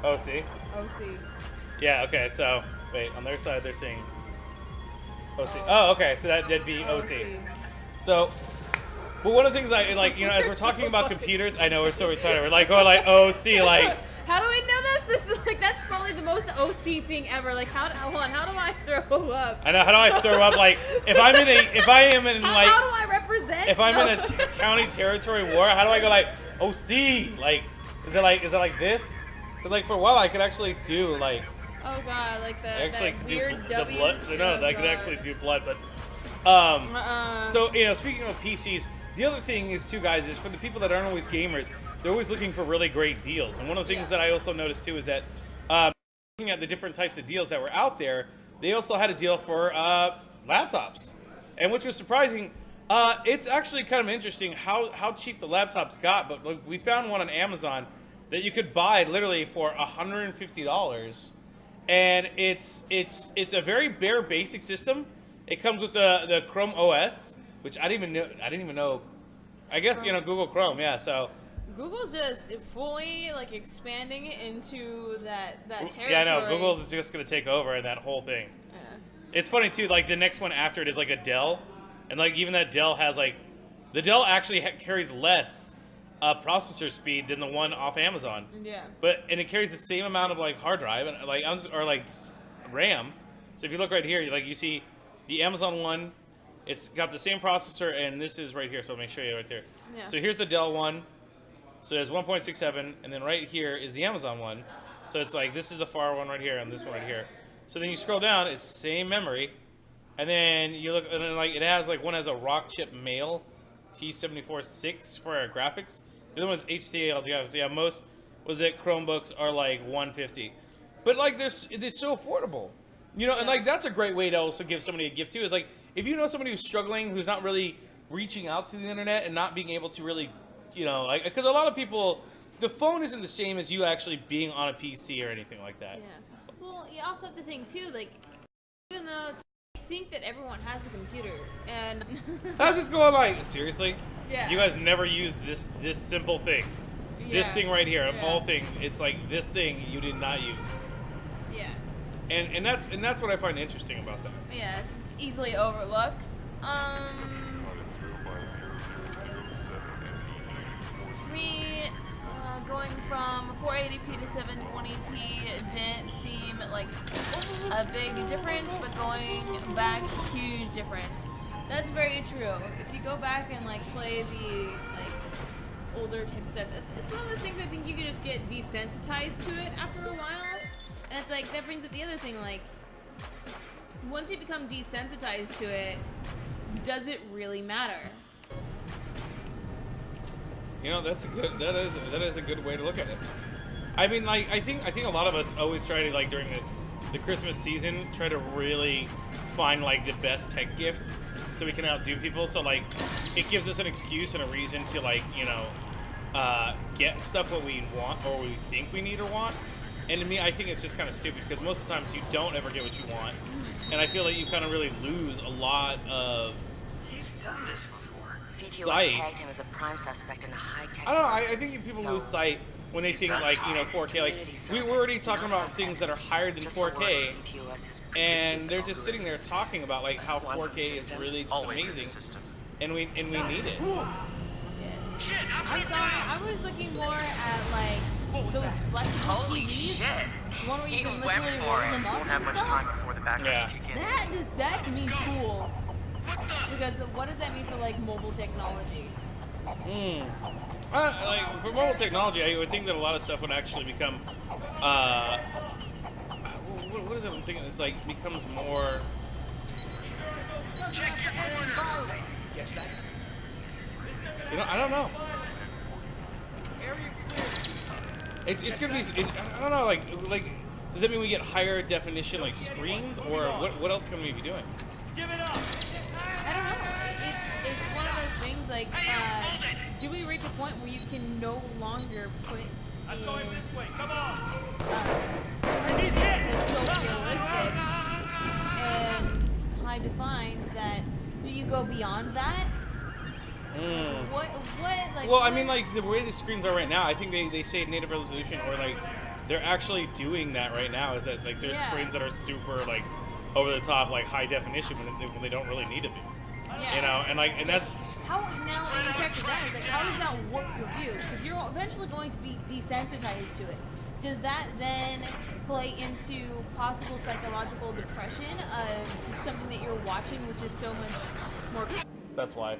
OC. OC. Yeah. Okay. So wait, on their side they're saying OC. Oh, okay. So that'd be OC. So. But one of the things I like, you know, as we're talking about computers, I know we're so retarded. We're like, oh, like OC, like. How do I know this? This is like that's probably the most OC thing ever. Like, how do I throw up? I know. How do I throw up? Like, if I am in like. How do I represent? If I'm in a county territory war, how do I go like OC? Like, is it like this? Because like for a while I could actually do like. Oh god, like that weird the W. blood. No, I could actually do blood, but. So you know, speaking of PCs. The other thing is, too, guys, is for the people that aren't always gamers, they're always looking for really great deals. And one of the things that I also noticed, too, is that looking at the different types of deals that were out there, they also had a deal for laptops. And which was surprising. It's actually kind of interesting how cheap the laptops got. But look, we found one on Amazon that you could buy literally for $150. And it's a very bare basic system. It comes with the Chrome OS. Which I didn't even know. I guess you know Google Chrome, yeah. So Google's just fully like expanding into that territory. Yeah, no, Google's just gonna take over in that whole thing. Yeah. It's funny too. Like the next one after it is like a Dell, and like even that Dell has like the Dell actually carries less processor speed than the one off Amazon. Yeah. And it carries the same amount of like hard drive and like or like RAM. So if you look right here, you see the Amazon one. It's got the same processor, and this is right here, so let me show you right there. Yeah. So here's the Dell one. So there's 1.67, and then right here is the Amazon one. So it's like, this is the far one right here, and this one right here. So then you scroll down, it's same memory. And then you look, and then like it has like, one has a Rockchip Mail T74-6 for our graphics. The other one's HDL. So yeah, most Chromebooks are like $150. But like, it's so affordable. You know, and like, that's a great way to also give somebody a gift too, is like, if you know somebody who's struggling, who's not really reaching out to the internet and not being able to really, you know, like, because a lot of people, the phone isn't the same as you actually being on a PC or anything like that. Yeah. Well, you also have to think too, like, even though I think that everyone has a computer, and I'm just going like, seriously? Yeah. You guys never use this simple thing. Yeah. This thing right here, of all things, it's like this thing you did not use. Yeah. And that's what I find interesting about that. Yeah, it's easily overlooked. For me, going from 480p to 720p didn't seem like a big difference, but going back, huge difference. That's very true. If you go back and like play the like older type stuff, it's one of those things I think you can just get desensitized to it after a while. And it's like, that brings up the other thing, like, once you become desensitized to it, does it really matter? You know, that is a good way to look at it. I mean, like, I think a lot of us always try to, like, during the Christmas season, try to really find like the best tech gift so we can outdo people. So like, it gives us an excuse and a reason to, like, you know, get stuff what we want or we think we need or want. And to me, I think it's just kind of stupid because most of the times you don't ever get what you want. And I feel like you kind of really lose a lot of He's done this before. CTOS tagged him as the prime suspect in a high-tech... I don't know, I think people lose sight when they think, like, you know, 4K. Like, we were already talking about things that are higher than 4K, and they're just sitting there talking about, like, how 4K is really just amazing, and we need it. I was looking more at, like, those flexible Holy TVs. shit! One where you He can went literally for roll it. them up Won't have and much stuff. time before the backups kick in. That to me is cool. Because what does that mean for, like, mobile technology? Like, for mobile technology, I would think that a lot of stuff would actually become, what is it I'm thinking? It's like, becomes more... Check your corners! Catch that? You know, I don't know. It's gonna be. I don't know. Like, does that mean we get higher definition like screens, or what else can we be doing? Give it up. I don't know. It's one of those things like, do we reach a point where you can no longer put I saw him this way. Come on. he's that's so realistic and high defined that do you go beyond that? What like? Well, I mean, like the way the screens are right now, I think they say native resolution, or like they're actually doing that right now. Is that like there's screens that are super like over the top, like high definition when they don't really need to be. Yeah. You know, and that's how now when you check that is like how does that work with you? Because you're eventually going to be desensitized to it. Does that then play into possible psychological depression of something that you're watching, which is so much more? That's why.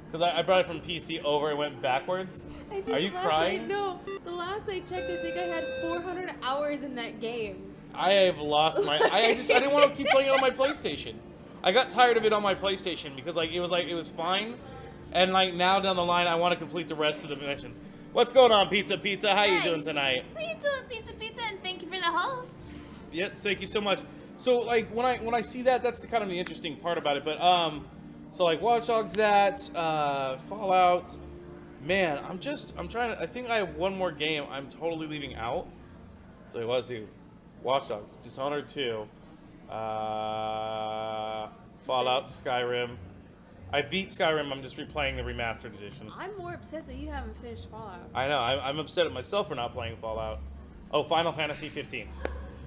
Because I brought it from PC over and went backwards. Are you crying? No, the last I checked, I think I had 400 hours in that game. I have lost my. I didn't want to keep playing it on my PlayStation. I got tired of it on my PlayStation because it was fine, and like now down the line I want to complete the rest of the missions. What's going on, Pizza? How you doing tonight? Pizza, and thank you for the host. Yes, thank you so much. So like when I see that, that's the kind of the interesting part about it. But so like Watch Dogs, Fallout, man, I'm trying to. I think I have one more game I'm totally leaving out. So let's see, Watch Dogs, Dishonored 2. Fallout, Skyrim. I beat Skyrim. I'm just replaying the remastered edition. I'm more upset that you haven't finished Fallout. I know. I'm upset at myself for not playing Fallout. Oh, Final Fantasy 15.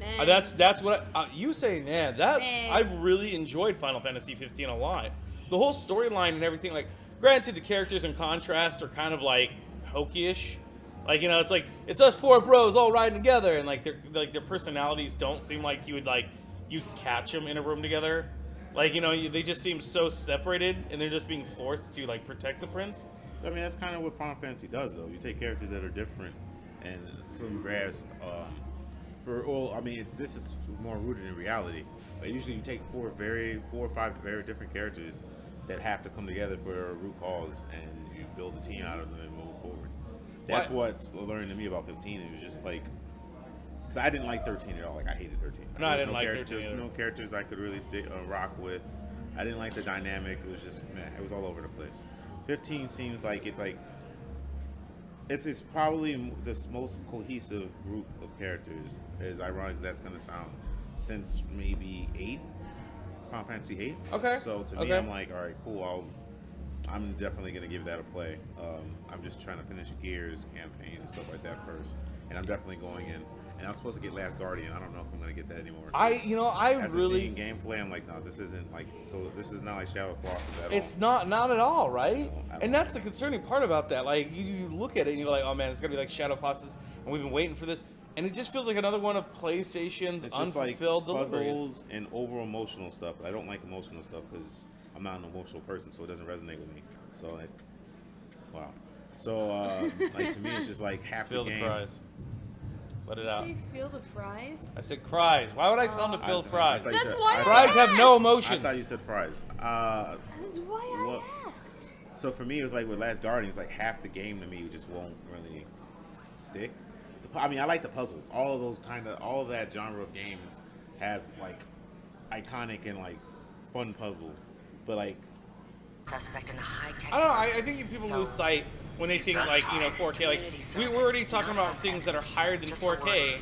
Man. That's what you say, man. I've really enjoyed Final Fantasy 15 a lot. The whole storyline and everything. Like, granted, the characters in contrast are kind of like hokey-ish. Like, you know, it's like it's us four bros all riding together, and like their personalities don't seem like you'd catch them in a room together. Like, you know, they just seem so separated, and they're just being forced to like protect the prince. I mean, that's kind of what Final Fantasy does, though. You take characters that are different and some grasp this is more rooted in reality. But usually, you take four or five very different characters that have to come together for a root cause, and you build a team out of them and move forward. That's what's learning to me about 15. It was just like, because I didn't like 13 at all. Like, I hated 13. No, I didn't like 13 either. No characters I could really rock with. I didn't like the dynamic. It was just, it was all over the place. 15 seems like it's probably the most cohesive group of characters, as ironic as that's going to sound, since maybe 8, Final Fantasy 8. Okay. So to me, I'm like, all right, cool. I'm definitely going to give that a play. I'm just trying to finish Gears campaign and stuff like that first, and I'm definitely going in. And I was supposed to get Last Guardian. I don't know if I'm going to get that anymore. After seeing gameplay, I'm like, no, this isn't like, so this is not like Shadow Colossus at all. It's not at all, right? And that's the concerning part about that. Like, you look at it and you're like, oh man, it's going to be like Shadow Colossus, and we've been waiting for this. And it just feels like another one of PlayStation's unfulfilled deliveries. Puzzles and over emotional stuff. I don't like emotional stuff because I'm not an emotional person, so it doesn't resonate with me. So, wow. So, like, to me, it's just like half the game. Feel the cries. Let it out. Did you feel the fries? I said cries. Why would I tell them to feel fries? That's why fries have no emotions. I thought you said fries. That's why I asked. So for me, it was like with Last Guardian, it's like half the game to me just won't really stick. I mean, I like the puzzles. All of that genre of games have like iconic and like fun puzzles, but like suspect in a high-tech. I don't know. I think people lose sight when they think like 4K. Like we're already talking about things that are higher than 4K,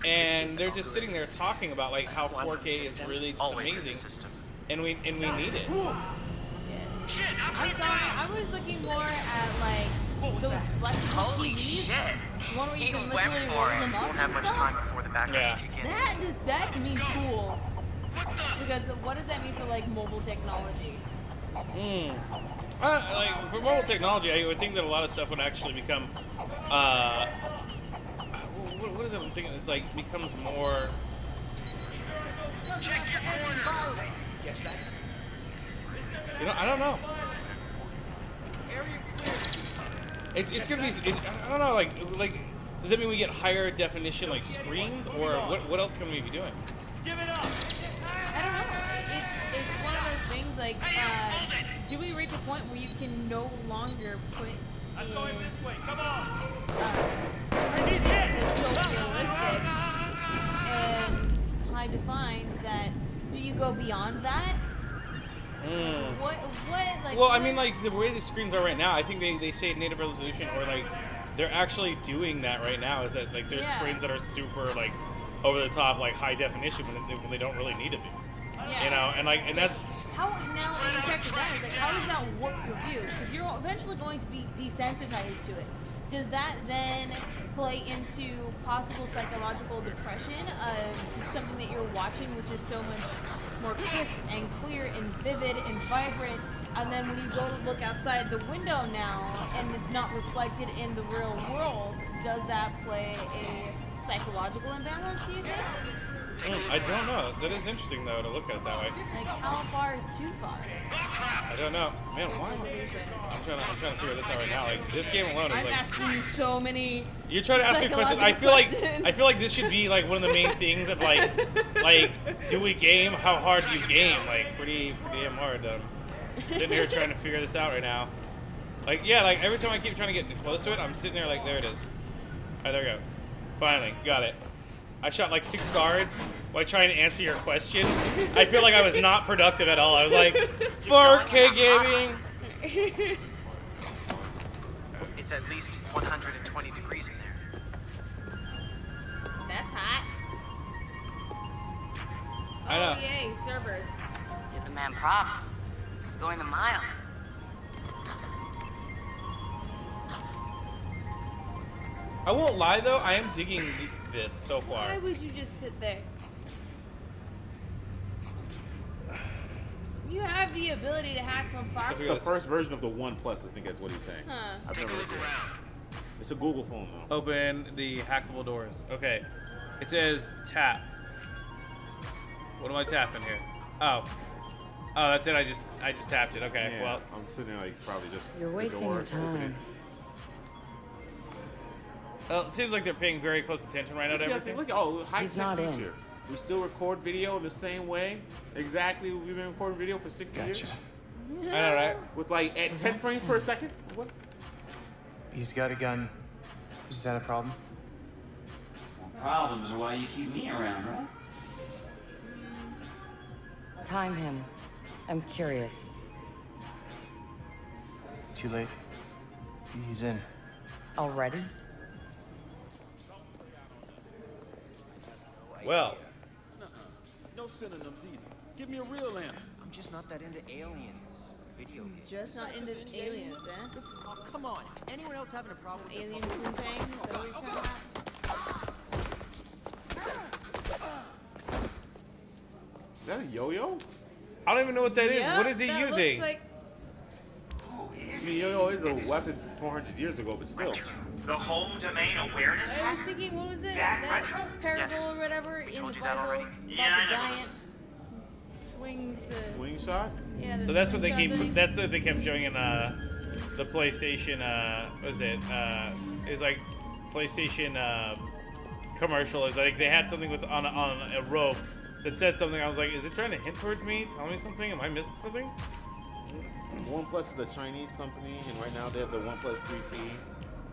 and they're just sitting there talking about like how 4K is really just amazing, and we need it. I'm sorry. I was looking more at like those flexible Holy TVs. shit! One where you can He literally went roll for it. them up Won't have and much stuff. time before the backups kick in. That to me is cool. Because what does that mean for like mobile technology? Like for mobile technology, I would think that a lot of stuff would actually become. What is it? I'm thinking it's like becomes more. Check your corners. Catch that? I don't know. It's gonna be. I don't know. Like, does that mean we get higher definition like screens, or what else can we be doing? Give it up. I don't know. It's one of those things like do we reach a point where you can no longer put I saw him this way. Come on. He's hit. That's so realistic and high defined that do you go beyond that? What like? Well, I mean, like the way the screens are right now, I think they say native resolution, or like they're actually doing that right now. Is that like there's screens that are super like over the top, like high definition when they don't really need to be. Yeah. You know, and that's how now the effect of that is like how does that work with you? Because you're eventually going to be desensitized to it. Does that then play into possible psychological depression of something that you're watching, which is so much more crisp and clear and vivid and vibrant, and then when you go to look outside the window now and it's not reflected in the real world, does that play a psychological imbalance, do you think? I don't know. That is interesting though to look at it that way. Like how far is too far? I don't know, man. Why? I'm trying to figure this out right now. Like this game alone is I'm like. asking you so many. You're trying to ask me questions. I feel like this should be like one of the main things of like do we game? How hard do you game? Like pretty damn hard. Sitting here trying to figure this out right now. Like yeah, like every time I keep trying to get close to it, I'm sitting there like there it is. Alright, there we go. Finally, got it. I shot like 6 guards while trying to answer your question. I feel like I was not productive at all. I was like, 4K gaming. It's at least 120 degrees in there. That's hot. I know. Oh yay, servers. Give the man props. He's going the mile. I won't lie though, I am digging this so far. Why would you just sit there? You have the ability to hack from far. The first version of the One Plus, I think that's what he's saying. Huh. I've never looked at it. It's a Google phone though. Open the hackable doors. Okay. It says tap. What am I tapping here? Oh. Oh, that's it. I just tapped it. Okay. Yeah, well, I'm sitting there like probably just. You're wasting your time. Well, it seems like they're paying very close attention right now to everything. Look, high tech future. We still record video the same way. Exactly, we've been recording video for 60 years. I know, right? With like at 10 frames per second. What? He's got a gun. Is that a problem? Problems are why you keep me around, right? Time him. I'm curious. Too late. He's in. Already? Well. No synonyms either. Give me a real answer. I'm just not that into aliens. Video games. Just not into aliens, eh? Oh, come on. Anyone else having a problem with Alien poontang? Is that what you're talking about? Is that a yo-yo? I don't even know what that is. Yep, What is he that using? looks like I mean, yo-yo is a weapon 400 years ago, but still. The home domain awareness I was thinking, what was it? That That retro? parable or whatever in the told you that Bible already. about Yeah, I the know. giant swings the Slingshot? yeah. So that's what they slingshot keep. thing. That's what they kept showing in the PlayStation. What is it? It was like PlayStation commercial. Is like they had something with on a rope that said something. I was like, is it trying to hint towards me? Tell me something? Am I missing something? OnePlus is a Chinese company, and right now they have the OnePlus 3T,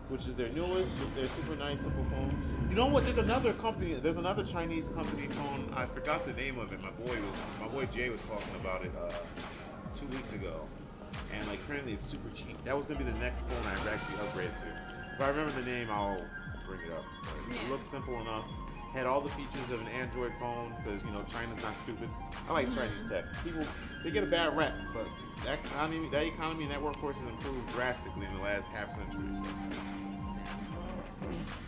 which is their newest, but they're super nice, simple phone. You know what? There's another company. There's another Chinese company phone. I forgot the name of it. My boy Jay was talking about it 2 weeks ago, and like apparently it's super cheap. That was gonna be the next phone I actually upgraded to. If I remember the name, I'll bring it up. But it looks simple enough. Had all the features of an Android phone because you know China's not stupid. I like Chinese tech. People they get a bad rep, but that economy and that workforce has improved drastically in the last half century. So.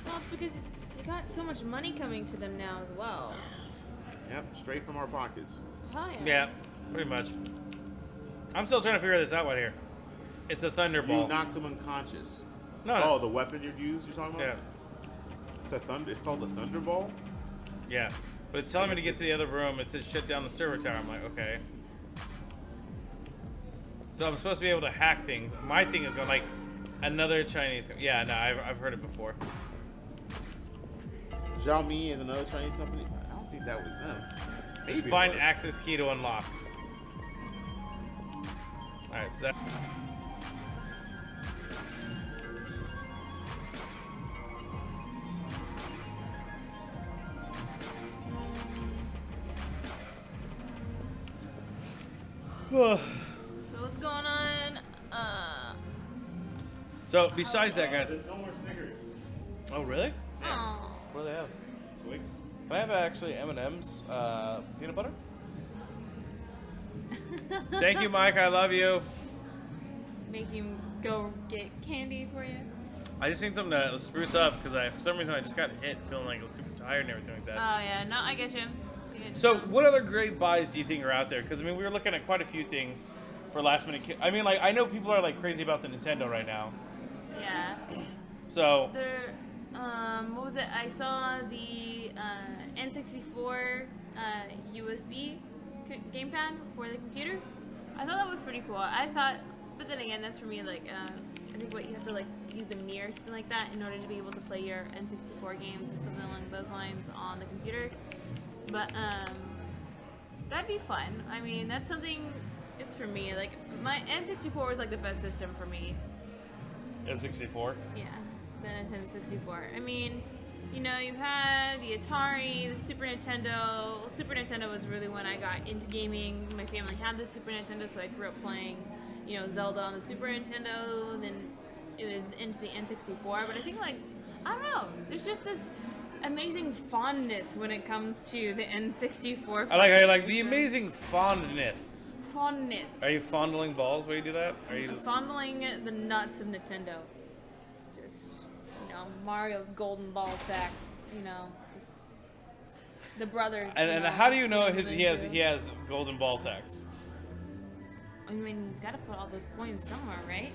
Well, it's because they got so much money coming to them now as well. Yep, straight from our pockets. Hell yeah. Yeah, pretty much. I'm still trying to figure this out right here. It's a Thunderball. You knocked him unconscious. No. Oh, the weapon you used? You're talking about? Yeah. It's called the Thunderball. Yeah, but it's telling me to get to the other room. It says shut down the server tower. I'm like, okay. So I'm supposed to be able to hack things. My thing is going like another Chinese. Yeah, no, I've heard it before. Xiaomi is another Chinese company. I don't think that was them. Maybe Find it was. access key to unlock. Alright, so that. So what's going on? So besides that, guys. There's no more Snickers. Oh really? Oh. What do they have? Twix. I have actually M&M's peanut butter. Thank you, Mike. I love you. Make him go get candy for you. I just need something to spruce up because for some reason I just got hit feeling like I was super tired and everything like that. Oh yeah, no, I get you. So, what other great buys do you think are out there? Because I mean, we were looking at quite a few things for last minute. I mean, like I know people are like crazy about the Nintendo right now. Yeah. So. There, what was it? I saw the N64 USB gamepad for the computer. I thought that was pretty cool. I thought, but then again, that's for me like I think what you have to like use a Mii or something like that in order to be able to play your N64 games and something along those lines on the computer. But that'd be fun. I mean, that's something. It's for me. Like my N64 was like the best system for me. N64. Yeah, the Nintendo 64. I mean, you know, you had the Atari, the Super Nintendo. Super Nintendo was really when I got into gaming. My family had the Super Nintendo, so I grew up playing, you know, Zelda on the Super Nintendo. And then it was into the N64. But I think, like, I don't know. There's just this amazing fondness when it comes to the N64. I like the amazing fondness. Fondness. Are you fondling balls while you do that? Are you just fondling the nuts of Nintendo? Just, you know, Mario's golden ball sacks. You know, the brothers. And how do you know he has golden ball sacks? I mean, he's got to put all those coins somewhere, right?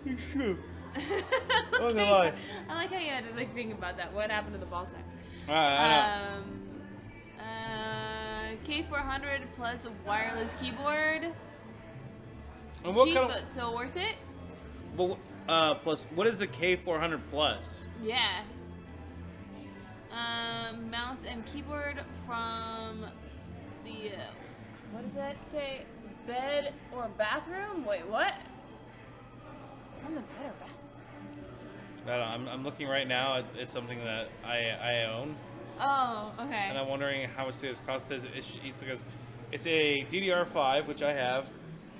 It's true. I like how you had to like think about that. What happened to the ball sack? I know. K400 plus a wireless keyboard. And what cheap, kind of, but so worth it. Well, plus what is the K400 plus? Yeah. Mouse and keyboard from the what does that say? Bed or bathroom? Wait, what? From the bed or bathroom? I don't know, I'm looking right now. It's something that I own. Oh, okay. And I'm wondering how much this cost. It's a DDR5, which I have,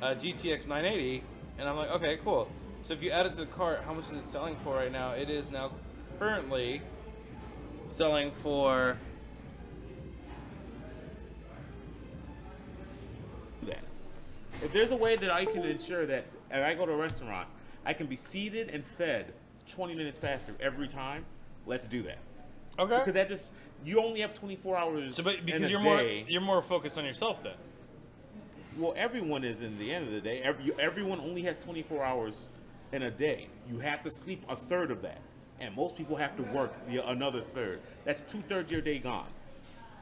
a GTX 980, and I'm like, okay, cool. So if you add it to the cart, how much is it selling for right now? It is now currently selling for that. If there's a way that I can ensure that if I go to a restaurant, I can be seated and fed 20 minutes faster every time, let's do that. Okay. Because that just, you only have 24 hours so, but because in a you're day. you're more focused on yourself then. Well, everyone is in the end of the day. Everyone only has 24 hours in a day. You have to sleep a third of that. And most people have to work another third. That's 2/3 of your day gone.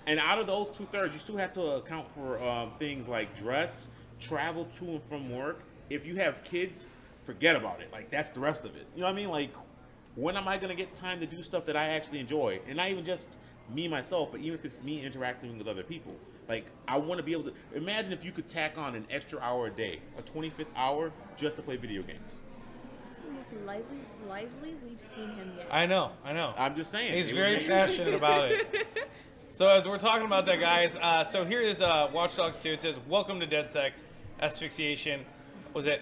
And out of those 2/3, you still have to account for things like dress, travel to and from work. If you have kids, forget about it. Like, that's the rest of it. You know what I mean? Like, when am I going to get time to do stuff that I actually enjoy? And not even just me, myself, but even if it's me interacting with other people. Like, I want to be able to... Imagine if you could tack on an extra hour a day, a 25th hour, just to play video games. This is the most lively we've seen him yet. I know. I'm just saying. He's very passionate about it. So as we're talking about that, guys, so here is Watch Dogs 2. It says, welcome to DedSec Asphyxiation. Was it?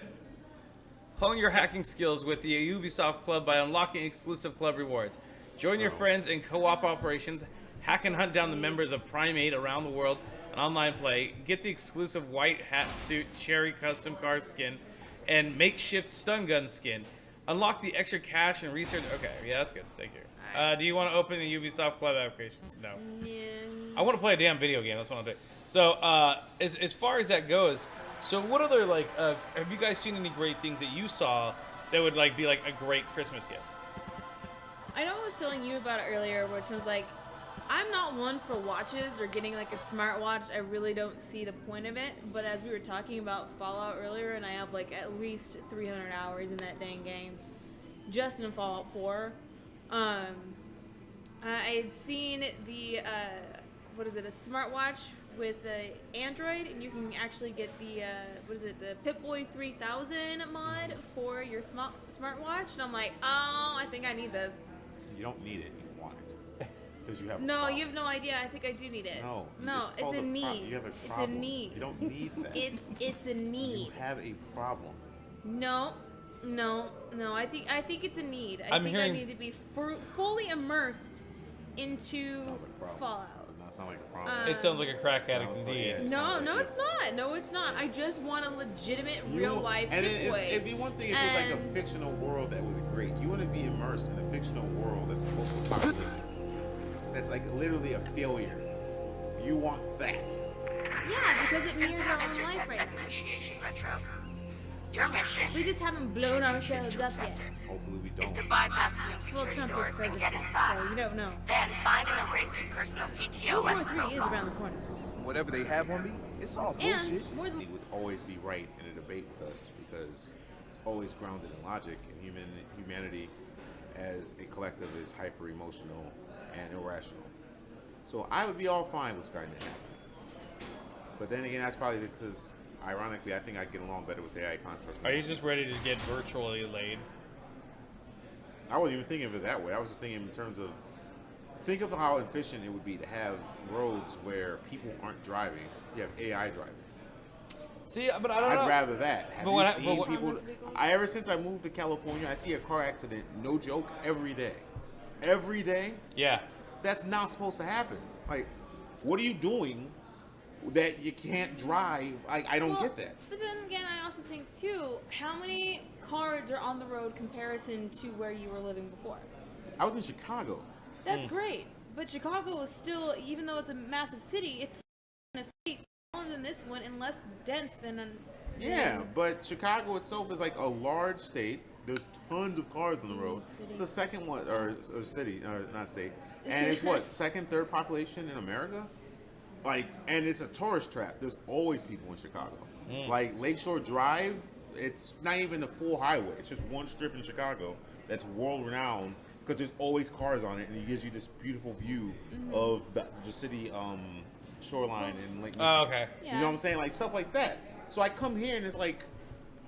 Hone your hacking skills with the Ubisoft Club by unlocking exclusive club rewards. Join your friends in co-op operations, hack and hunt down the members of Primate around the world, and online play. Get the exclusive white hat suit cherry custom car skin and makeshift stun gun skin. Unlock the extra cash and research. Okay, yeah, that's good. Thank you. Do you want to open the Ubisoft Club applications? No. I want to play a damn video game. That's what I'll do. So as far as that goes, so what other have you guys seen any great things that you saw that would be like a great Christmas gift? I know I was telling you about it earlier, which was like, I'm not one for watches or getting like a smartwatch. I really don't see the point of it. But as we were talking about Fallout earlier, and I have like at least 300 hours in that dang game, just in Fallout 4. I had seen the, what is it, a smartwatch with the Android, and you can actually get the the Pip-Boy 3000 mod for your smartwatch. And I'm like, oh, I think I need this. You don't need it. You want it because you have. No, you have no idea. I think I do need it. No, it's a need. You have a It's problem. a need. You don't need that. It's a need. You have a problem. No. I think it's a need. I need to be fully immersed into Fallout. Does not sound like a problem. It sounds like a crack addict indeed. No, it's not. No, it's not. I just want a legitimate, real life. And it'd be one thing if it was like a fictional world that was great. You want to be immersed in a fictional world that's post-apocalyptic. That's like literally a failure. You want that. Yeah, because it mirrors Consider our this own your life 10 right second now. initiation, Retro. Your mission. We just haven't blown ourselves up yet. Hopefully we Is don't. to bypass Bloom Well, security Trump is doors and president, get inside. so you don't know. Then find and erase your personal World CTOS War III is protocol. around the corner. Whatever they have on me, it's all bullshit. And more than He would always be right in a debate with us because it's always grounded in logic, and humanity as a collective is hyper emotional and irrational. So I would be all fine with Skynet happening. But then again, that's probably because, ironically, I think I get along better with AI constructs. Are you just ready to get virtually laid? I wasn't even thinking of it that way. I was just thinking in terms of, think of how efficient it would be to have roads where people aren't driving. You have AI driving. See, but I don't know. I'd rather that. Have But you when seen people? Ever since I moved to California, I see a car accident, no joke, every day. Every day? Yeah. That's not supposed to happen. Like, what are you doing that you can't drive? I don't get that. But then again, I also think too, how many cars are on the road comparison to where you were living before? I was in Chicago. That's great, but Chicago is still, even though it's a massive city, it's in a state smaller than this one and less dense than an. Yeah, but Chicago itself is like a large state. There's tons of cars on the road. It's the second one, or city, not state. And it's what, second, third population in America? Like, and it's a tourist trap. There's always people in Chicago. Like Lakeshore Drive, it's not even a full highway. It's just one strip in Chicago that's world renowned because there's always cars on it, and it gives you this beautiful view of the city shoreline in Lake. Oh, okay. You know what I'm saying? Like stuff like that. So I come here and it's like,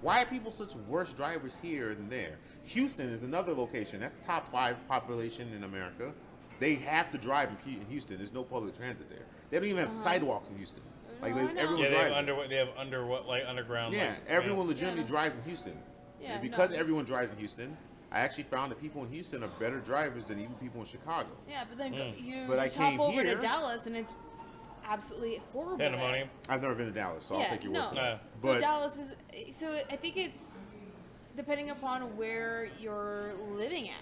why are people such worse drivers here than there? Houston is another location. That's top 5 population in America. They have to drive in Houston. There's no public transit there. They don't even have sidewalks in Houston. Like everyone yeah, drives. they have underground. Yeah, like, everyone legitimately drives in Houston. Yeah, and because everyone drives in Houston, I actually found that people in Houston are better drivers than even people in Chicago. Yeah, but then you But just I hop came over here- to Dallas and it's absolutely horrible. Pandemonium. I've never been to Dallas, so I'll take your word for it. So But Dallas is. So I think it's depending upon where you're living at.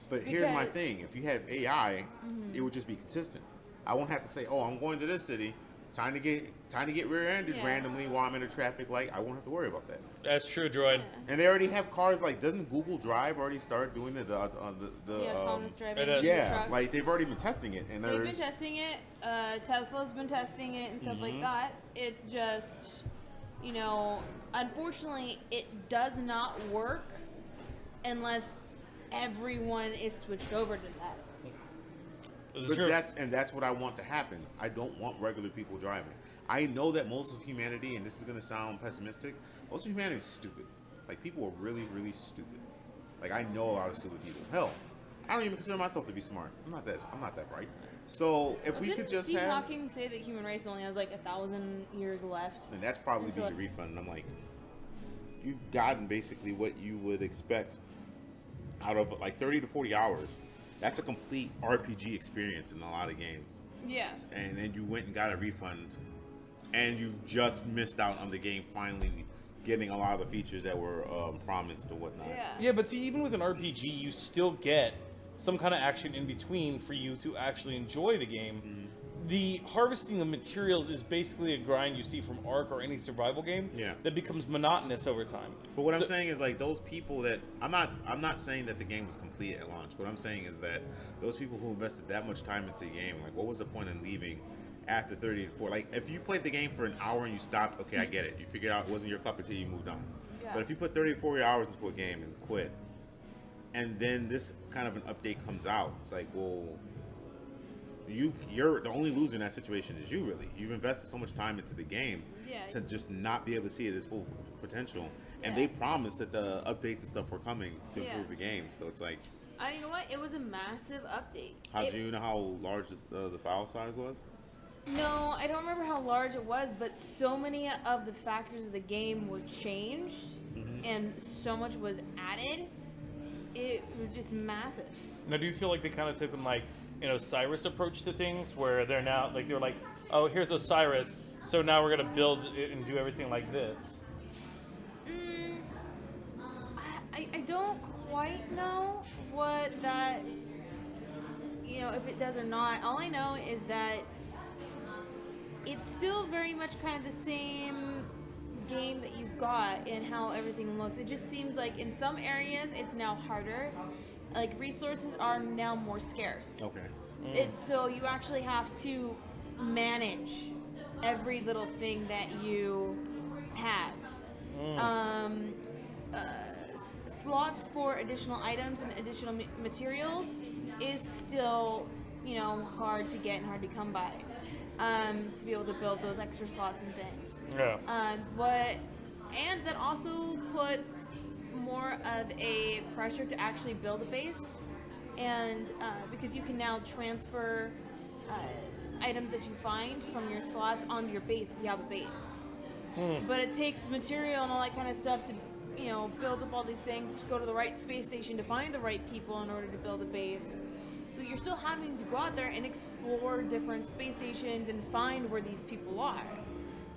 But here's my thing: if you had AI, it would just be consistent. I won't have to say, "Oh, I'm going to this city." Time to get rear-ended randomly while I'm in a traffic light. I won't have to worry about that. That's true, Droid. And they already have cars like, doesn't Google Drive already start doing the autonomous driving. Yeah, like they've already been testing it, and They've been testing it. Tesla's been testing it and stuff like that. It's just, unfortunately, it does not work unless everyone is switched over to that. But that's what I want to happen. I don't want regular people driving. I know that most of humanity, and this is going to sound pessimistic, most of humanity is stupid. Like, people are really, really stupid. Like, I know a lot of stupid people. Hell, I don't even consider myself to be smart. I'm not that bright. So if we could just Steve have, Hawking say that human race only has like 1,000 years left, and that's probably being a refund. And I'm like, you've gotten basically what you would expect out of like 30 to 40 hours. That's a complete RPG experience in a lot of games. Yeah. And then you went and got a refund, and you just missed out on the game finally getting a lot of the features that were promised or whatnot. Yeah, but see, even with an RPG, you still get some kind of action in between for you to actually enjoy the game. The harvesting of materials is basically a grind you see from Ark or any survival game that becomes monotonous over time. But what I'm saying is, like, those people that I'm not saying that the game was complete at launch. What I'm saying is that those people who invested that much time into the game, like, what was the point in leaving after 30 to 40? Like, if you played the game for an hour and you stopped, okay, I get it. You figured out it wasn't your cup of tea, you moved on. Yeah. But if you put 30 to 40 hours into a game and quit, and then this kind of an update comes out, it's like, well, you're the only loser in that situation is you. Really, you've invested so much time into the game to just not be able to see it as full potential. And they promised that the updates and stuff were coming to improve the game. So it's like, you know what? It was a massive update. Do you know how large the file size was? No, I don't remember how large it was, but so many of the factors of the game were changed, and so much was added. It was just massive. Now, do you feel like they kind of took an Cyrus approach to things, where they're now they're like, oh, here's Osiris, so now we're gonna build it and do everything like this? I don't quite know what that, if it does or not. All I know is that it's still very much kind of the same game that you've got and how everything looks. It just seems like in some areas it's now harder. Like resources are now more scarce. Okay. It's so you actually have to manage every little thing that you have. Slots for additional items and additional materials is still, hard to get and hard to come by. To be able to build those extra slots and things. Yeah. And that also puts more of a pressure to actually build a base, and because you can now transfer items that you find from your slots onto your base if you have a base. But it takes material and all that kind of stuff to, build up all these things, to go to the right space station to find the right people in order to build a base. So you're still having to go out there and explore different space stations and find where these people are,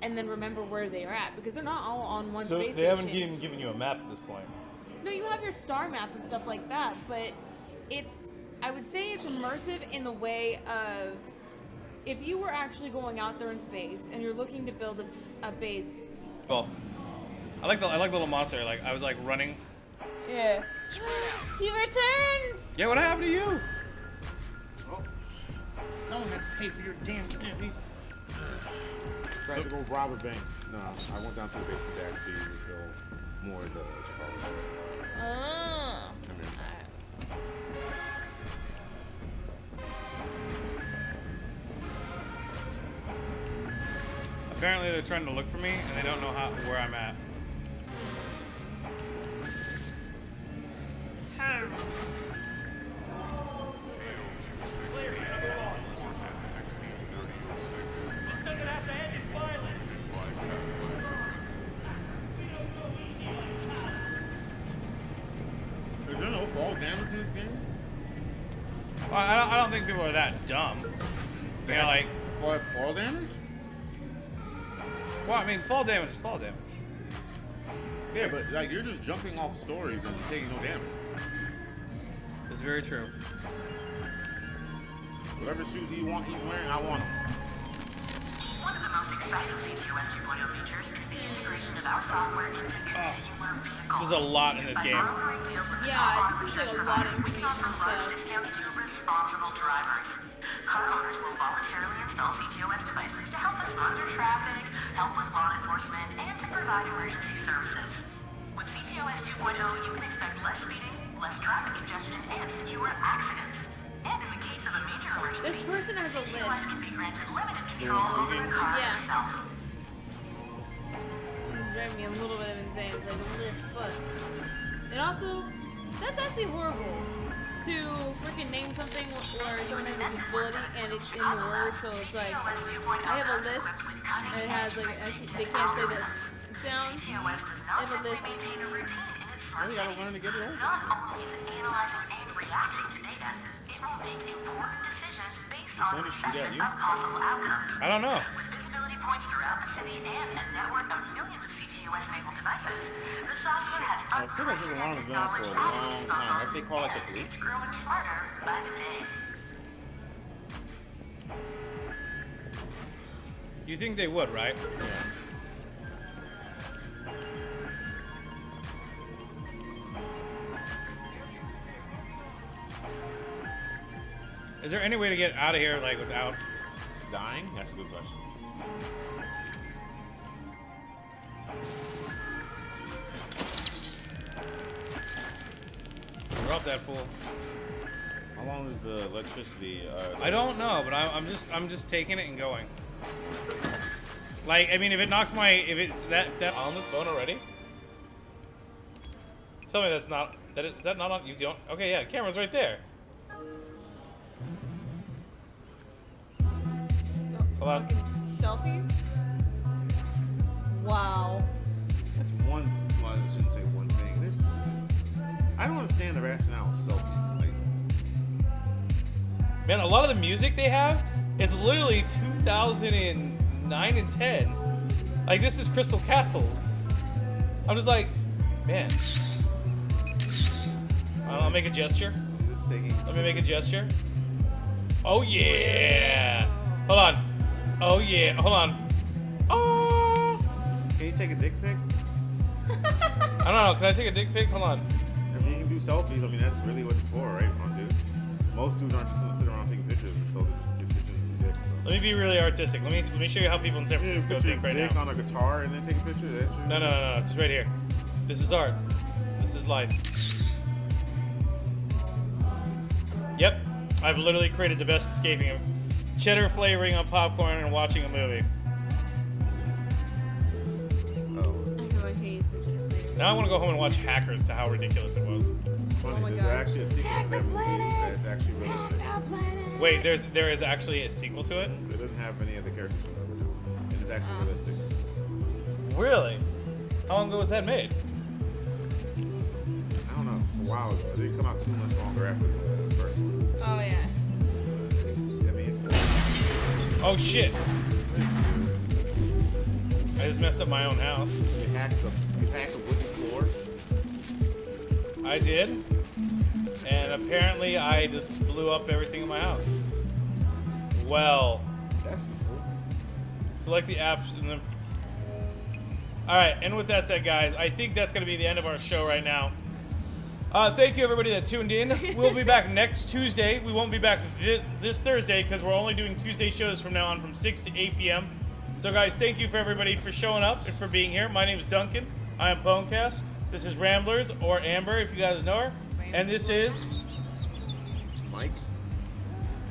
and then remember where they are at, because they're not all on one space station. So they haven't even given you a map at this point. No, you have your star map and stuff like that, but I would say it's immersive in the way of, if you were actually going out there in space and you're looking to build a base. Well, I like the little monster. Like, I was like running. Yeah. He returns. Yeah, what happened to you? Someone had to pay for your damn kidney. So I had to go rob a bank. No, I went down to the basement to actually refill more of the Chicago. Oh. Apparently they're trying to look for me and they don't know where I'm at. This doesn't have to end in violence. Is there no fall damage in this game? Well, I don't think people are that dumb. Like fall damage? Well, I mean, fall damage is fall damage. Yeah, but like you're just jumping off stories and taking no damage. It's very true. Whatever shoes you want, he's wearing, I want them. One of the most exciting CTOS 2.0 features is the integration of our software into consumer vehicles. There's a lot in this game. Yeah, this is like a lot of information and stuff. Discounts to responsible drivers. Car owners will voluntarily install CTOS devices to help us monitor traffic, help with law enforcement, and to provide emergency services. With CTOS 2.0, you can expect less speeding, less traffic congestion, and fewer accidents. And in the case of a major emergency, This person has a list. CTOS can be granted limited control over the car itself. It's driving me a little bit insane. It's like a list, but and also, that's actually horrible to freaking name something where someone has a disability and it's in the word. So it's like, I have a lisp and it has like they can't say that sound. I have a lisp. Oh, you gotta learn to get it over. Not only is it analyzing and reacting to data, it will make important decisions based on the assessment of possible outcomes. I don't know. With visibility points throughout the city and a network of millions of CTOS-enabled devices, the software has I feel like this alarm has been on for a long time. Have they called like the police? It's growing smarter by the day. You think they would, right? Is there any way to get out of here, like, without dying? That's a good question. Drop that fool. How long is the electricity? I don't know, but I'm just taking it and going. Like, I mean, if it's that on this phone already. Tell me that's not is that not on you don't okay yeah camera's right there. Hold on. Selfies? Wow. That's one. Well, I shouldn't say one thing. I don't understand the rationale of selfies. Like, man, a lot of the music they have is literally 2009 and 10. Like, this is Crystal Castles. I'm just like, man. I'll make a gesture. Let me make a gesture. Oh yeah. Hold on. Oh yeah. Hold on. Oh. Can you take a dick pic? I don't know. Can I take a dick pic? Hold on. I mean, you can do selfies. I mean, that's really what it's for, right? On dudes. Most dudes aren't just gonna sit around taking pictures and so they take pictures of the dick. So. Let me be really artistic. Let me show you how people in San Francisco think right dick now. on a guitar and then take a picture. Is that true? No. Just right here. This is art. This is life. Yep. I've literally created the best escaping of cheddar flavoring on popcorn and watching a movie. Now I want to go home and watch Hackers to how ridiculous it was. Funny, there's actually a sequel to that movie that's actually realistic. Wait, there is actually a sequel to it? It doesn't have any of the characters from the original. And it's actually realistic. Really? How long ago was that made? I don't know. A while ago. It didn't come out too much longer after the first one. Oh, yeah. Oh, shit. I just messed up my own house. You hacked the wooden floor? I did. And apparently I just blew up everything in my house. Well. That's useful. Select the apps and then... Alright, and with that said, guys, I think that's going to be the end of our show right now. Thank you, everybody that tuned in. We'll be back next Tuesday. We won't be back this Thursday because we're only doing Tuesday shows from now on from 6 to 8 p.m. So, guys, thank you for everybody for showing up and for being here. My name is Duncan. I am Ponecast. This is Ramblers, or Amber, if you guys know her. And this is... Mike.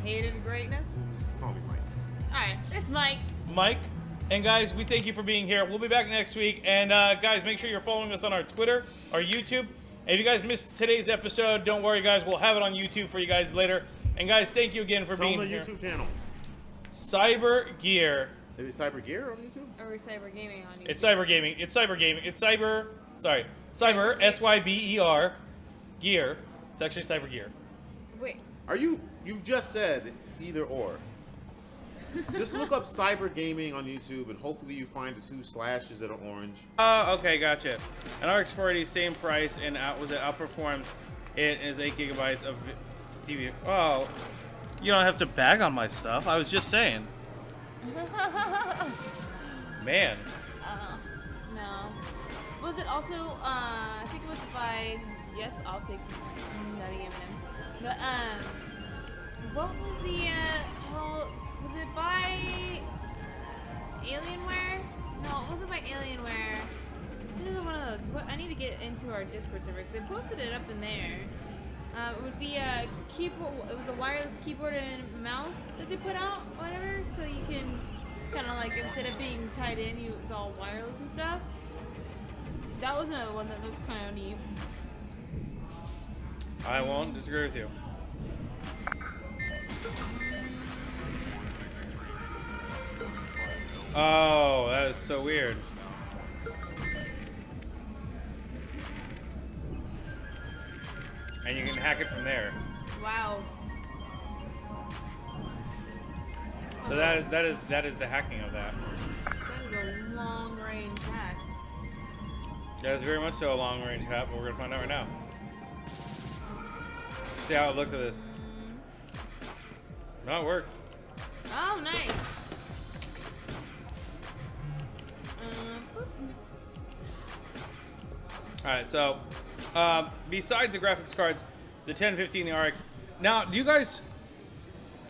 Hated greatness? Just call me Mike. Alright, it's Mike. Mike. And, guys, we thank you for being here. We'll be back next week. And, guys, make sure you're following us on our Twitter, our YouTube. And if you guys missed today's episode, don't worry, guys. We'll have it on YouTube for you guys later. And, guys, thank you again for being here. Tell them the YouTube channel. Cyber Gear. Is it Cyber Gear on YouTube? Or Cyber Gaming on YouTube? It's Cyber Gaming. It's Cyber Gaming. It's Cyber... Sorry. Cyber, S-Y-B-E-R, Gear. It's actually Cyber Gear. Wait. You just said either or. Just look up Cyber Gaming on YouTube and hopefully you find the 2 slashes that are orange. Okay, gotcha. An RX 480, same price, and outperforms. It is 8 gigabytes of TV. Oh, you don't have to bag on my stuff. I was just saying. Man. No. Was it also, I think it was by, yes, I'll take some nutty M&Ms. But, what was the, was it by Alienware? No, it wasn't by Alienware. It's another one of those. I need to get into our Discord server because they posted it up in there. It was the keyboard. It was the wireless keyboard and mouse that they put out, whatever. So you can kind of like instead of being tied in, it's all wireless and stuff. That was another one that looked kind of neat. I won't disagree with you. Oh, that is so weird. And you can hack it from there. Wow. So that is the hacking of that. That is a long range hack. That is very much so a long range hack, but we're gonna find out right now. See how it looks at this. No, it works. Oh, nice. Alright, so besides the graphics cards, the 1050 and the RX. Now, do you guys...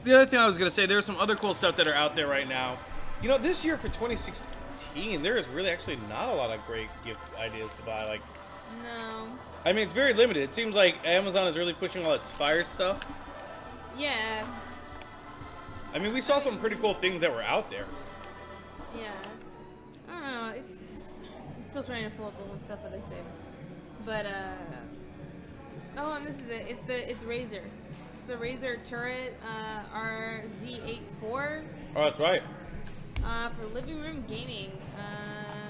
The other thing I was going to say, there's some other cool stuff that are out there right now. You know, this year for 2016, there is really actually not a lot of great gift ideas to buy. Like, no. I mean, it's very limited. It seems like Amazon is really pushing all its Fire stuff. Yeah. I mean, we saw some pretty cool things that were out there. Yeah. I don't know. I'm still trying to pull up all the stuff that I saved. But oh, and this is it. It's Razer. It's the Razer Turret RZ84. Oh, that's right. For living room gaming.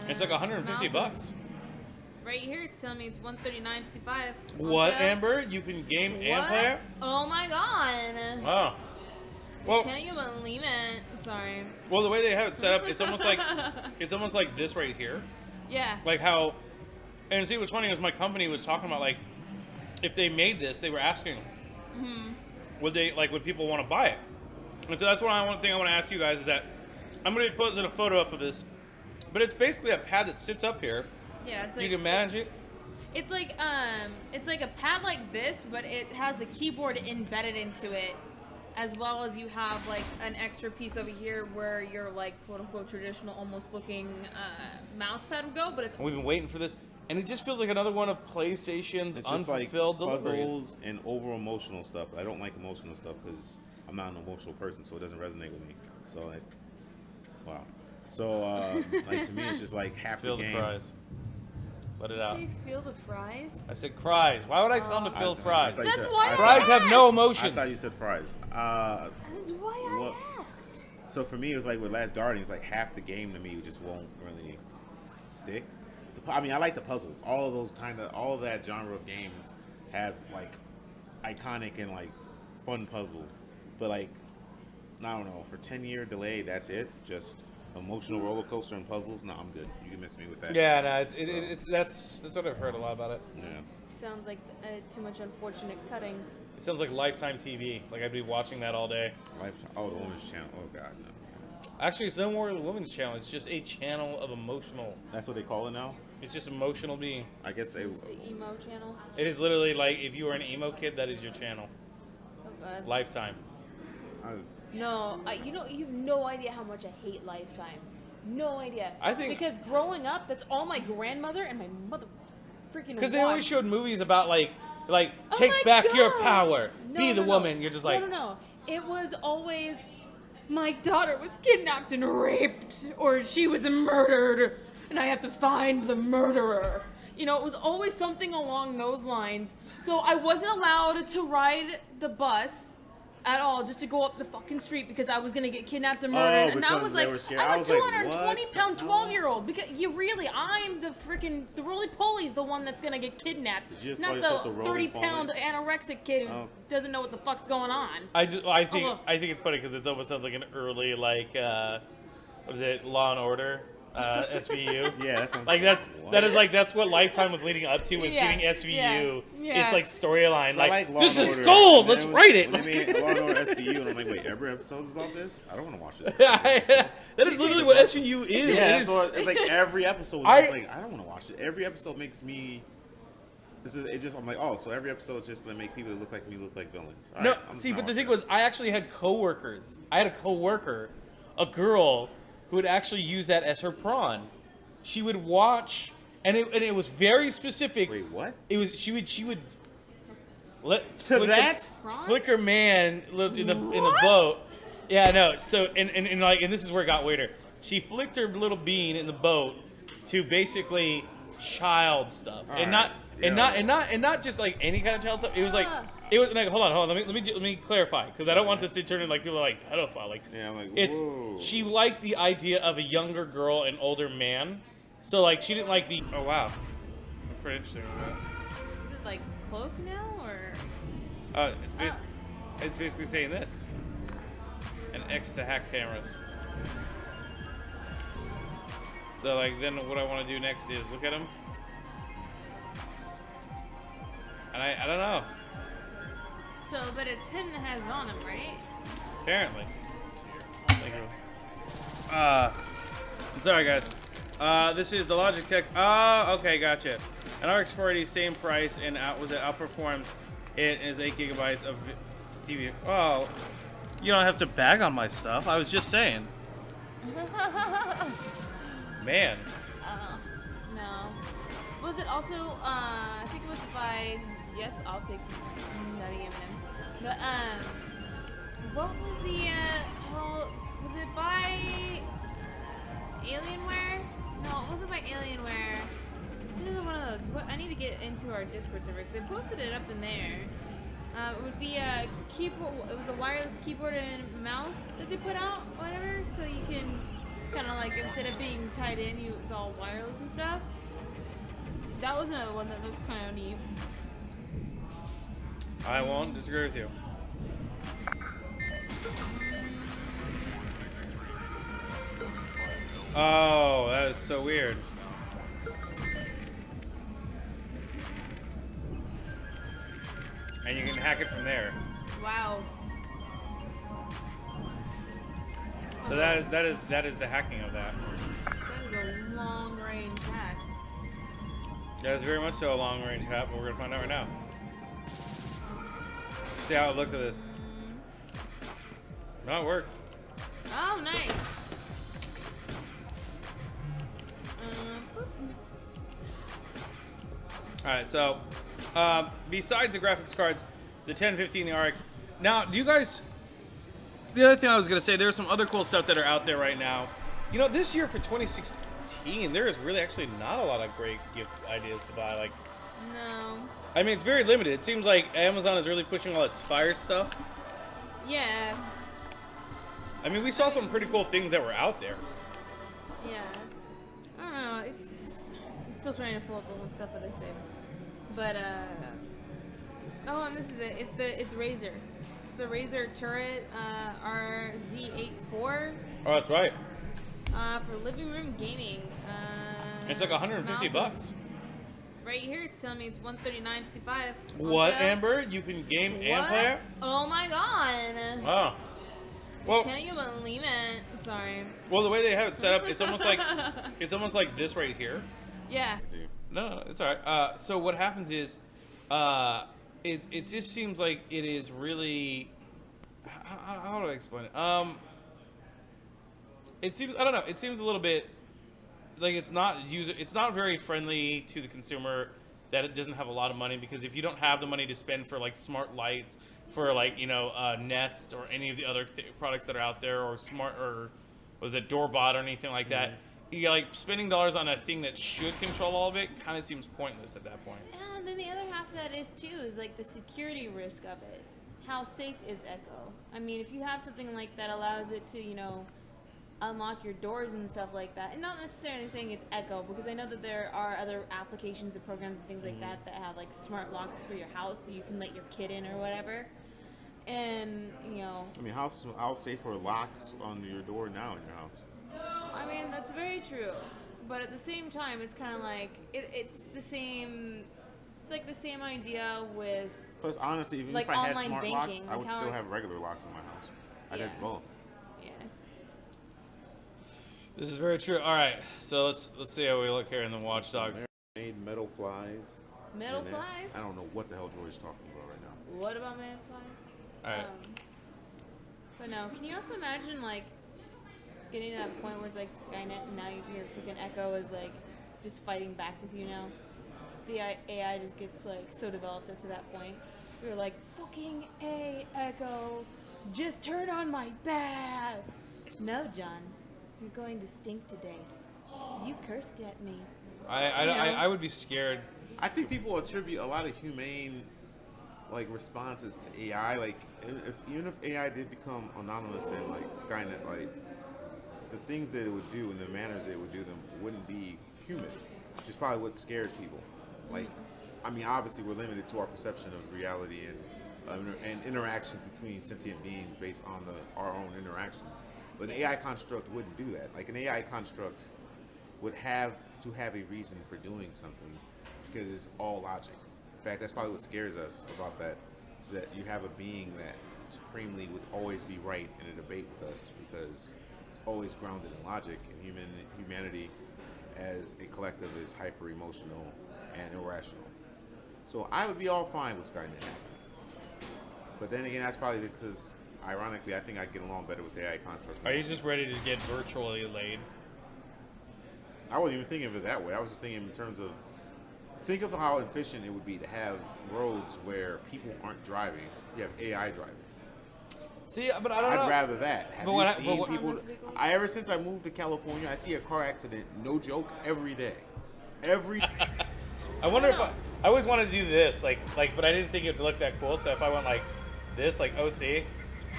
It's like 150 bucks. Right here, it's telling me it's $139.55. What, Amber? You can game and play it? Oh my god. Wow. Well, Can't you believe it? Sorry. Well, the way they have it set up, it's almost like this right here. Yeah. Like how, and see what's funny is my company was talking about like, if they made this, they were asking, would people want to buy it? And so that's one thing I want to ask you guys is that I'm going to be posting a photo up of this, but it's basically a pad that sits up here. Yeah, it's like you can manage it. It's like a pad like this, but it has the keyboard embedded into it, as well as you have like an extra piece over here where your like quote unquote traditional almost looking mouse pad would go, but it's. We've been waiting for this, and it just feels like another one of PlayStation's It's just like unfulfilled deliveries. puzzles and over emotional stuff. I don't like emotional stuff because I'm not an emotional person, so it doesn't resonate with me. So, wow. So, like to me, it's just like half Feel the game. the fries. Let it out. Did you feel the fries? I said cries. Why would I tell them to feel fries? That's why fries have no I emotions. thought you said fries. That's why I asked. So for me, it was like with Last Guardians, like half the game to me just won't really stick. I mean, I like the puzzles. All of that genre of games have like iconic and like fun puzzles. But like, I don't know, for 10-year delay, that's it. Just emotional roller coaster and puzzles. No, I'm good. You can miss me with that. Yeah, no, that's what I've heard a lot about it. Yeah. Sounds like too much unfortunate cutting. It sounds like Lifetime TV. Like I'd be watching that all day. Lifetime. Oh, the Women's Channel. Oh God, no. Actually, it's no more the Women's Channel. It's just a channel of emotional. That's what they call it now. It's just emotional being. I guess they. It's the emo channel. It is literally like if you were an emo kid, that is your channel. Oh God. Lifetime. No, you have no idea how much I hate Lifetime. No idea. I think because growing up, that's all my grandmother and my mother freaking. Because they always showed movies about like Oh take my back your God. power, No, be the no, woman. no. You're just like no. It was always my daughter was kidnapped and raped, or she was murdered, and I have to find the murderer. You know, it was always something along those lines. So I wasn't allowed to ride the bus at all, just to go up the fucking street because I was gonna get kidnapped and murdered. And I was like, I'm a 220-pound 12-year-old because I'm the roly-poly's the one that's gonna get kidnapped, Did you just not call the yourself the 30-pound anorexic kid who doesn't know what the fuck's going on. I think it's funny because it almost sounds like an early what is it, Law and Order. SVU. Yeah, that's like that's what Lifetime was leading up to, was giving SVU its like storyline. Like this is gold. Let's write it. They made Law and Order SVU, and I'm like, wait, every episode is about this? I don't want to watch this. That is literally what SVU is. Yeah, it's like every episode. I was like, I don't want to watch it. Every episode makes me. I'm like, oh, so every episode is just gonna make people that look like me look like villains. All no, right, see, but the thing was, I actually had coworkers. I had a coworker, a girl, who would actually use that as her prawn. She would watch, and it was very specific. Wait, what? It was she would let Flicker Man lived in the boat. Yeah, no. So and this is where it got weirder. She flicked her little bean in the boat to basically child stuff, and not just like any kind of child stuff. It was like. It was like, hold on. Let me clarify, because I don't want this to turn into like people are like pedophile. Like, yeah, I'm like, whoa. She liked the idea of a younger girl and older man, so like she didn't like the. Oh wow, that's pretty interesting. Is it like cloak now or? It's basically saying this. An X to hack cameras. So like then what I want to do next is look at them, and I don't know. So, but it's him that has it on him, right? Apparently. Thank you. I'm sorry, guys. This is the Logitech. Okay, gotcha. An RX 480, same price, and outperforms it is 8 gigabytes of TV. Oh, you don't have to bag on my stuff. I was just saying. Man. No. Was it also? I think it was by. Yes, I'll take some nutty M&Ms. But what was the was it by Alienware? No, it wasn't by Alienware. It's another one of those. I need to get into our Discord server because they posted it up in there. It was the keyboard. It was the wireless keyboard and mouse that they put out, whatever. So you can kind of like, instead of being tied in, it's all wireless and stuff. That was another one that looked kind of neat. I won't disagree with you. Oh, that is so weird. And you can hack it from there. Wow. So that is the hacking of that. That is a long range hack. That is very much so a long range hack, but we're gonna find out right now. See how it looks at this. No, it works. Oh, nice. Alright, so besides the graphics cards, the 1050 and the RX. Now, do you guys... The other thing I was going to say, there's some other cool stuff that are out there right now. You know, this year for 2016, there is really actually not a lot of great gift ideas to buy. Like, no. I mean, it's very limited. It seems like Amazon is really pushing all its Fire stuff. Yeah. I mean, we saw some pretty cool things that were out there. Yeah. I don't know. I'm still trying to pull up all the stuff that I saved. But, oh, and this is it. It's Razer. It's the Razer Turret RZ84. Oh, that's right. For living room gaming. It's like 150 bucks. Right here, it's telling me it's $139.55. What, Amber? You can game and play it? Oh my god. Wow. Well, Can't you believe it? Sorry. Well, the way they have it set up, it's almost like this right here. Yeah. No, it's all right. So what happens is, it just seems like it is really. How do I explain it? It seems, I don't know. It seems a little bit like it's not very friendly to the consumer. That it doesn't have a lot of money, because if you don't have the money to spend for like smart lights, for like Nest or any of the other products that are out there, or was it Doorbot or anything like that. You like spending dollars on a thing that should control all of it kind of seems pointless at that point. And then the other half of that is too is like the security risk of it. How safe is Echo? I mean, if you have something like that allows it to, unlock your doors and stuff like that, and not necessarily saying it's Echo, because I know that there are other applications and programs and things like that that have like smart locks for your house, so you can let your kid in or whatever. And I mean, how safe are locks on your door now in your house? I mean, that's very true, but at the same time, it's kind of like it's the same. It's like the same idea with. Plus, honestly, even like if I had smart banking, locks, like I would still have regular locks in my house. I'd have both. Yeah. This is very true. All right, so let's see how we look here in the Watchdogs. Made metal flies. Metal flies? I don't know what the hell Joy's talking about right now. What about metal flies? All right. But no, can you also imagine like getting to that point where it's like Skynet and now your freaking Echo is like just fighting back with you now? The AI just gets like so developed up to that point. You're like, fucking Echo, just turn on my bath. No, John, you're going to stink today. You cursed at me. I would be scared. I think people attribute a lot of humane responses to AI. Like, even if AI did become anonymous and like Skynet, like the things that it would do and the manners that it would do them wouldn't be human, which is probably what scares people. Like, I mean, obviously we're limited to our perception of reality and interactions between sentient beings based on our own interactions. But an AI construct wouldn't do that. Like, an AI construct would have to have a reason for doing something, because it's all logic. In fact, that's probably what scares us about that, is that you have a being that supremely would always be right in a debate with us, because it's always grounded in logic, and humanity as a collective is hyper emotional and irrational. So I would be all fine with Skynet happening. But then again, that's probably because, ironically, I think I'd get along better with AI constructs. Are you just ready to get virtually laid? I wasn't even thinking of it that way. I was just thinking in terms of, think of how efficient it would be to have roads where people aren't driving. You have AI driving. See, but I don't know. I'd rather that. Have But you when seen people? Ever since I moved to California, I see a car accident, no joke, every day. Every. I wonder if I always wanted to do this, like, but I didn't think it would look that cool. So if I went like this, like OC,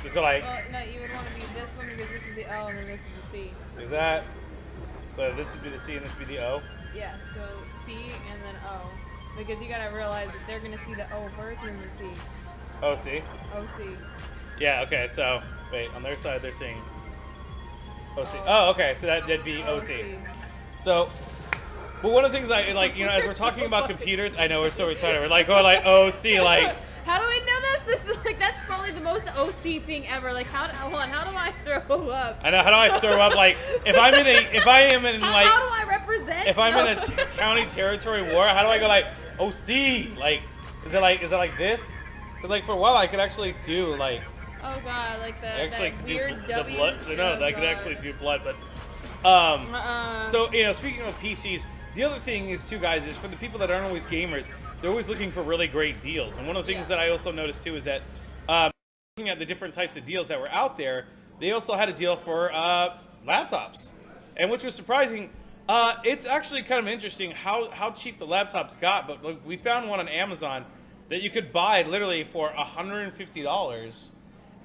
just go like. Well, no, you would want to be this one because this is the O and then this is the C. Is that? So this would be the C and this would be the O. Yeah. So C and then O, because you gotta realize that they're gonna see the O first and then the C. OC. OC. Yeah. Okay. So wait, on their side they're saying OC. Oh, okay. So that'd be OC. So. But one of the things I like, you know, as we're talking about computers, I know we're so retarded. We're like going like OC, like. How do I know this? This is like that's probably the most OC thing ever. Like how do I throw up? I know. How do I throw up? Like if I am in like. How do I represent? If I'm in a county territory war, how do I go like OC? Like is it like this? Because like for a while I could actually do like. Oh god, like that weird the W. blood. No, I could actually do blood, but. So you know, speaking of PCs. The other thing is, too, guys, is for the people that aren't always gamers, they're always looking for really great deals. And one of the things that I also noticed, too, is that looking at the different types of deals that were out there, they also had a deal for laptops. And which was surprising, it's actually kind of interesting how cheap the laptops got. But look, we found one on Amazon that you could buy literally for $150.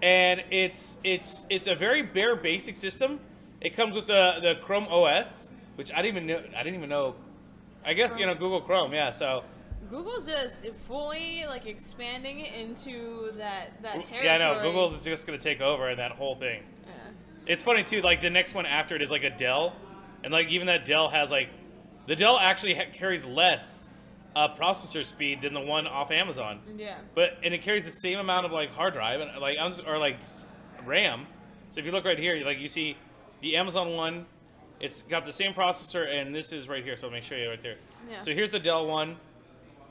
And it's a very bare basic system. It comes with the Chrome OS. Which I didn't even know. I guess you know Google Chrome, yeah. So Google's just fully like expanding into that territory. Yeah, no, Google's just gonna take over in that whole thing. Yeah. It's funny too. Like the next one after it is like a Dell, and like even that Dell has like the Dell actually carries less processor speed than the one off Amazon. Yeah. And it carries the same amount of like hard drive and like or like RAM. So if you look right here, you see the Amazon one. It's got the same processor, and this is right here, so let me show you right there. Yeah. So here's the Dell one.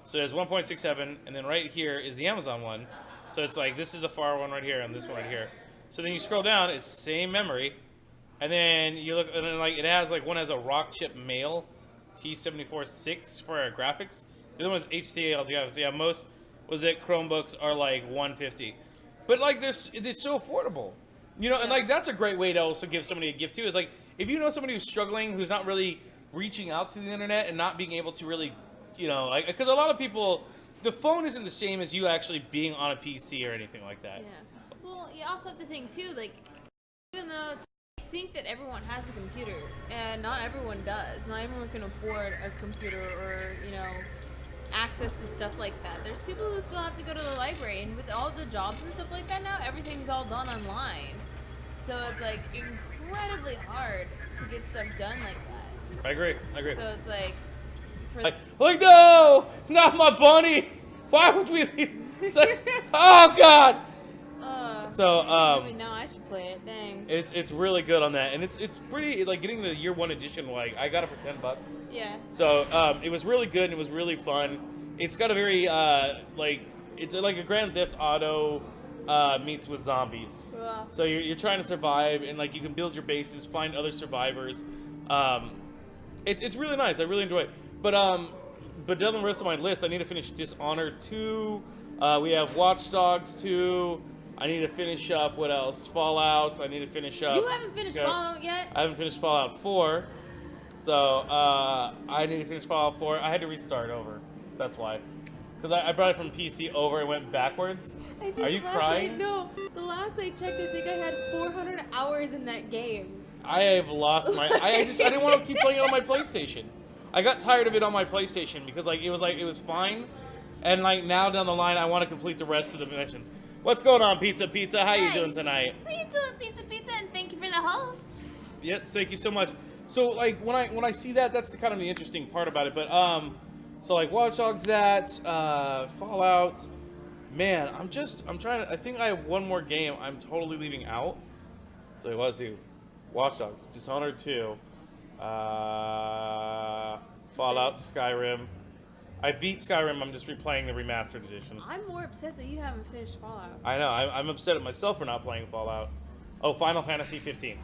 So there's 1.67, and then right here is the Amazon one. So it's like, this is the far one right here, and this one right here. So then you scroll down, it's same memory. And then you look, and then like it has like, one has a Rockchip Mail T74-6 for graphics. The other one is HDL. So yeah, most was it Chromebooks are like 150. But like it's so affordable. You know, and like that's a great way to also give somebody a gift too, is like, if you know somebody who's struggling, who's not really reaching out to the internet and not being able to really, you know, like, because a lot of people, the phone isn't the same as you actually being on a PC or anything like that. Yeah. Well, you also have to think too, like, even though I think that everyone has a computer, and not everyone does. Not everyone can afford a computer or, you know, access to stuff like that. There's people who still have to go to the library, and with all the jobs and stuff like that now, everything's all done online. So it's like incredibly hard to get stuff done like that. I agree. So it's like, like no, not my bunny. Why would we leave? It's like, oh God. Maybe now I should play it. Dang. It's really good on that, and it's pretty like getting the year one edition. Like I got it for $10. Yeah. So it was really good and it was really fun. It's got a very like it's like a Grand Theft Auto. Meets with zombies. Wow. So you're trying to survive, and like you can build your bases, find other survivors. It's really nice. I really enjoy it. But down the rest of my list, I need to finish Dishonored 2. We have Watch Dogs 2. I need to finish up what else? Fallout. I need to finish up. You haven't finished Fallout yet? I haven't finished Fallout 4. So I need to finish Fallout 4. I had to restart over. That's why. Because I brought it from PC over and went backwards. Are you crying? No. The last I checked, I think I had 400 hours in that game. I have lost my... I didn't want to keep playing it on my PlayStation. I got tired of it on my PlayStation because it was fine. And like now down the line, I want to complete the rest of the missions. What's going on, Pizza? How you doing tonight? Pizza, and thank you for the host. Yes, thank you so much. So like when I see that, that's the kind of the interesting part about it. But so like Watch Dogs, Fallout, man, I'm trying to. I think I have one more game I'm totally leaving out. So it was Watch Dogs, Dishonored 2, Fallout, Skyrim. I beat Skyrim. I'm just replaying the remastered edition. I'm more upset that you haven't finished Fallout. I know. I'm upset at myself for not playing Fallout. Oh, Final Fantasy 15.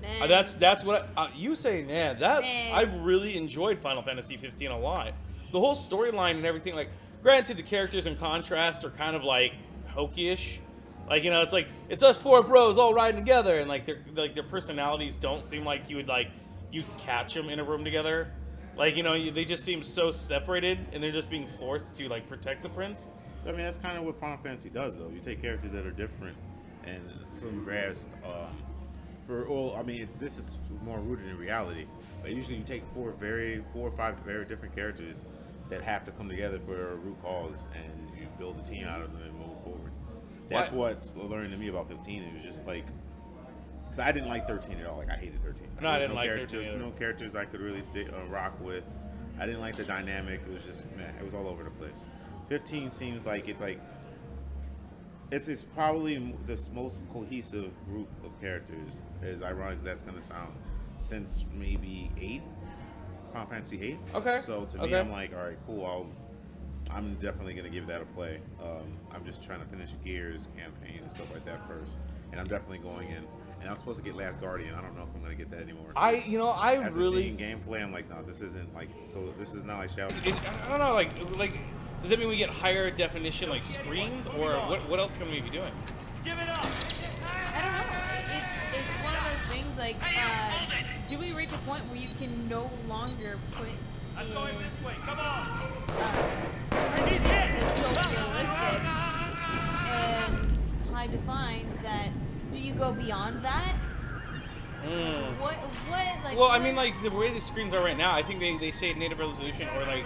Man. That's what you say, man. I've really enjoyed Final Fantasy 15 a lot. The whole storyline and everything. Like, granted, the characters in contrast are kind of like hokey-ish, Like, you know, it's like it's us 4 bros all riding together, and like their personalities don't seem like you'd catch them in a room together. Like, you know, they just seem so separated, and they're just being forced to like protect the prince. I mean, that's kind of what Final Fantasy does, though. You take characters that are different and some grasp for all. I mean, this is more rooted in reality. But usually, you take 4 or 5 very different characters that have to come together for a root cause, and you build a team out of them and move forward. That's what's learning to me about 15. It was just like, because I didn't like 13 at all. Like, I hated 13. No, I didn't like 13 either. No characters I could really rock with. I didn't like the dynamic. It was just, man, it was all over the place. 15 seems like it's probably the most cohesive group of characters, as ironic as that's going to sound, since maybe 8, Final Fantasy 8. Okay. So to me, I'm like, all right, cool. I'm definitely going to give that a play. I'm just trying to finish Gears campaign and stuff like that first, and I'm definitely going in. And I was supposed to get Last Guardian. I don't know if I'm going to get that anymore. I After really seeing gameplay, I'm like, no, this isn't like. So this is not like Shadow. I don't know, like. Does that mean we get higher definition like screens, or what else can we be doing? Give it up. I don't know. It's one of those things like, do we reach a point where you can no longer put I saw him this way. Come on. He's hit. That's so realistic and high defined that do you go beyond that? What like? Well, I mean, like the way the screens are right now, I think they say native resolution, or like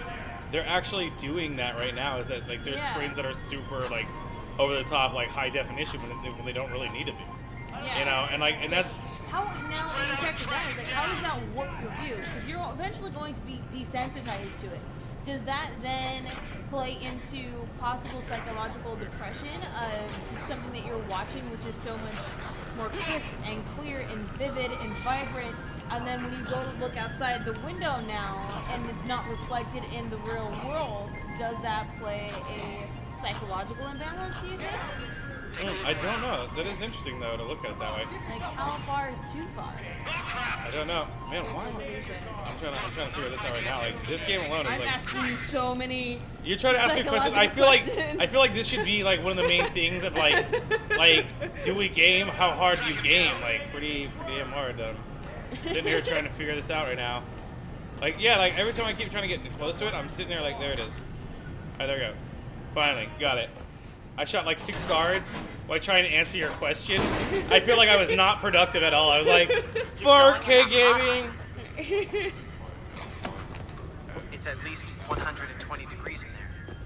they're actually doing that right now. Is that like there's screens that are super like over the top, like high definition when they don't really need to be. Yeah. You know, and that's how now when you check that is like how does that work with you? Because you're eventually going to be desensitized to it. Does that then play into possible psychological depression of something that you're watching, which is so much more crisp and clear and vivid and vibrant, and then when you go to look outside the window now and it's not reflected in the real world, does that play a psychological imbalance, do you think? I don't know. That is interesting though to look at it that way. Like how far is too far? I don't know, man. Why? I'm trying to figure this out right now. Like this game alone is I'm asking you so many. You're trying to ask me questions. I feel like this should be like one of the main things of like do we game? How hard do you game? Like pretty damn hard. Sitting here trying to figure this out right now. Like yeah, like every time I keep trying to get close to it, I'm sitting there like there it is. Alright, there we go. Finally, got it. I shot like 6 guards while trying to answer your question. I feel like I was not productive at all. I was like, 4K gaming. It's at least 120 degrees in there.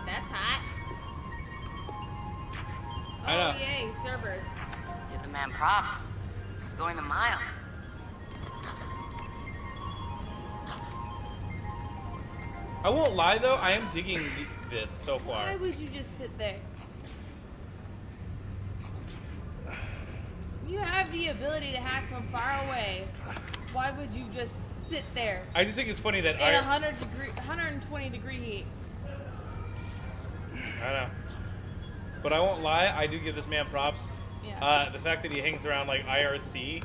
That's hot. I know. Oh yay, servers. Give the man props. He's going the mile. I won't lie though, I am digging this so far. Why would you just sit there? You have the ability to hack from far away. Why would you just sit there? I just think it's funny that in 120 degree heat. I know. But I won't lie, I do give this man props. Yeah. The fact that he hangs around like IRC.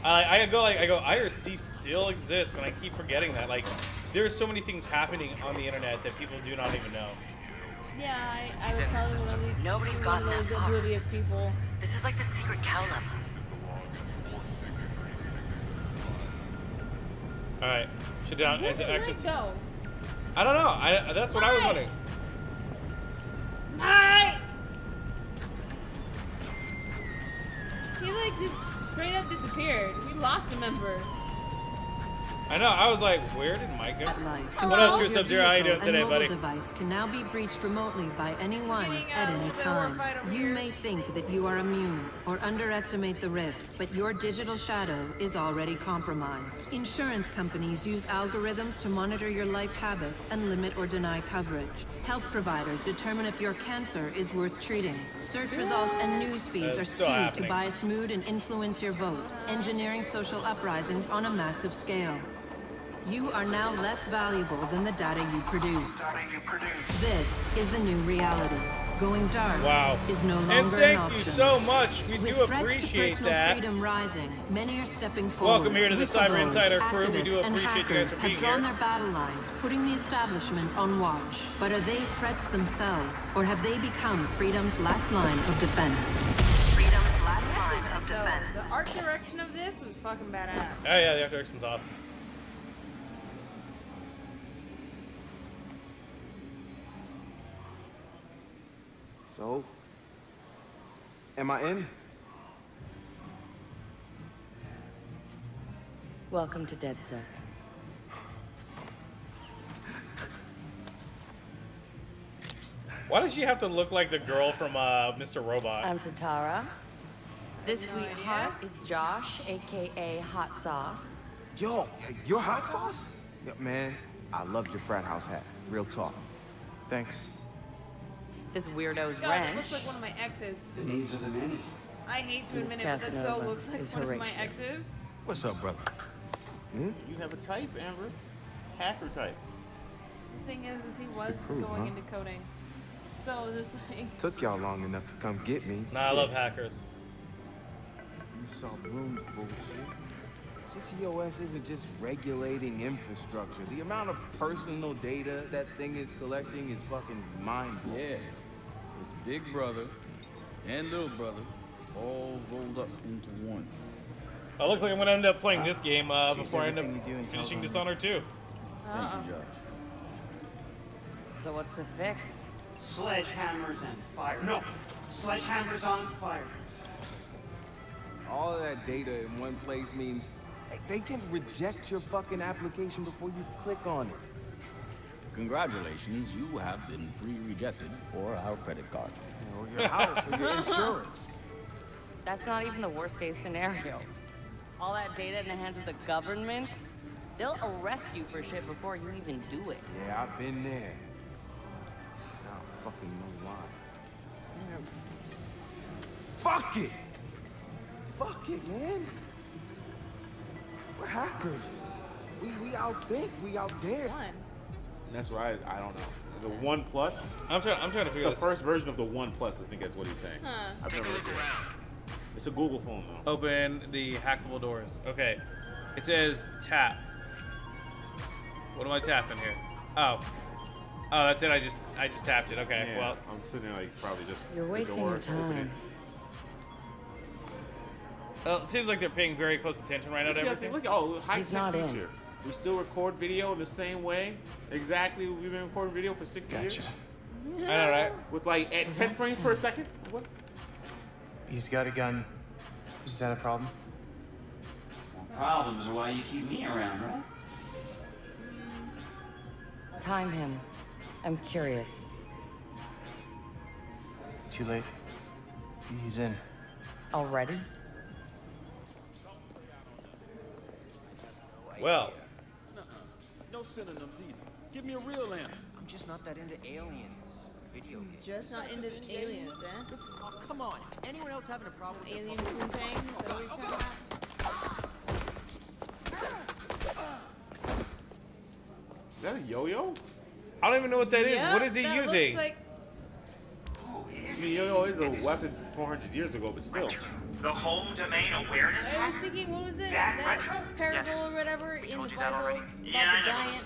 I go IRC still exists, and I keep forgetting that. Like, there are so many things happening on the internet that people do not even know. Yeah, I was probably one of these. Nobody's gotten that far. Oblivious people. This is like the secret cow level. All right, shut down. Where Is it did access? it go? I don't know. That's what I was wondering. He like just straight up disappeared. We lost a member. I know. I was like, where did Mike go? What up, True Sub-Zero? How you doing today, buddy? Device can now be breached remotely by anyone at any time. You may think that you are immune or underestimate the risk, but your digital shadow is already compromised. Insurance companies use algorithms to monitor your life habits and limit or deny coverage. Health providers determine if your cancer is worth treating. Search results and news feeds are skewed to bias mood and influence your vote, engineering social uprisings on a massive scale. You are now less valuable than the data you produce. This is the new reality. Going dark is no And longer an thank option. you so much. We With do threats to appreciate personal that. freedom rising, many are stepping forward. Welcome here to the Cyber Whistleblowers, Insider crew. We do activists, and appreciate you guys hackers for being have drawn here. their battle lines, putting the establishment on watch. But are they threats themselves, or have they become freedom's last line of defense? Freedom's last line of So, defense. the art direction of this was fucking badass. Oh yeah, the art direction's awesome. So, am I in? Welcome to Dead Circ. Why does she have to look like the girl from Mr. Robot? I'm Satara. This No sweetheart is Josh, aka Hot Sauce. Yo, you're hot sauce? Yo, man, I loved your frat house hat. Real talk. Thanks. This weirdo's God, that wrench. looks like one of my exes. The needs of the many. I hate to Miss admit it, but that so Casanova looks like is one of my Horatio. exes. What's up, brother? You have a type, Amber. Hacker type. The thing is he the was crew, going huh? into coding. So I was just like, Took y'all long enough to come get me. Nah, I love hackers. You saw Broom's bullshit. CTOS isn't just regulating infrastructure. The amount of personal data that thing is collecting is fucking mind-blowing. Yeah. It's big brother and little brother all rolled up into one. Oh, looks like I'm gonna end up playing this game Sees before I end up everything you do and tells finishing on you. Dishonored 2. Thank you, Josh. So what's the fix? Sledgehammers and fire. No, sledgehammers on fire. All of that data in one place means they can reject your fucking application before you click on it. Congratulations, you have been pre-rejected for our credit card. Or your house or your insurance. That's not even the worst case scenario. All that data in the hands of the government, they'll arrest you for shit before you even do it. Yeah, I've been there. Now I fucking know why. Man, fuck it! Fuck it, man. We're hackers. We outthink, we out there. one. That's right. I don't know. The One Plus. I'm trying to figure The this. first version of the One Plus. I think that's what he's saying. Huh. I've never looked at it. It's a Google phone though. Open the hackable doors. Okay. It says tap. What am I tapping here? Oh. Oh, that's it. I just tapped it. Okay. Yeah, Well, I'm sitting there like probably just. You're the wasting door, your open it. time. it seems like they're paying very close attention right now to See, I everything. think, look, high He's tech not in. future. We still record video the same way. Exactly. We've been recording video for 60 years. I know, right? With like at 10 frames per second. What? He's got a gun. Is that a problem? Problems are why you keep me around, right? Time him. I'm curious. Too late. He's in. Already? Well, No synonyms either. Give me a real answer. I'm just not that into aliens. Video games. Just not into aliens, eh? Oh, come on. Anyone else having a problem with Alien poontang? Is that what you're talking about? Is that a yo-yo? I don't even know what that is. Yep, What is he that using? looks like I mean, yo-yo is a weapon 400 years ago, but still. The home domain awareness I was hack? thinking, what was it? That That retro? parable Yes. or whatever We in told the you that Bible already. about Yeah, I the never giant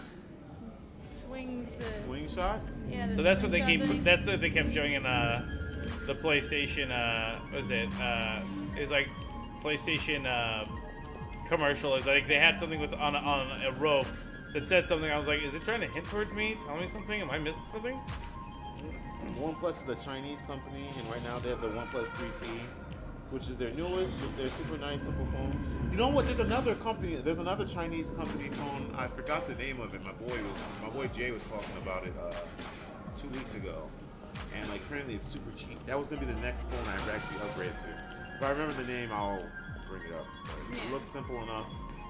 swings the Slingshot? yeah. So that's what they slingshot keep. thing. That's what they kept showing in the PlayStation. What is it? It was like PlayStation commercial. Is like they had something with on a rope that said something. I was like, is it trying to hint towards me? Tell me something? Am I missing something? OnePlus is a Chinese company, and right now they have the OnePlus 3T, which is their newest, but they're super nice, simple phone. You know what? There's another company. There's another Chinese company phone. I forgot the name of it. My boy Jay was talking about it 2 weeks ago, and like apparently it's super cheap. That was gonna be the next phone I actually upgraded to. If I remember the name, I'll bring it up. But it looks simple enough.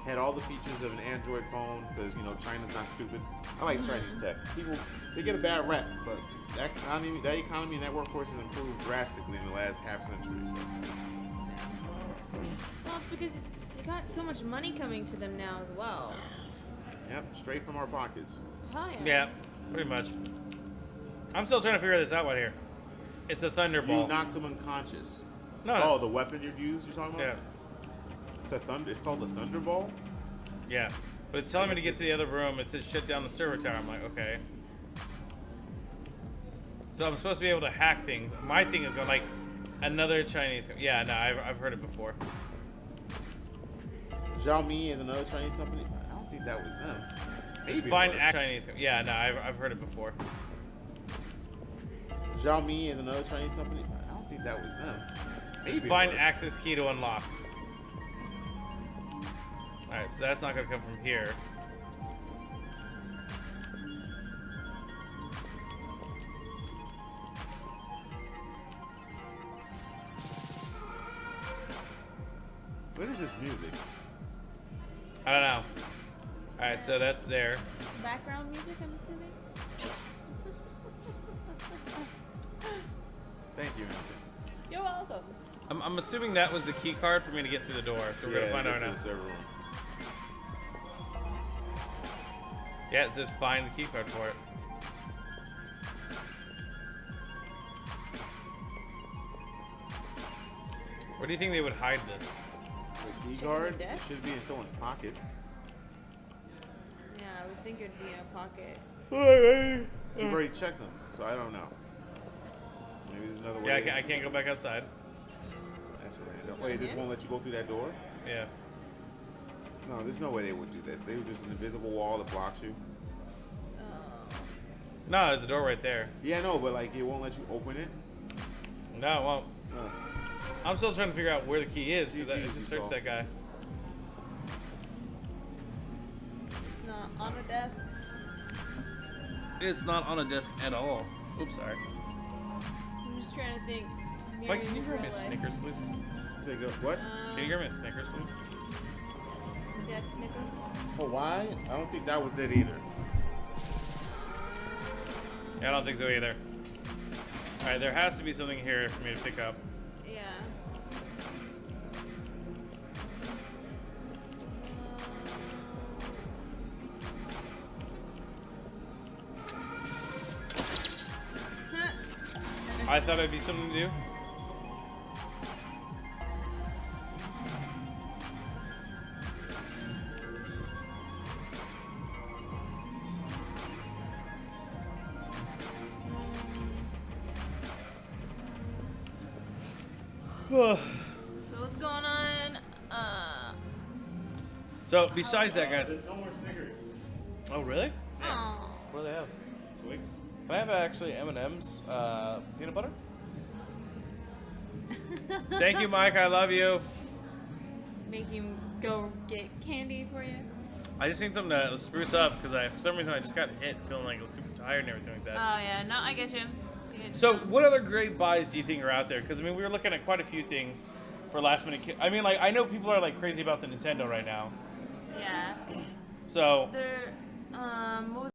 Had all the features of an Android phone because you know China's not stupid. I like Chinese tech. People they get a bad rep, but that economy and that workforce has improved drastically in the last half century. So. Well, it's because they got so much money coming to them now as well. Yep, straight from our pockets. Hell yeah. Yeah, pretty much. I'm still trying to figure this out right here. It's a thunderball. You knocked him unconscious. No. Oh, the weapon you used, you're talking about? Yeah. It's called the Thunderball? Yeah. But it's telling me to get to the other room. It says shut down the server tower. I'm like, okay. So I'm supposed to be able to hack things. My thing is going like another Chinese. Yeah, no, I've heard it before. Xiaomi is another Chinese company? I don't think that was them. Maybe Find it was. Chinese. Yeah, no, I've heard it before. Xiaomi is another Chinese company? I don't think that was them. Maybe it Find was. access key to unlock. Alright, so that's not going to come from here. What is this music? I don't know. Alright, so that's there. Background music, I'm assuming. Thank you, Anthony. You're welcome. I'm assuming that was the key card for me to get through the door, so we're gonna find out now. The server room. Yeah, it says find the key card for it. Where do you think they would hide this? The key card should be in someone's pocket. Yeah, I would think it'd be in a pocket. You've already checked them, so I don't know. Maybe there's another way. Yeah, I can't go back outside. That's random. Wait, this won't let you go through that door? Yeah. No, there's no way they would do that. They would just an invisible wall that blocks you. No, there's a door right there. Yeah, no, but like it won't let you open it. No, it won't. No. I'm still trying to figure out where the key is because I just searched that guy. It's not on a desk. It's not on a desk at all. Oops, sorry. I'm just trying to think. Mike, can you grab me a Snickers, please? Take a what? Can you grab me a Snickers, please? Dead Snickers. Oh, why? I don't think that was it either. Yeah, I don't think so either. Alright, there has to be something here for me to pick up. Yeah. I thought it'd be something to do. So what's going on? So besides that, guys. There's no more Snickers. Oh really? Oh. What do they have? Twix. Can I have actually M&M's peanut butter? Thank you, Mike. I love you. Make him go get candy for you. I just need something to spruce up because for some reason I just got hit feeling like I was super tired and everything like that. Oh yeah, no, I get you. So what other great buys do you think are out there? Because I mean, we were looking at quite a few things for last minute. I mean, like I know people are like crazy about the Nintendo right now. Yeah. So There, what was